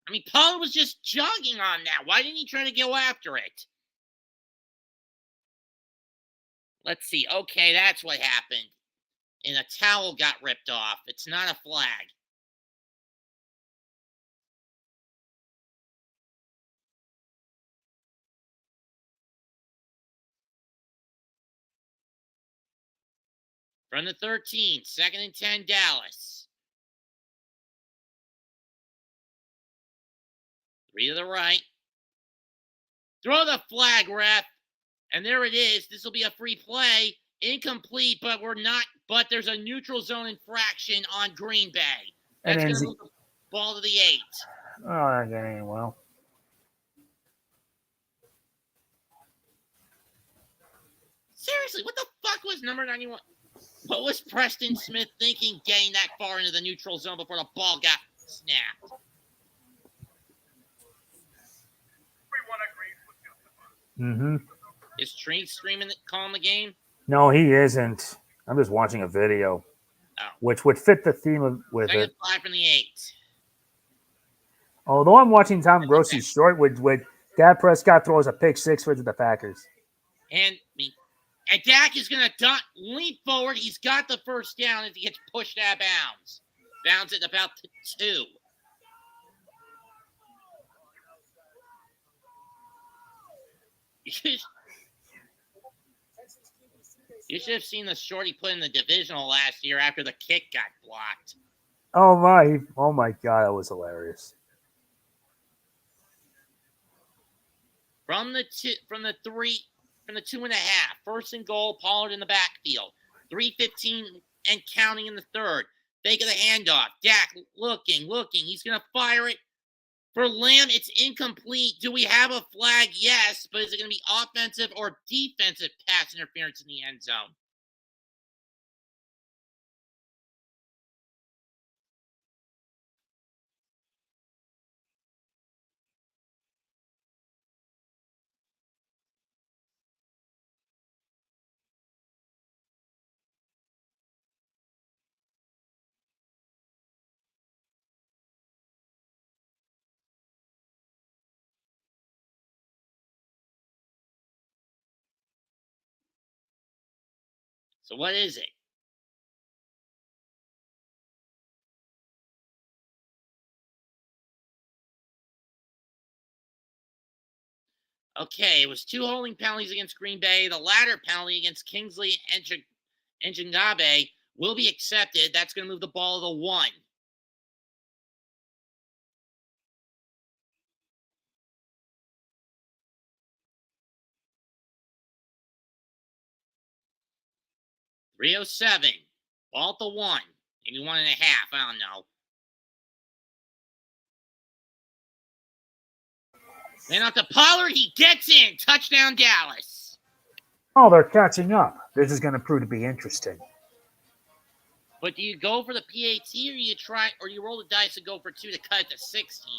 I mean, Pollard was just jogging on that. Why didn't he try to go after it? Let's see. Okay, that's what happened. And a towel got ripped off. It's not a flag. From the 13, 2nd and 10, Dallas. 3 to the right. Throw the flag, ref. And there it is. This will be a free play. Incomplete, but we're not. But there's a neutral zone infraction on Green Bay. And That's then going to move the ball to the 8. Oh, that ain't well. Seriously, what the fuck was number 91? What was Preston Smith thinking getting that far into the neutral zone before the ball got snapped? Mm-hmm. Is Tree calling the game? No, he isn't. I'm just watching a video, which would fit the theme with Second it. fly from the 8. Although I'm watching Tom Grossi's short, with Dak Prescott throws a pick 6 for the Packers. And Dak is going to leap forward. He's got the first down if he gets pushed out of bounds. Bounds at about 2. You should have seen the short he put in the divisional last year after the kick got blocked. Oh my God, that was hilarious. From the 2.5, first and goal, Pollard in the backfield. 3:15 and counting in the third. Fake of the handoff. Dak looking. He's going to fire it. For Lamb, it's incomplete. Do we have a flag? Yes, but is it going to be offensive or defensive pass interference in the end zone? So what is it? Okay, it was 2 holding penalties against Green Bay. The latter penalty against Kingsley and Njingabe will be accepted. That's going to move the ball to the 1. .307. Ball at the 1. Maybe 1.5. I don't know. And out to Pollard, he gets in. Touchdown, Dallas. Oh, they're catching up. This is going to prove to be interesting. But do you go for the PAT or you roll the dice and go for 2 to cut it to 16?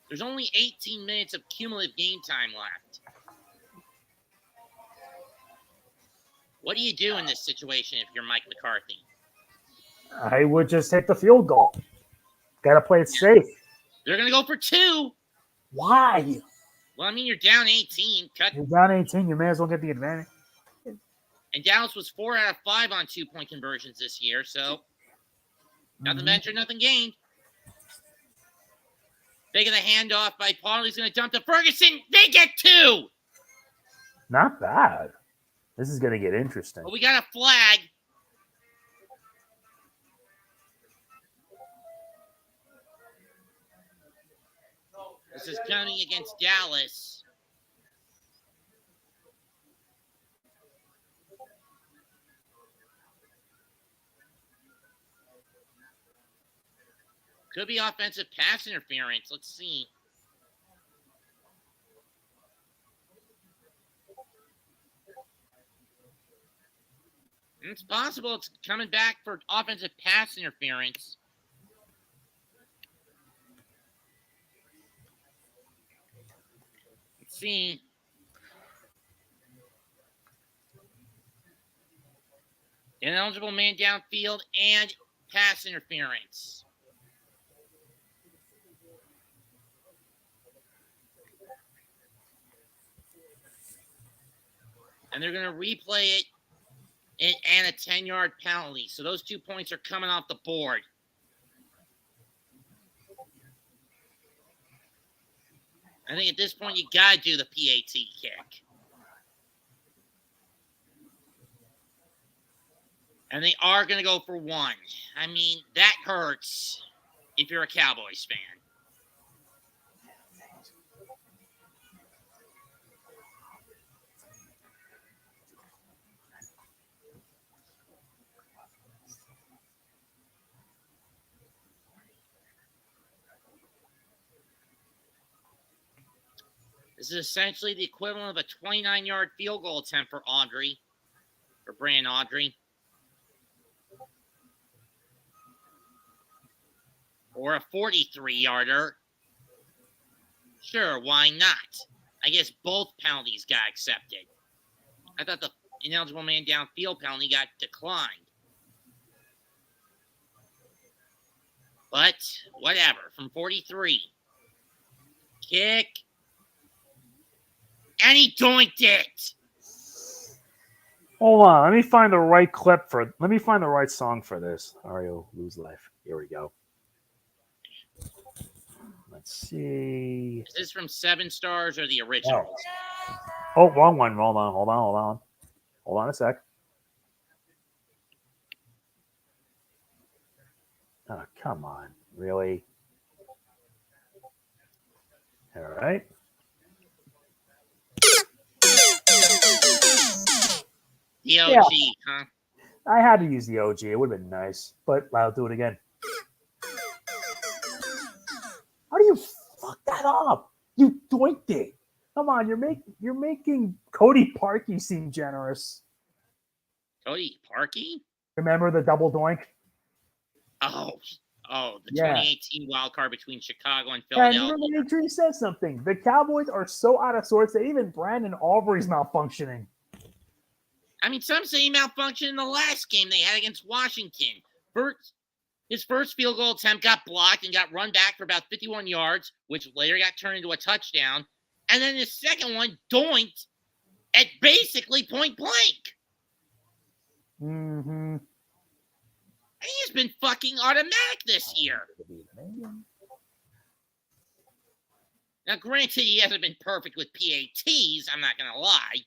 There's only 18 minutes of cumulative game time left. What do you do in this situation if you're Mike McCarthy? I would just take the field goal. Got to play it safe. They're going to go for 2. Why? Well, I mean, you're down 18. You're down 18. You may as well get the advantage. And Dallas was 4 out of 5 on 2-point conversions this year, so nothing ventured, nothing gained. They get a handoff by Pollard. He's going to dump to Ferguson. They get 2. Not bad. This is going to get interesting. But we got a flag. This is coming against Dallas. Could be offensive pass interference. Let's see. It's possible it's coming back for offensive pass interference. Let's see. Ineligible man downfield and pass interference. And they're going to replay it and a 10-yard penalty. So those 2 points are coming off the board. I think at this point you got to do the PAT kick. And they are going to go for 1. I mean, that hurts if you're a Cowboys fan. This is essentially the equivalent of a 29-yard field goal attempt for Brandon Audrey. Or a 43-yarder. Sure, why not? I guess both penalties got accepted. I thought the ineligible man downfield penalty got declined. But whatever. From 43. Kick. And he doinked it. Hold on. Let me find the right song for this. Ario lose life. Here we go. Let's see. Is this from 7 Stars or the originals? Oh, wrong one. Hold on. Hold on a sec. Oh, come on. Really? All right. The OG, huh? I had to use the OG. It would have been nice, but I'll do it again. How do you fuck that up? You doinked it. Come on, you're making Cody Parkey seem generous. Cody Parkey? Remember the double doink? Oh, the 2018 wild card between Chicago and And Philadelphia. remember, Adrian said something. The Cowboys are so out of sorts that even Brandon Aubrey's malfunctioning. I mean, some say he malfunctioned in the last game they had against Washington. His first field goal attempt got blocked and got run back for about 51 yards, which later got turned into a touchdown. And then his second one doinked at basically point blank. Mm-hmm. And he's been fucking automatic this year. Now, granted, he hasn't been perfect with PATs, I'm not going to lie.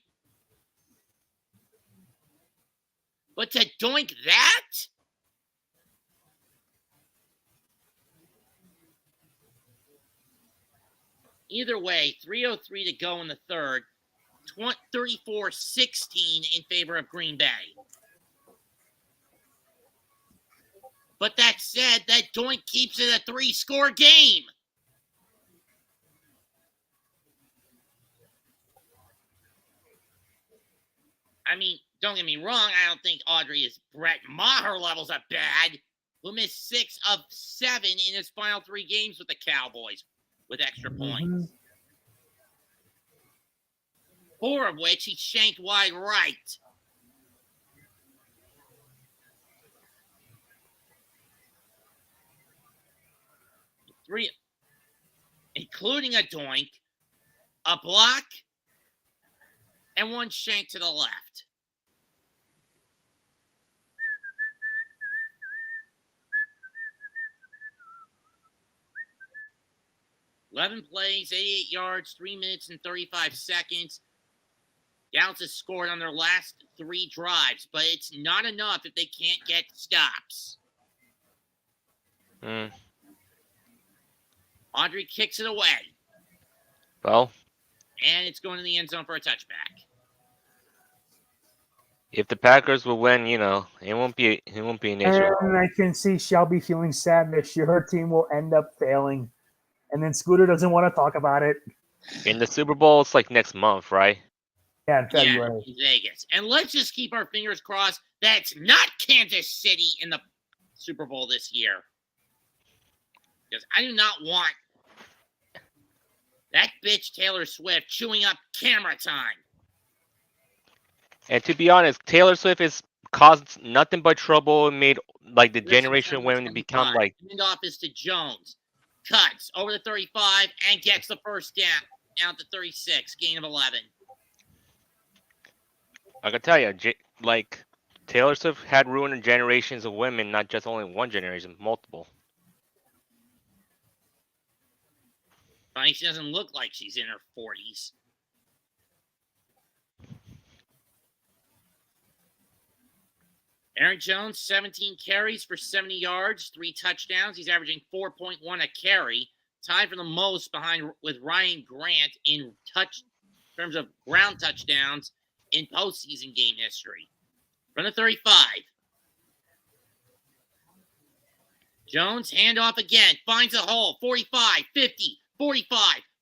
But to doink that? Either way, 3:03 to go in the third, 34-16 in favor of Green Bay. But that said, that doink keeps it a 3-score game. I mean, don't get me wrong, I don't think Audrey is Brett Maher levels of bad, who missed 6 of 7 in his final 3 games with the Cowboys with extra points. 4 of which he shanked wide right. Three, including a doink, a block, and 1 shank to the left. Eleven plays, 88 yards, 3 minutes and 35 seconds. Dallas has scored on their last 3 drives, but it's not enough if they can't get stops. Audrey kicks it away. Well, and it's going to the end zone for a touchback. if the Packers will win, it won't be an issue. And I can see Shelby feeling sad this year. Her team will end up failing. And then Scooter doesn't want to talk about it. In the Super Bowl, it's like next month, right? Yeah, in February. Yeah, in Vegas. And let's just keep our fingers crossed that it's not Kansas City in the Super Bowl this year. Because I do not want that bitch Taylor Swift chewing up camera time. And to be honest, Taylor Swift has caused nothing but trouble and made like the generation of women become like. Handoff is to Jones. Cuts over the 35 and gets the first down to 36. Gain of 11. I can tell you, like Taylor Swift had ruined generations of women, not just only one generation, multiple. Funny, she doesn't look like she's in her 40s. Aaron Jones, 17 carries for 70 yards, 3 touchdowns. He's averaging 4.1 a carry, tied for the most behind with Ryan Grant in terms of ground touchdowns in postseason game history. From the 35. Jones, handoff again, finds a hole, 45, 50, 45,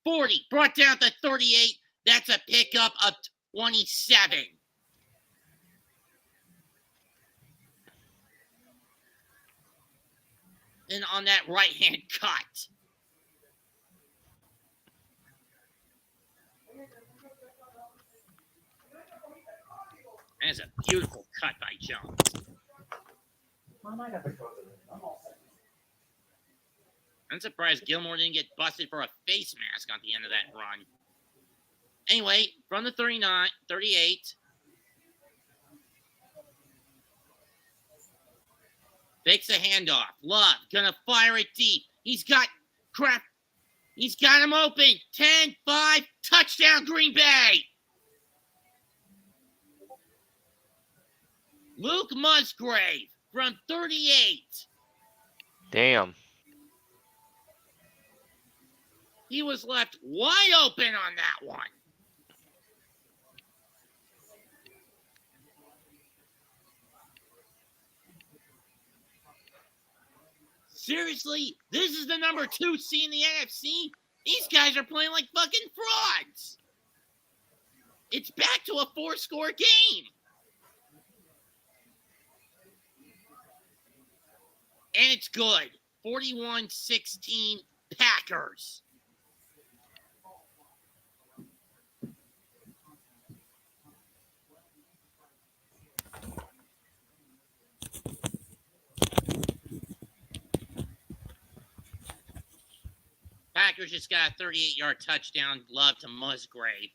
40, brought down to 38. That's a pickup of 27. And on that right-hand cut. That's a beautiful cut by Jones. I'm surprised Gilmore didn't get busted for a face mask on the end of that run. Anyway, from the 38. Fakes a handoff. Love gonna fire it deep. He's got crap. He's got him open. 10-5, touchdown Green Bay. Luke Musgrave from 38. Damn. He was left wide open on that one. Seriously, this is the number 2 seed in the NFC? These guys are playing like fucking frauds. It's back to a 4-score game. And it's good. 41-16 Packers. Packers just got a 38-yard touchdown. Love to Musgrave.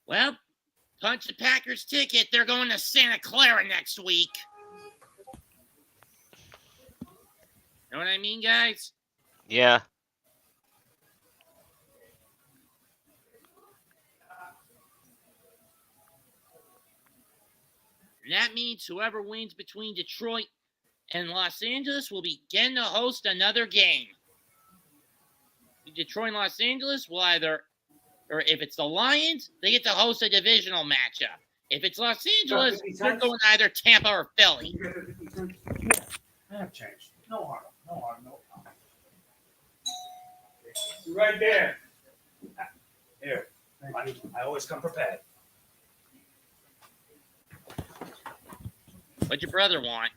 Well, punch the Packers ticket. They're going to Santa Clara next week. Know what I mean, guys? Yeah. And that means whoever wins between Detroit and Los Angeles will be getting to host another game. Detroit and Los Angeles will either, or if it's the Lions, they get to host a divisional matchup. If it's Los Angeles, they're going either Tampa or Philly. I have changed. No harm. No harm. No harm. Right there. Here. I always come prepared. What'd your brother want?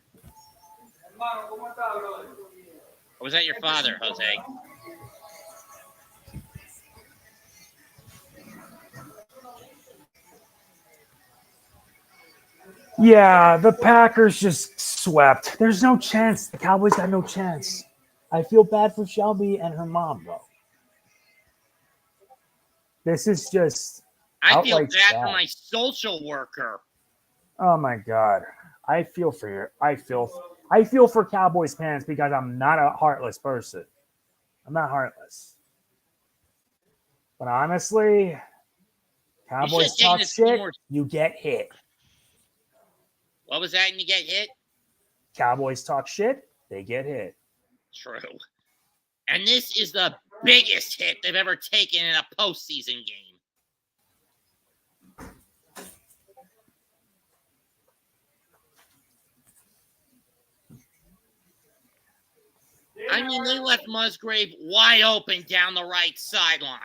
Or was that your father, Jose? Yeah, the Packers just swept. There's no chance. The Cowboys got no chance. I feel bad for Shelby and her mom, bro. This is just. I feel outright bad sad. for my social worker. Oh my God, I feel for you. I feel for Cowboys fans because I'm not a heartless person. I'm not heartless. But honestly, Cowboys taken talk this shit. more- You get hit. What was that? And you get hit? Cowboys talk shit. They get hit. True. And this is the biggest hit they've ever taken in a postseason game. I mean, they left Musgrave wide open down the right sideline.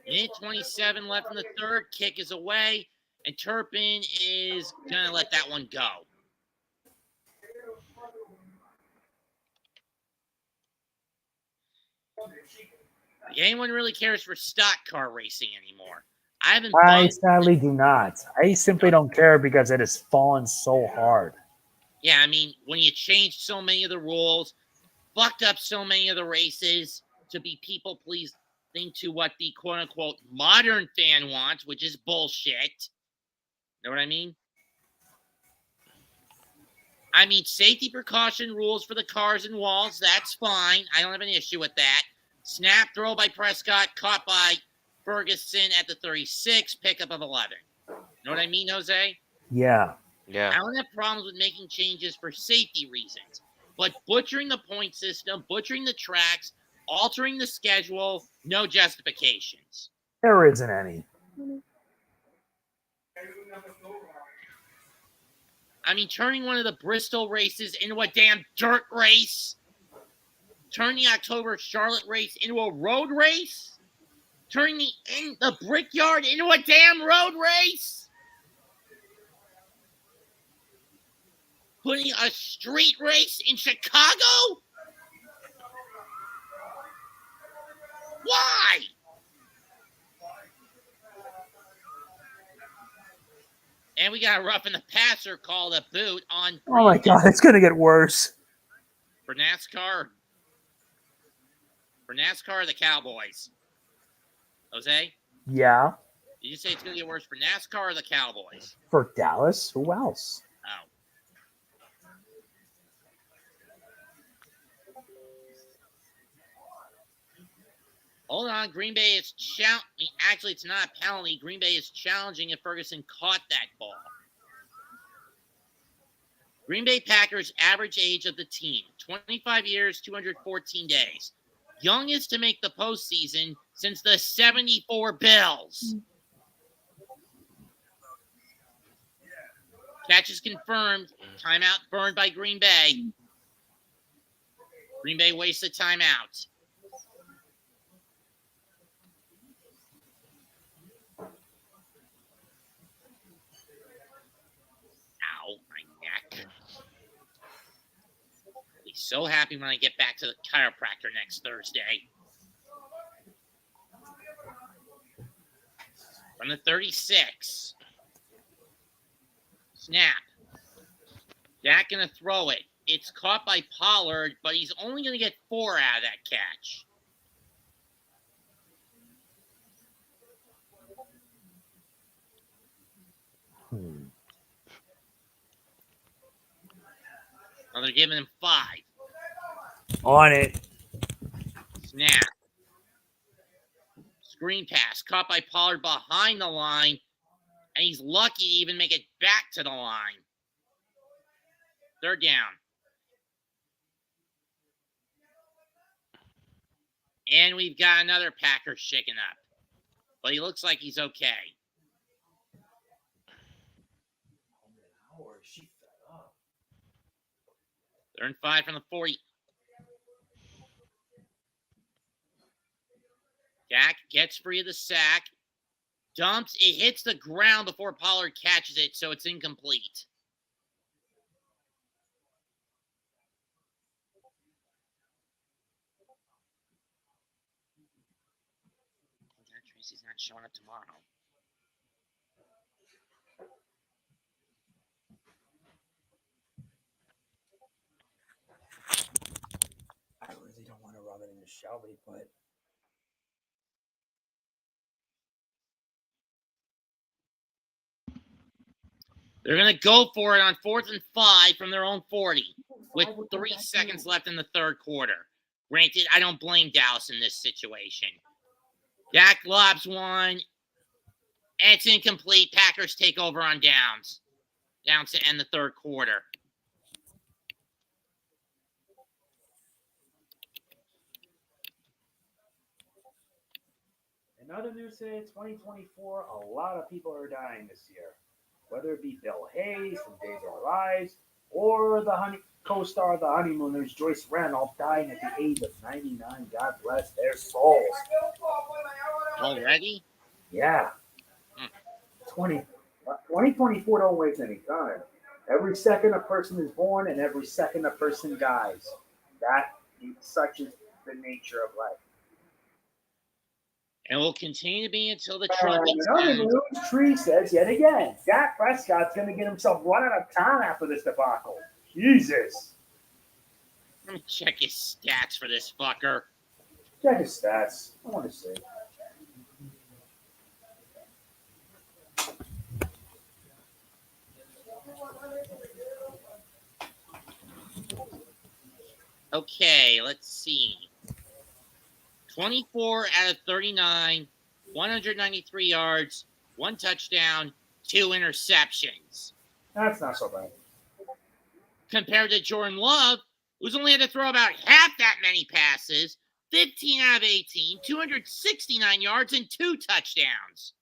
Minute 27 left in the third. Kick is away. And Turpin is going to let that one go. Anyone really cares for stock car racing anymore? I sadly do not. I simply don't care because it has fallen so hard. Yeah, I mean, when you changed so many of the rules, fucked up so many of the races to be people-pleasing to what the quote-unquote modern fan wants, which is bullshit. Know what I mean? I mean, safety precaution rules for the cars and walls, that's fine. I don't have an issue with that. Snap throw by Prescott, caught by Ferguson at the 36, pickup of 11. You know what I mean, Jose? Yeah. Yeah. I don't have problems with making changes for safety reasons, but butchering the point system, butchering the tracks, altering the schedule, no justifications. There isn't any. I mean, turning one of the Bristol races into a damn dirt race, turning the October Charlotte race into a road race, turning the Brickyard into a damn road race, putting a street race in Chicago? Why? And we got a roughing the passer called a boot on. Oh my God, it's gonna get worse. For NASCAR. For NASCAR or the Cowboys? Jose? Yeah. Did you say it's gonna get worse for NASCAR or the Cowboys? For Dallas, who else? Oh. Hold on, Green Bay is actually, it's not a penalty. Green Bay is challenging if Ferguson caught that ball. Green Bay Packers average age of the team, 25 years, 214 days. Youngest to make the postseason since the 74 Bills. Catch is confirmed. Timeout burned by Green Bay. Green Bay wasted timeout. Ow, my neck. I'll be so happy when I get back to the chiropractor next Thursday. From the 36. Snap. Dak gonna throw it. It's caught by Pollard, but he's only gonna get 4 out of that catch. Now they're giving him 5. On it. Snap. Screen pass. Caught by Pollard behind the line. And he's lucky to even make it back to the line. 3rd down. And we've got another Packer shaken up. But he looks like he's okay. They're in 5 from the 40. Dak gets free of the sack. Dumps. It hits the ground before Pollard catches it, so it's incomplete. Tracy's not showing up tomorrow. I really don't want to rub it into Shelby, but They're going to go for it on 4th and 5 from their own 40 with 3 seconds left in the 3rd quarter. Granted, I don't blame Dallas in this situation. Dak lobs one, and it's incomplete. Packers take over on downs. Downs to end the 3rd quarter. in other news today, 2024, a lot of people are dying this year. Whether it be Bill Hayes from Days of Our Lives or the co-star of The Honeymooners, Joyce Randolph, dying at the age of 99. God bless their souls. Already? Yeah. 2024 don't waste any time. Every second a person is born and every second a person dies. That such is the nature of life. And will continue to be until the trumpets Another sound. news, Tree says yet again, Dak Prescott's going to get himself run out of town after this debacle. Jesus. Let me check his stats for this fucker. Check his stats. I want to see. Okay, let's see. 24 out of 39, 193 yards, 1 touchdown, 2 interceptions. That's not so bad. Compared to Jordan Love, who's only had to throw about half that many passes, 15 out of 18, 269 yards, and 2 touchdowns.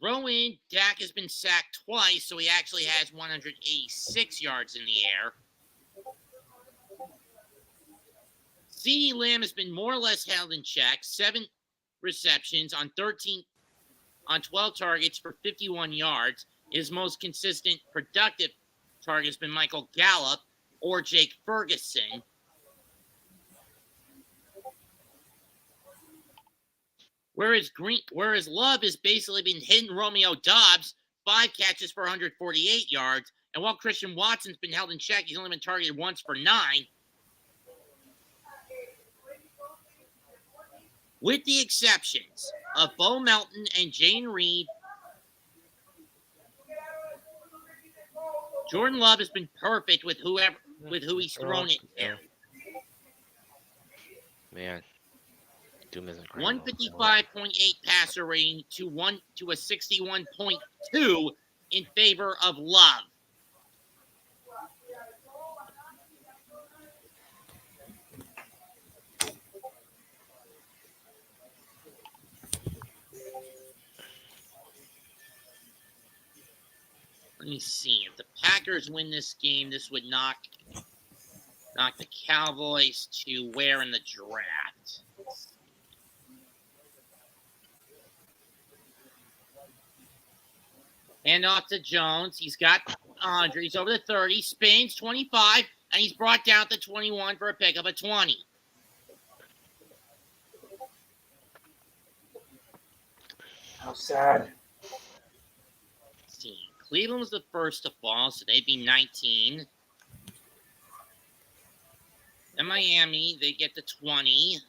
Throw in, Dak has been sacked twice, so he actually has 186 yards in the air. CeeDee Lamb has been more or less held in check, 7 receptions on 12 targets for 51 yards. His most consistent productive target has been Michael Gallup or Jake Ferguson. Whereas Love has basically been hitting Romeo Doubs, 5 catches for 148 yards. And while Christian Watson's been held in check, he's only been targeted once for 9. With the exceptions of Bo Melton and Jane Reed, Jordan Love has been perfect with who he's thrown it to. Man. Doom isn't great. 155.8 passer rating to a 61.2 in favor of Love. Let me see. If the Packers win this game, this would knock the Cowboys to where in the draft? Hand off to Jones. He's got 100. He's over the 30. Spins 25, and he's brought down to 21 for a pickup of 20. How sad. Let's see. Cleveland was the first to fall, so they'd be 19. Then Miami, they get to 20.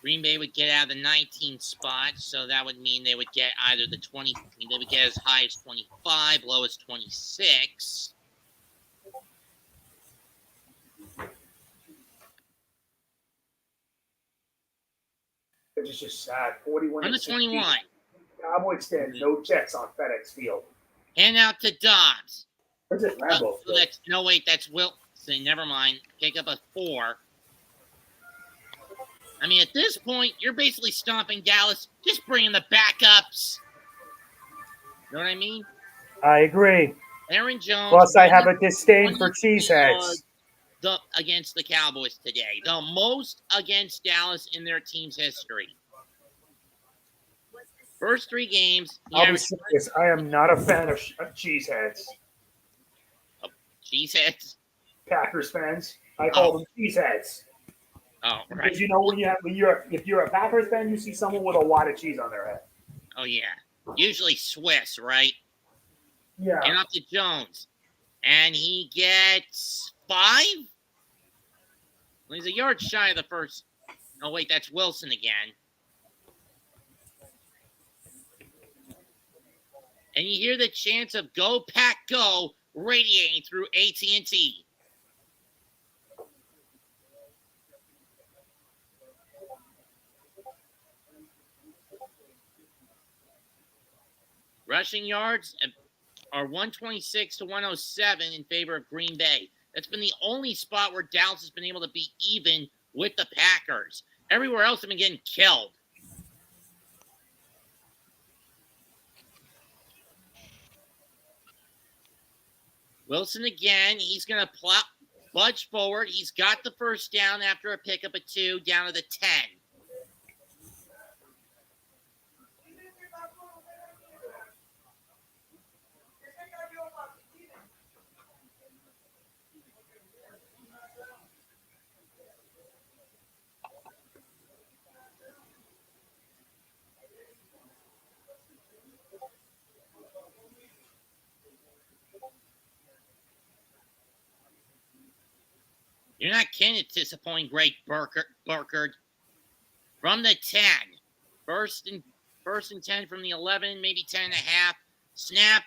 Green Bay would get out of the 19 spot, so that would mean they would get either the 20. They would get as high as 25, low as 26. It's just sad. 41 On the 21. Cowboys stand no checks on FedEx Field. Hand out to Dobbs. What's it, Lambeau? That's Wilson. Never mind. Pick up a 4. I mean, at this point, you're basically stomping Dallas. Just bring in the backups. You know what I mean? I agree. Aaron Jones. Plus, I have a disdain for cheeseheads. Against the Cowboys today. The most against Dallas in their team's history. First 3 games. I'll be serious. I am not a fan of cheeseheads. Cheeseheads? Packers fans. I call them cheeseheads. Oh, right. Because you know if you're a Packers fan, you see someone with a wad of cheese on their head. Oh yeah, usually Swiss, right? Yeah. And up to Jones, and he gets 5. Well, he's a yard shy of the first. Oh wait, that's Wilson again. And you hear the chants of "Go Pack Go" radiating through AT&T. Rushing yards are 126 to 107 in favor of Green Bay. That's been the only spot where Dallas has been able to be even with the Packers. Everywhere else have been getting killed. Wilson again. He's going to budge forward. He's got the first down after a pickup of 2 down to the 10. You're not kidding. It's disappointing. Greg Burkhardt. from the 10. First and 10 from the 11, maybe 10 and a half. Snap.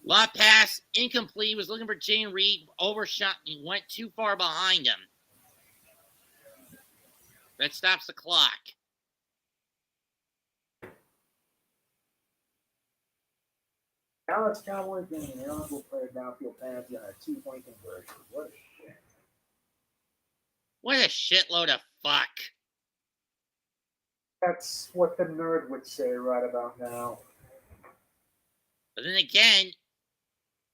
Lot pass. Incomplete. Was looking for Jane Reed. Overshot. He went too far behind him. That stops the clock. Dallas Cowboys getting an eligible player downfield penalty on a 2-point conversion. What a shit. What a shitload of fuck. That's what the nerd would say right about now. But then again,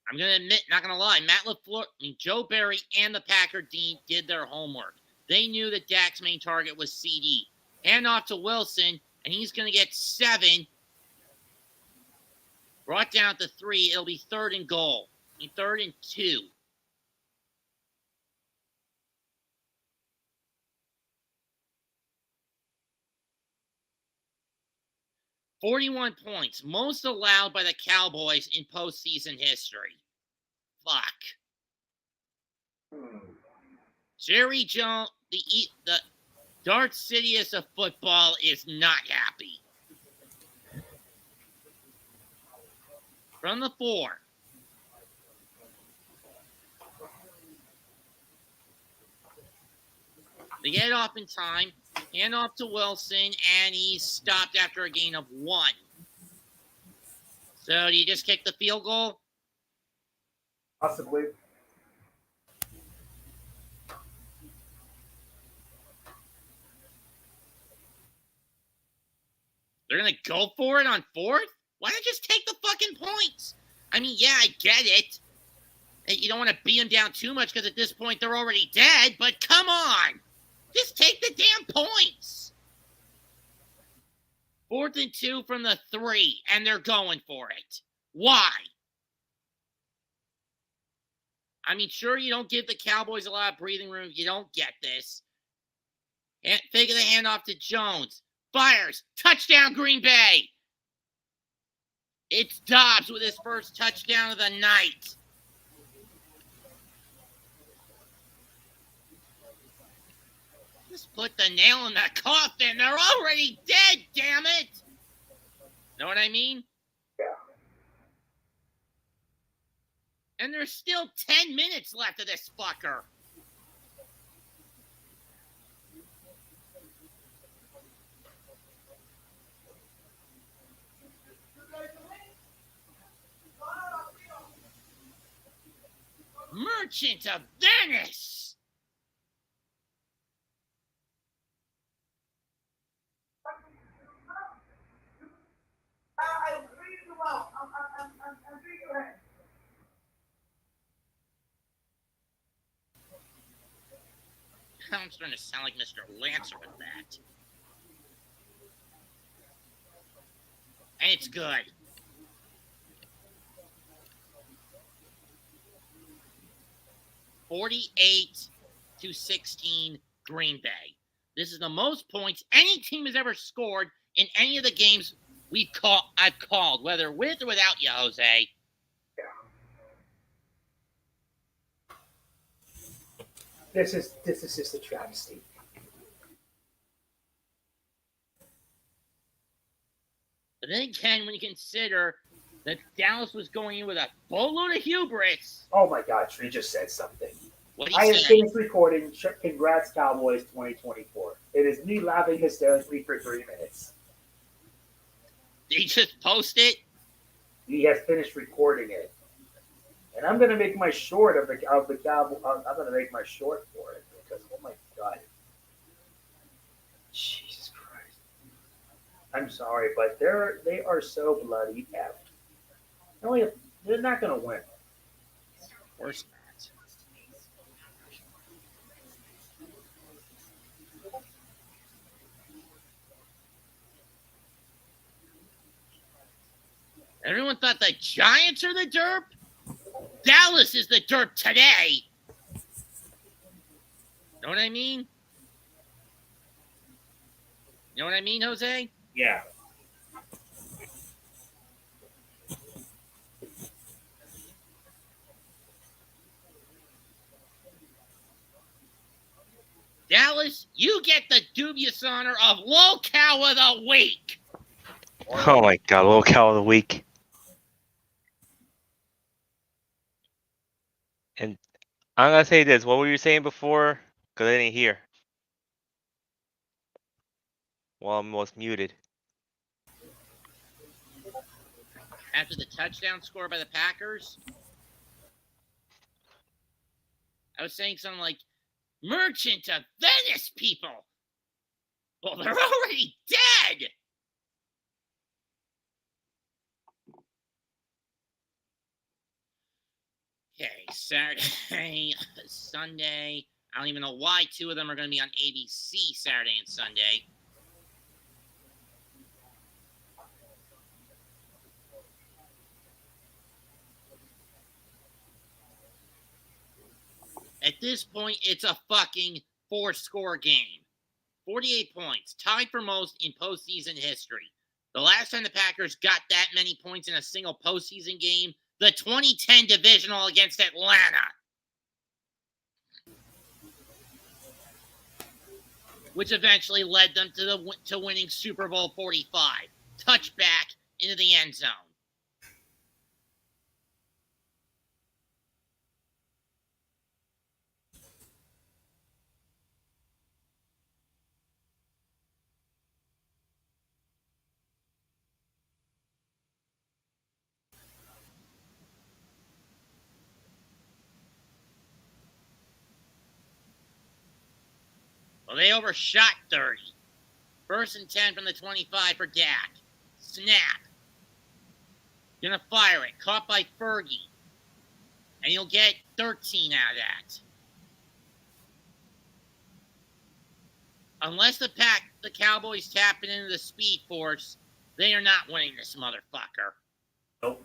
I'm going to admit, not going to lie, Matt LaFleur, Joe Barry and the Packer Dean did their homework. They knew that Dak's main target was CD. Hand off to Wilson, and he's going to get 7. Brought down to 3. It'll be 3rd and goal. 3rd and 2. $41 points, most allowed by the Cowboys in postseason history. Fuck. Jerry Jones, the Darth Sidious of football, is not happy. From the 4. They get it off in time. Hand off to Wilson, and he's stopped after a gain of 1. So do you just kick the field goal? Possibly. They're going to go for it on 4th? Why not just take the fucking points? I mean, yeah, I get it. You don't want to beat them down too much because at this point they're already dead, but come on. Just take the damn points. 4th and 2 from the 3, and they're going for it. Why? I mean, sure, you don't give the Cowboys a lot of breathing room. You don't get this. Fake of the handoff to Jones. Fires. Touchdown, Green Bay. It's Dobbs with his first touchdown of the night. Just put the nail in the coffin. They're already dead, damn it. Know what I mean? Yeah. And there's still 10 minutes left of this fucker. Merchant of Venice. I'm starting to sound like Mr. Lancer with that. And it's good. (48-16) Green Bay. This is the most points any team has ever scored in any of the games I've called, whether with or without you, Jose. This is just a travesty. But then again, when you consider that Dallas was going in with a boatload of hubris. Oh my God, Tree just said something. What I have say? finished recording. Congrats, Cowboys 2024. It is me laughing hysterically for 3 minutes. Did he just post it? He has finished recording it. And I'm gonna make my short of the Cowboys. I'm gonna make my short for it because oh my God, Jesus Christ! I'm sorry, but they are so bloody effed. They're not gonna win. Of course not. Everyone thought the Giants are the derp. Dallas is the derp today. Know what I mean? You know what I mean, Jose? Yeah. Dallas Dallas, you get the dubious honor of Locale of the Week. Oh my God, locale of the week. And I'm gonna say this. What were you saying before? Because I didn't hear. Well, I was muted. After the touchdown score by the Packers, I was saying something like, Merchant of Venice people. Well, they're already dead. Okay, Saturday, Sunday. I don't even know why two of them are going to be on ABC Saturday and Sunday. At this point, it's a fucking 4-score game. 48 points, tied for most in postseason history. The last time the Packers got that many points in a single postseason game, the 2010 divisional against Atlanta, which eventually led them to winning Super Bowl 45. Touchback into the end zone. Well, they overshot 30. 1st and 10 from the 25 for Dak. Snap. Gonna fire it. Caught by Fergie. And you'll get 13 out of that. Unless the Cowboys tap it into the Speed Force, they are not winning this motherfucker. Nope.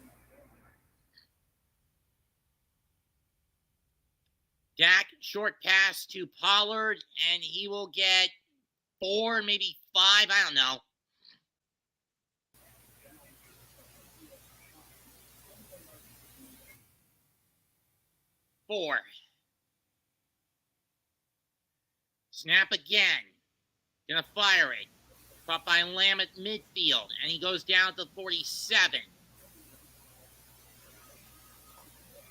Dak, short pass to Pollard, and he will get 4, maybe 5, I don't know. Four. Snap again. Gonna fire it. Caught by Lamb at midfield, and he goes down to 47.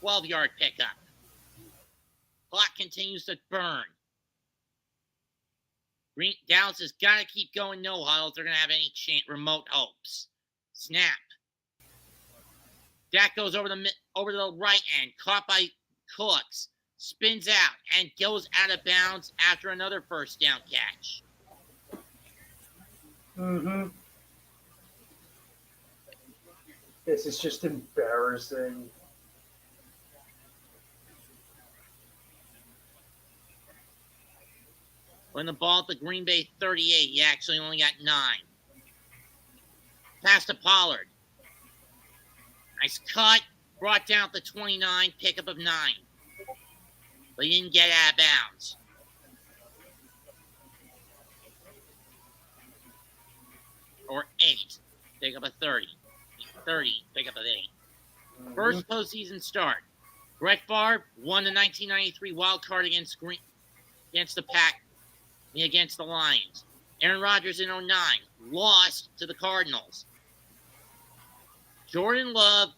12-yard pickup. Clock continues to burn. Dallas has got to keep going no huddle if they're going to have any remote hopes. Snap. Dak goes over to the right end, caught by Cooks, spins out, and goes out of bounds after another first down catch. This is just embarrassing. When the ball at the Green Bay 38, he actually only got 9. Pass to Pollard. Nice cut. Brought down to 29, pickup of 9. But he didn't get out of bounds. Or 8, pickup of 30. 30, pickup of 8. First postseason start. Brett Favre won the 1993 WildCard against the Pack. Against the Lions. Aaron Rodgers in 09 lost to the Cardinals. Jordan Love,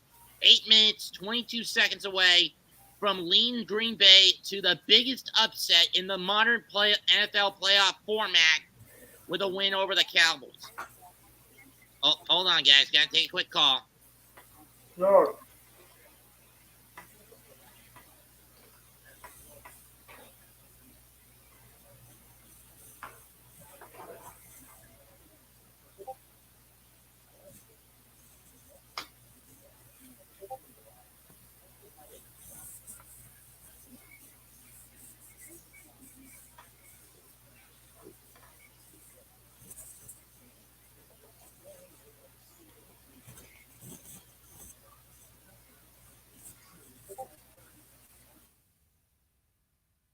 8 minutes, 22 seconds away from leading Green Bay to the biggest upset in the modern NFL playoff format with a win over the Cowboys. Oh, hold on, guys. Got to take a quick call. No.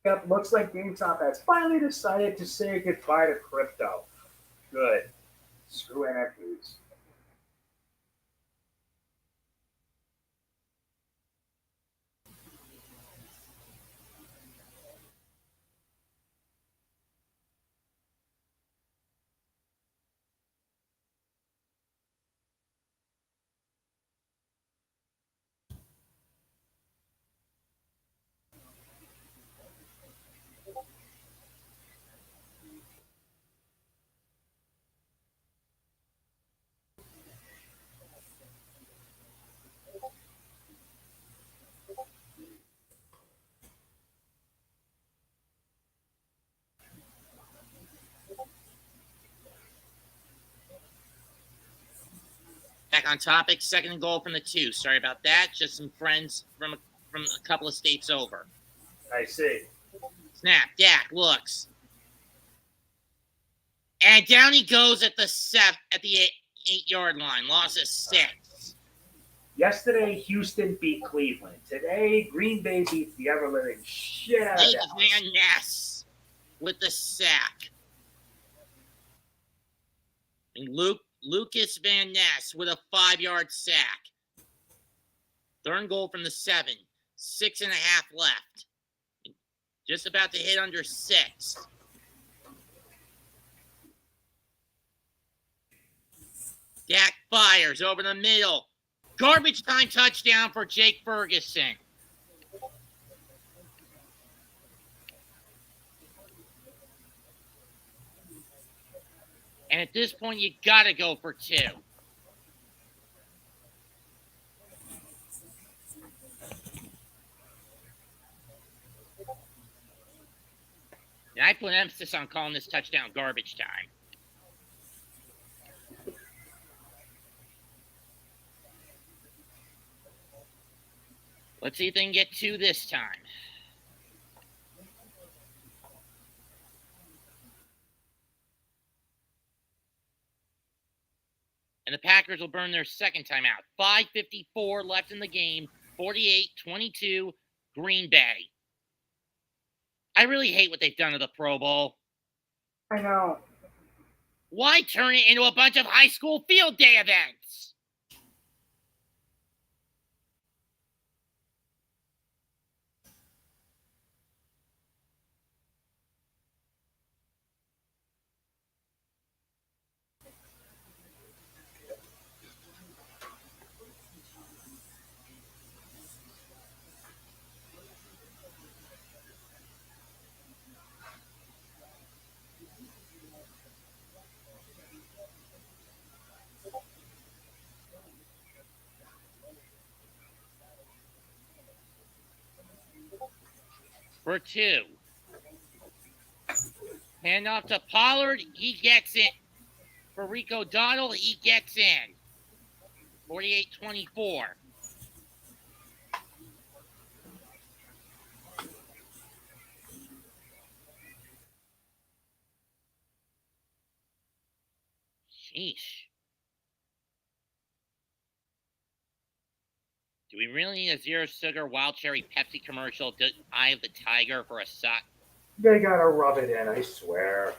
Yep, looks like GameStop has finally decided to say goodbye to crypto. Good. Screw NFTs. Back on topic, 2nd and goal from the 2. Sorry about that. Just some friends from a couple of states over. I see. Snap. Dak looks. And down he goes at the 8-yard line. Loss of 6. Yesterday, Houston beat Cleveland. Today, Green Bay beats the ever-living shit out of Nick Dallas. Van Ness with the sack. And Lucas Van Ness with a 5-yard sack. 3rd and goal from the 7. 6.5 left. Just about to hit under 6. Dak fires over the middle. Garbage time touchdown for Jake Ferguson. And at this point, you got to go for 2. And I put emphasis on calling this touchdown garbage time. Let's see if they can get 2 this time. And the Packers will burn their 2nd timeout. 5:54 left in the game. 48-22, Green Bay. I really hate what they've done to the Pro Bowl. I know. Why turn it into a bunch of high school field day events? For 2. Hand off to Pollard. He gets it. For Rico Dowdle, he gets in. 48-24. Sheesh. Do we really need a zero sugar wild cherry Pepsi commercial to Eye of the Tiger for a sock? They gotta rub it in, I swear.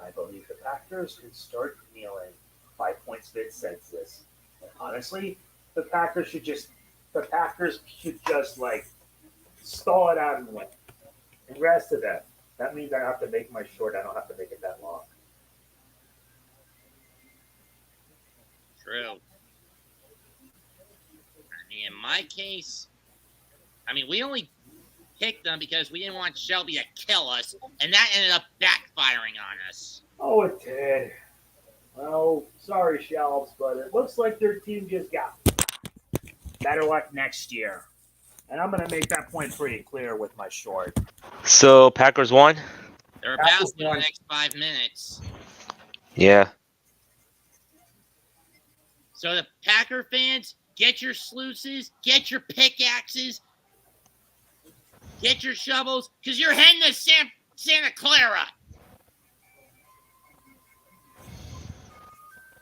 I believe the Packers can start kneeling. 5 points bid says this. And honestly, the Packers should just like stall it out and win. Congrats to them. That means I have to make my short. I don't have to make it that long. True. In my case, we only picked them because we didn't want Shelby to kill us, and that ended up backfiring on us. Oh, it did. Well, sorry, Shelves, but it looks like their team just got better luck next year. And I'm going to make that point pretty clear with my short. So Packers won? They're about to in the next 5 minutes. Yeah. So the Packer fans, get your sluices, get your pickaxes, get your shovels, because you're heading to Santa Clara.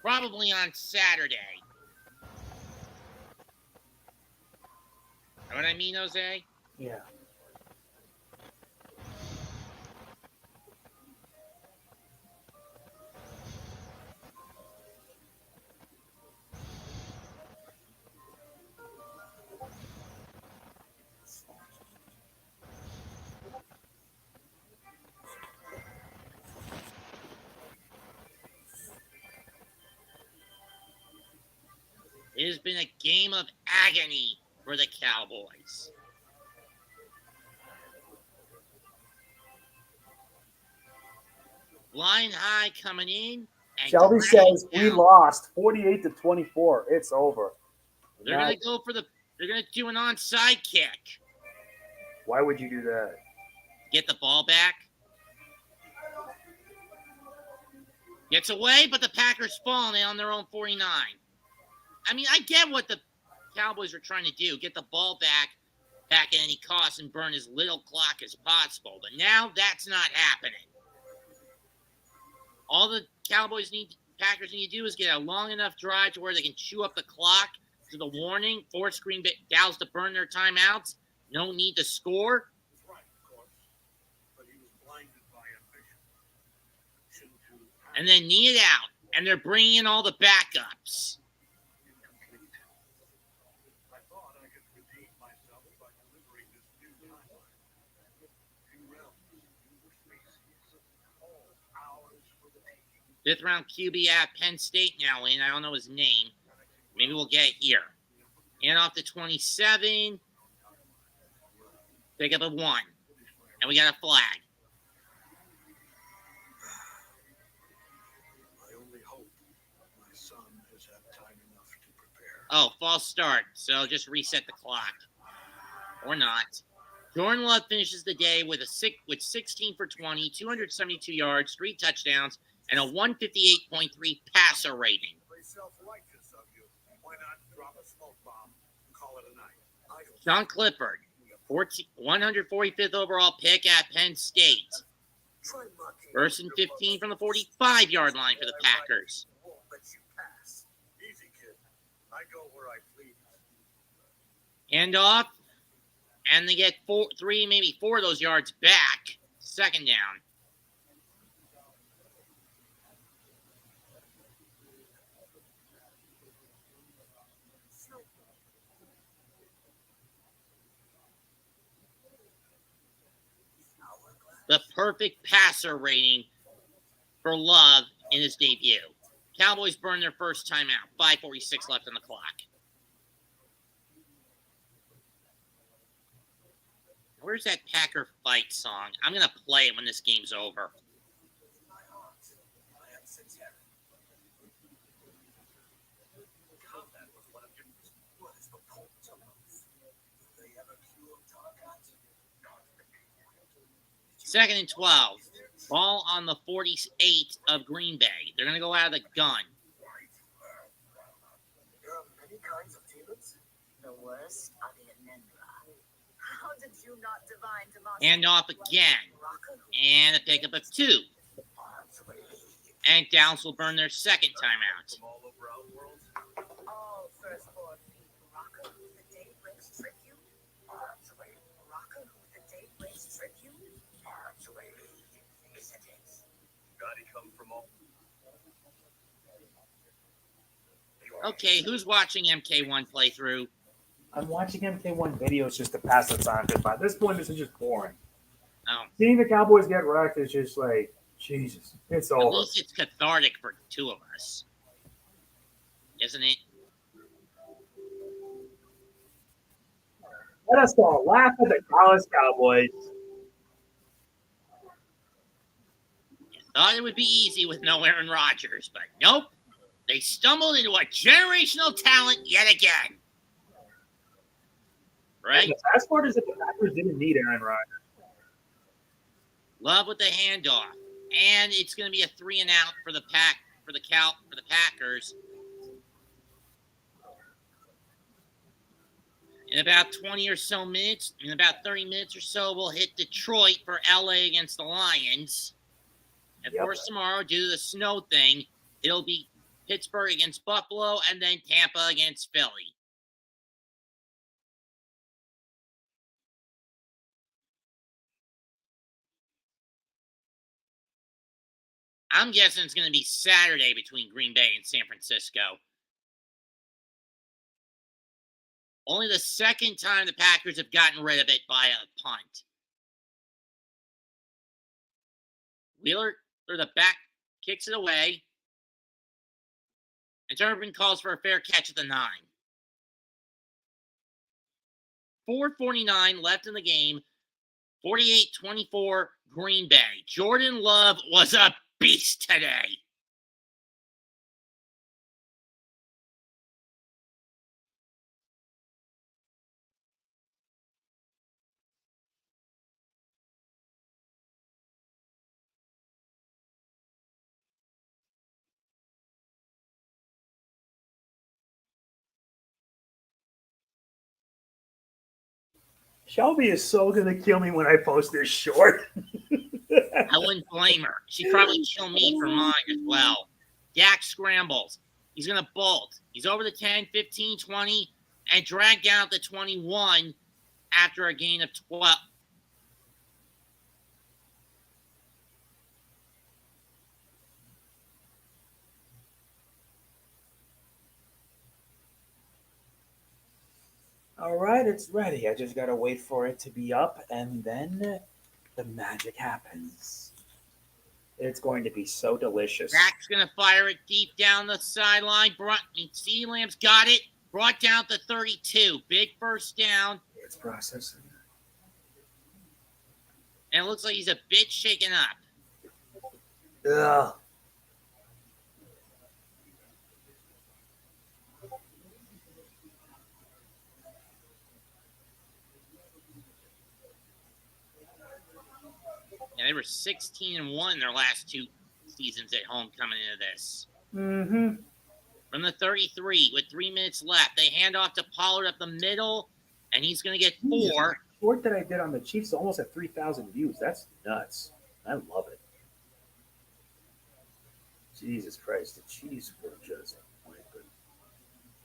Probably on Saturday. Know what I mean, Jose? Yeah. It has been a game of agony for the Cowboys. Flying high coming in. Shelby says we lost 48-24. It's over. They're going to go for they're going to do an onside kick. Why would you do that? Get the ball back. Gets away, but the Packers falling on their own 49. I mean, I get what the Cowboys are trying to do. Get the ball back at any cost and burn as little clock as possible. But now that's not happening. All the Packers need to do is get a long enough drive to where they can chew up the clock to the warning, force Dallas to burn their timeouts. No need to score. And then knee it out. And they're bringing in all the backups. Fifth round QB at Penn State now in. I don't know his name. Maybe we'll get it here. And off to 27. Pick up a 1. And we got a flag. I only hope my son has had time enough to prepare. Oh, false start. So just reset the clock. Or not. Jordan Love finishes the day with 16 for 20, 272 yards, 3 touchdowns, and a 158.3 passer rating. Sean Clifford, 145th overall pick at Penn State. First and 15 from the 45-yard line for the Packers. Handoff, and they get 3, maybe 4 of those yards back. Second down. The perfect passer rating for Love in his debut. Cowboys burn their first timeout. 5:46 left on the clock. Where's that Packer fight song? I'm going to play it when this game's over. Second and 12. Ball on the 48 of Green Bay. They're going to go out of the gun. There are many kinds of demons. The worst are the Anendra. How did you not divine democracy? Hand off again. And a pickup of 2. And Dallas will burn their second timeout. All firstborn feet. Rocker who the day breaks trick you. Rocker who the day breaks trick you. Okay, who's watching MK1 playthrough? I'm watching MK1 videos just to pass the time, because by this point, this is just boring. Oh. Seeing the Cowboys get wrecked is just like, Jesus, it's over. At least it's cathartic for 2 of us. Isn't it? Let us all laugh at the Dallas Cowboys. Thought it would be easy with no Aaron Rodgers, but nope. They stumbled into a generational talent yet again. Right? The best part is that the Packers didn't need Aaron Rodgers. Love with the handoff. And it's going to be a 3 and out for the Packers. In about 20 or so minutes, in about 30 minutes or so, we'll hit Detroit for LA against the Lions. And of course, tomorrow, due to the snow thing, it'll be Pittsburgh against Buffalo and then Tampa against Philly. I'm guessing it's going to be Saturday between Green Bay and San Francisco. Only the second time the Packers have gotten rid of it by a punt. Wheeler, through the back, kicks it away. And Turbin calls for a fair catch at the 9. 4:49 left in the game. 48-24 Green Bay. Jordan Love was a beast today. Shelby is so going to kill me when I post this short. I wouldn't blame her. She'd probably kill me for mine as well. Dak scrambles. He's going to bolt. He's over the 10, 15, 20, and drag down to 21 after a gain of 12. All right, it's ready. I just got to wait for it to be up, and then the magic happens. It's going to be so delicious. Dak's going to fire it deep down the sideline. CeeDee Lamb's got it. Brought down to 32. Big first down. It's processing. And it looks like he's a bit shaken up. Ugh. And they were 16-1 in their last two seasons at home coming into this. Mm-hmm. From the 33 with 3 minutes left, they hand off to Pollard up the middle, and he's going to get 4. Short that I did on the Chiefs almost at 3,000 views. That's nuts. I love it. Jesus Christ, the Chiefs were just wiping.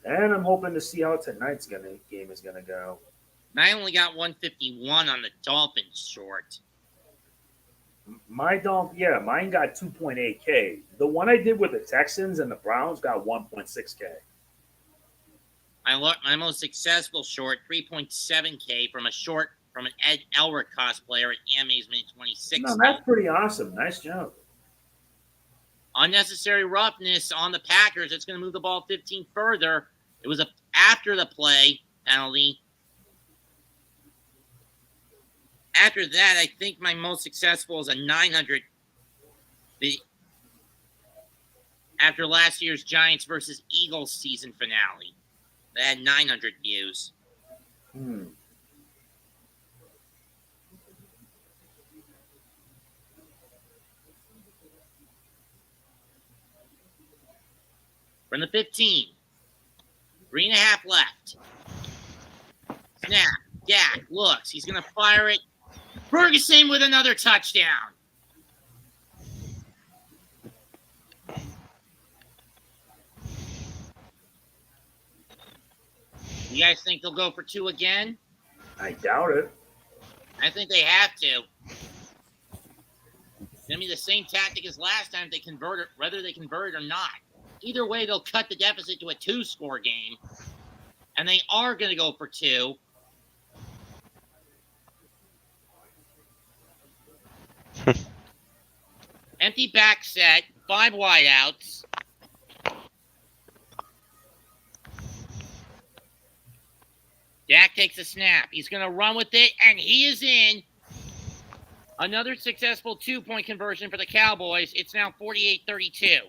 And I'm hoping to see how tonight's game is going to go. And I only got 151 on the Dolphins short. Mine got 2.8K. The one I did with the Texans and the Browns got 1.6K. My most successful short, 3.7K from an Ed Elric cosplayer at Anime's Minute 26. No, that's pretty awesome. Nice job. Unnecessary roughness on the Packers. It's going to move the ball 15 further. It was after the play penalty. After that, I think my most successful is a 900. After last year's Giants versus Eagles season finale, they had 900 views. From the 15, 3.5 left. Snap. Dak looks. He's going to fire it. Ferguson with another touchdown. You guys think they'll go for 2 again? I doubt it. I think they have to. It's going to be the same tactic as last time if they convert it, whether they convert it or not. Either way, they'll cut the deficit to a 2-score game. And they are going to go for 2. Empty back set, 5 wideouts. Dak takes a snap. He's going to run with it, and he is in. Another successful 2-point conversion for the Cowboys. It's now 48-32.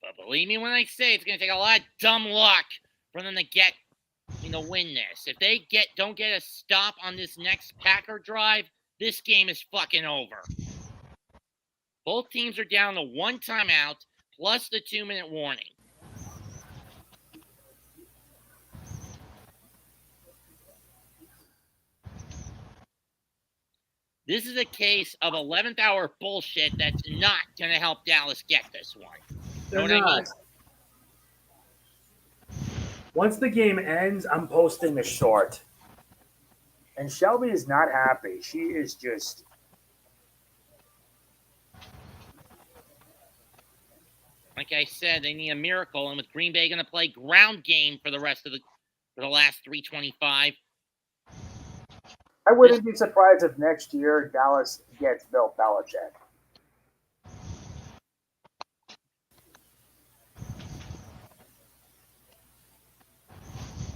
But believe me when I say it's going to take a lot of dumb luck for them to win this. If they don't get a stop on this next Packer drive, this game is fucking over. Both teams are down to 1 timeout plus the 2-minute warning. This is a case of 11th hour bullshit that's not going to help Dallas get this one. They're not. Once the game ends, I'm posting the short. And Shelby is not happy. She is just... Like I said, they need a miracle. And with Green Bay going to play ground game for the last 325. I wouldn't be surprised if next year Dallas gets Bill Belichick.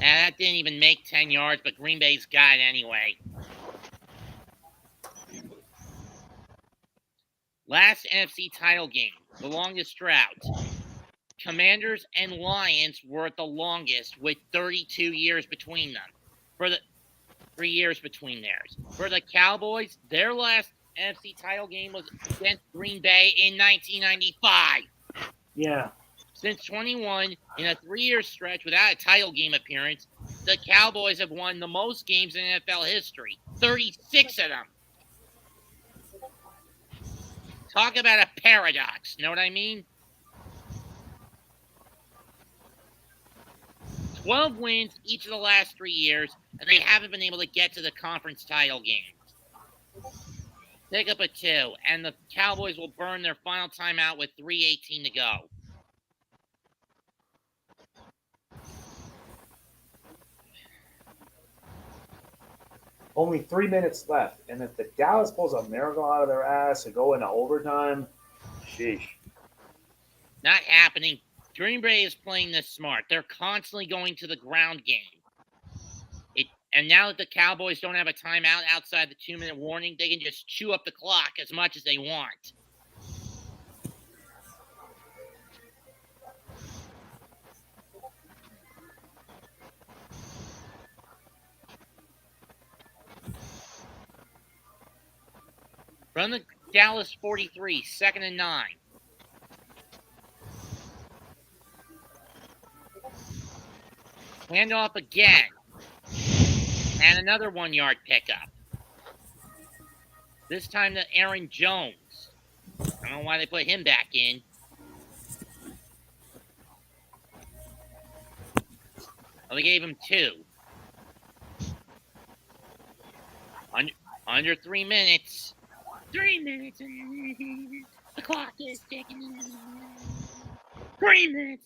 And that didn't even make 10 yards, but Green Bay's got it anyway. Last NFC title game, the longest drought. Commanders and Lions were the longest, with 32 years between them. For the 3 years between theirs. For the Cowboys, their last NFC title game was against Green Bay in 1995. Yeah. Since 21, in a 3-year stretch without a title game appearance, the Cowboys have won the most games in NFL history. 36 of them. Talk about a paradox. Know what I mean? 12 wins each of the last 3 years, and they haven't been able to get to the conference title game. Pick up a 2, and the Cowboys will burn their final timeout with 3:18 to go. Only 3 minutes left, and if the Dallas pulls a miracle out of their ass to go into overtime, sheesh. Not happening. Green Bay is playing this smart. They're constantly going to the ground game. And now that the Cowboys don't have a timeout outside the 2-minute warning, they can just chew up the clock as much as they want. From the Dallas 43, 2nd and 9. Handoff again. And another 1-yard pickup. This time to Aaron Jones. I don't know why they put him back in. Well, they gave him 2. Under 3 minutes. 3 minutes. The clock is ticking. 3 minutes.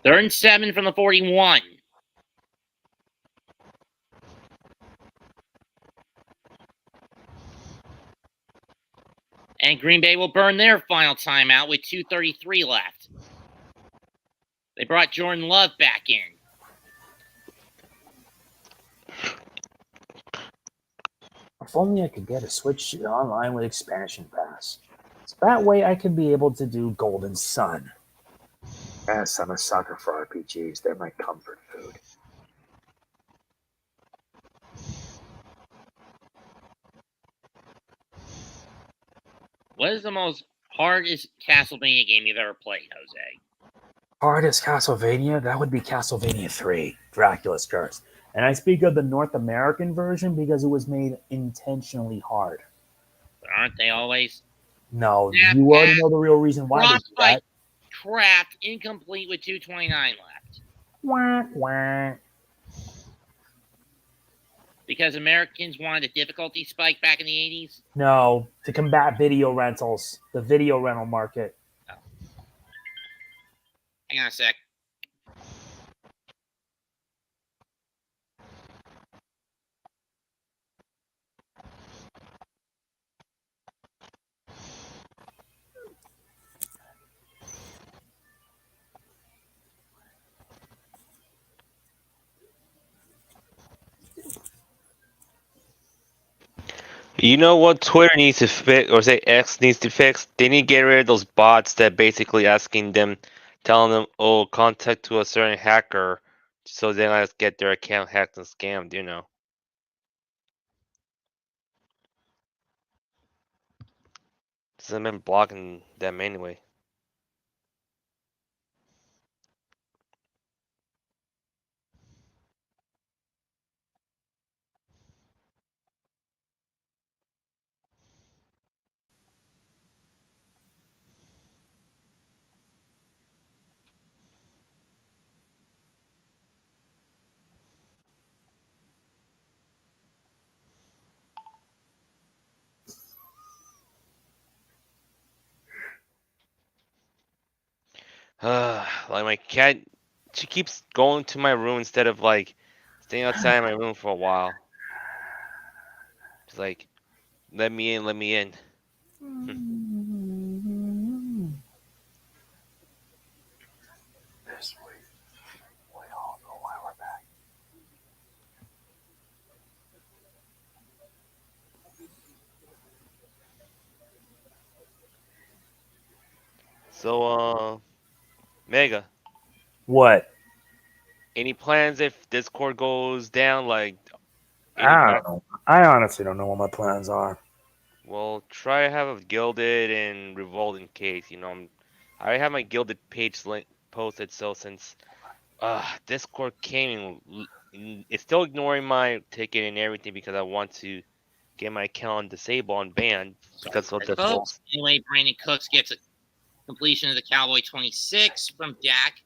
Third and 7 from the 41. And Green Bay will burn their final timeout with 2:33 left. They brought Jordan Love back in. If only I could get a Switch online with expansion pass. So that way I could be able to do Golden Sun. Yes, I'm a sucker for RPGs. They're my comfort food. What is the most hardest Castlevania game you've ever played, Jose? Hardest Castlevania? That would be Castlevania 3, Dracula's Curse. And I speak of the North American version because it was made intentionally hard. But aren't they always? No, Yeah, you already know the real reason why they did Frostbite that. trapped, incomplete with 2:29 left. Wah, wah. Because Americans wanted a difficulty spike back in the 80s? No, to combat video rentals, the video rental market. Hang on a sec. You know what Twitter needs to fix, or say X needs to fix? They need to get rid of those bots that basically asking them, telling them, oh, contact to a certain hacker, so they don't get their account hacked and scammed, you know. So I've been blocking them anyway. Like my cat, she keeps going to my room instead of like staying outside my room for a while. She's like, let me in, let me in. This week, we all know why we're back. So, Mega, What? any plans if Discord goes down? Like, any I plans? don't know. I honestly don't know what my plans are. Well, try to have a Gilded and Revolt in case. I already have my Gilded page link posted. So since Discord came and it's still ignoring my ticket and everything because I want to get my account disabled and banned because of the full. Folks, anyway, Brandon Cooks gets a completion of the Cowboy 26 from Dak.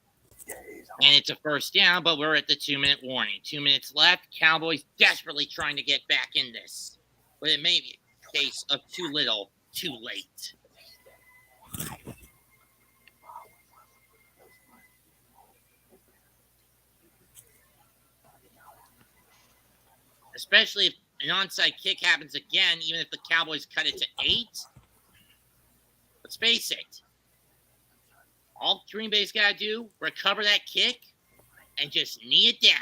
And it's a first down, but we're at the 2-minute warning. 2 minutes left. Cowboys desperately trying to get back in this. But it may be a case of too little, too late. Especially if an onside kick happens again, even if the Cowboys cut it to 8. Let's face it. All Green Bay's got to do, recover that kick, and just knee it down.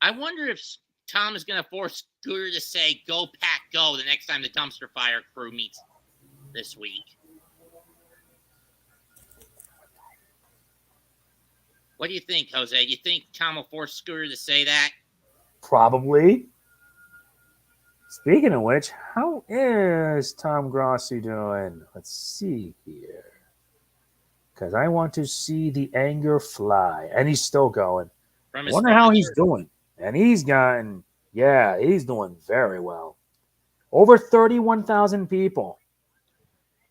I wonder if Tom is going to force Scooter to say, "Go, Pack, go," the next time the dumpster fire crew meets this week. What do you think, Jose? Do you think Tom will force Scooter to say that? Probably. Speaking of which, how is Tom Grossi doing? Let's see here. Because I want to see the anger fly. And he's still going. I wonder how he's doing. And he's gotten, he's doing very well. Over 31,000 people.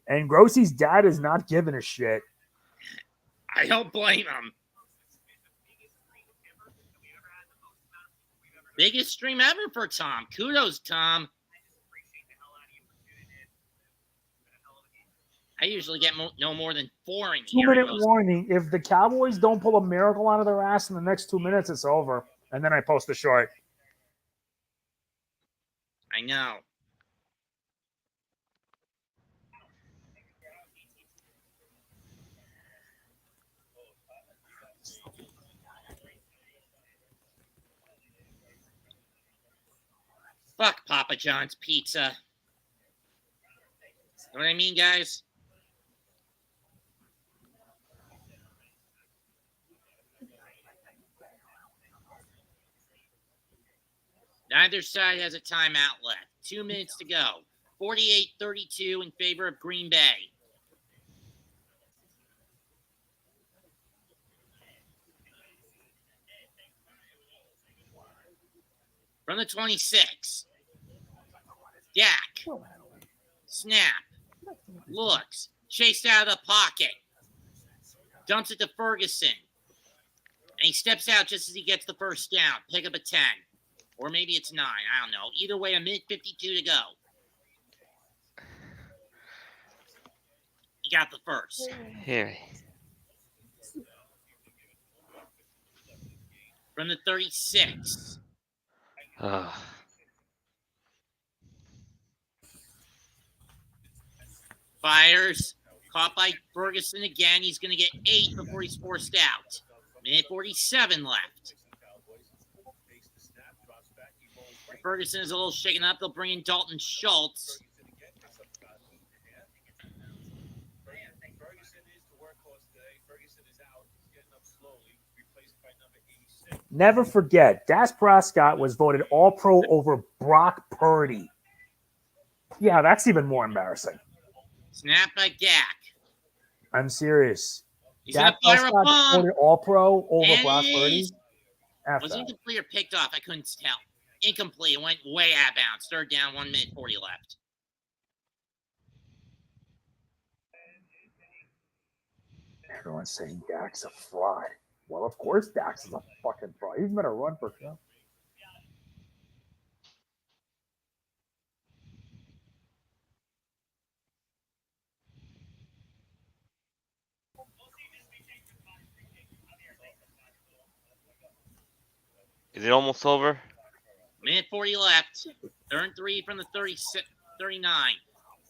And Grossi's dad is not giving a shit. I don't blame him. Biggest stream ever for Tom. Kudos, Tom. I usually get no more than 4 in here. 2-minute warning. If the Cowboys don't pull a miracle out of their ass in the next 2 minutes, it's over. And then I post the short. I know. Fuck Papa John's pizza. You know what I mean, guys? Neither side has a timeout left. 2 minutes to go. 48-32 in favor of Green Bay. From the 26. Dak. Snap. Looks. Chased out of the pocket. Dumps it to Ferguson. And he steps out just as he gets the first down. Pick up a 10. Or maybe it's 9. I don't know. Either way, 1:52 to go. He got the first. Here. From the 36. Fires. Caught by Ferguson again. He's going to get 8 before he's forced out. 1:47 left. Ferguson is a little shaken up. They'll bring in Dalton Schultz. Never forget, Dak Prescott was voted All-Pro over Brock Purdy. Yeah, that's even more embarrassing. Snap by Dak. I'm serious. He's going Dak to fire a Prescott bomb. voted All-Pro over And Brock Purdy. Was it incomplete or picked off? I couldn't tell. Incomplete. It went way out of bounds. Third down, 1:40 left. Everyone's saying Dak's a fraud. Well, of course Dax is a fucking fraud. He's better run for sure. Is it almost over? Minute 40 left. Third 3 from the 39.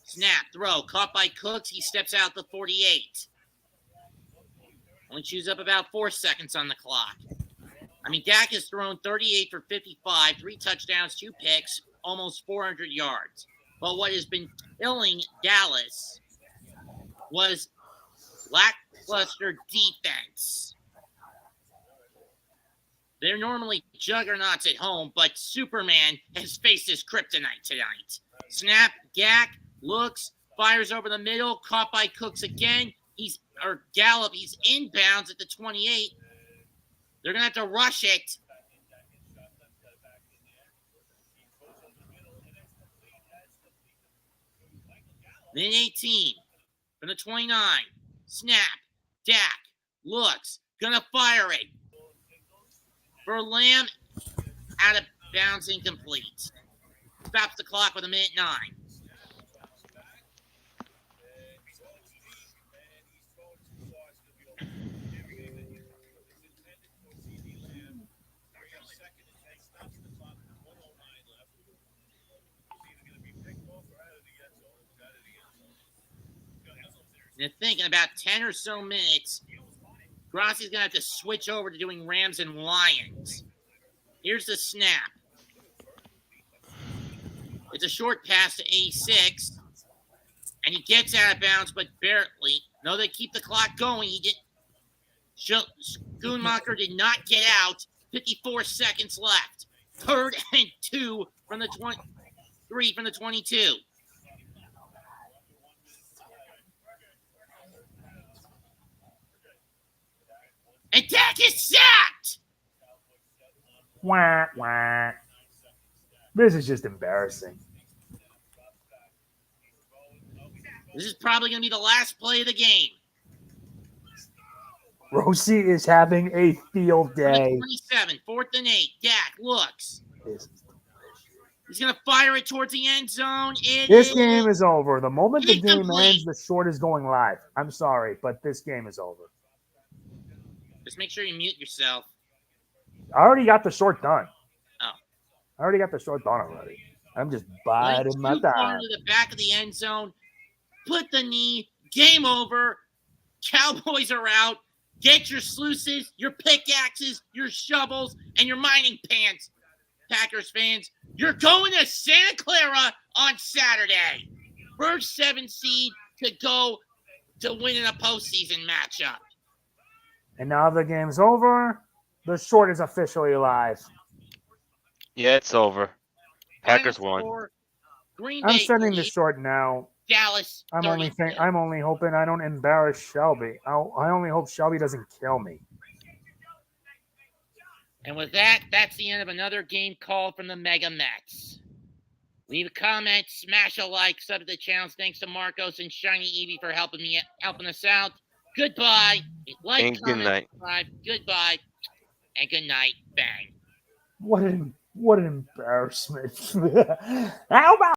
Snap, throw, caught by Cooks. He steps out the 48. Only chews up about 4 seconds on the clock. I mean, Dak has thrown 38 for 55, 3 touchdowns, 2 picks, almost 400 yards. But what has been killing Dallas was lackluster defense. They're normally juggernauts at home, but Superman has faced his kryptonite tonight. Snap, Dak looks, fires over the middle, caught by Cooks again. Gallup, he's inbounds at the 28. They're going to have to rush it. Then 18 from the 29. Snap, Dak looks, going to fire it. For Lamb, out of bounds, incomplete. Stops the clock with a minute 9. And thinking about 10 or so minutes, Grossi's going to have to switch over to doing Rams and Lions. Here's the snap. It's a short pass to 86. And he gets out of bounds, but barely. No, they keep the clock going. He didn't. Schoonmaker did not get out. 54 seconds left. 3rd and 2 from the 23 from the 22. And Dak is sacked! Wah, wah. This is just embarrassing. This is probably going to be the last play of the game. Rosie is having a field day. 27, 4th and 8. Dak looks. He's going to fire it towards the end zone. This game is over. The moment the game Incomplete. ends, the short is going live. I'm sorry, but this game is over. Just make sure you mute yourself. I already got the short done. Oh. I already got the short done already. I'm just biding my Too far time. to the back of the end zone. Put the knee. Game over. Cowboys are out. Get your sluices, your pickaxes, your shovels, and your mining pants, Packers fans. You're going to Santa Clara on Saturday. First 7 seed to go to win in a postseason matchup. And now the game's over. The short is officially live. Yeah, it's over. Packers Final won. score, Green I'm Bay sending the lead, short now. Dallas. I'm 32. only hoping I don't embarrass Shelby. I only hope Shelby doesn't kill me. And with that, that's the end of another game call from the MegaMets. Leave a comment, smash a like, sub to the channel. Thanks to Marcos and Shiny Evie for helping us out. Goodbye. Like, And good comment, night. subscribe. Goodbye. And good night. Bang. What an embarrassment. How about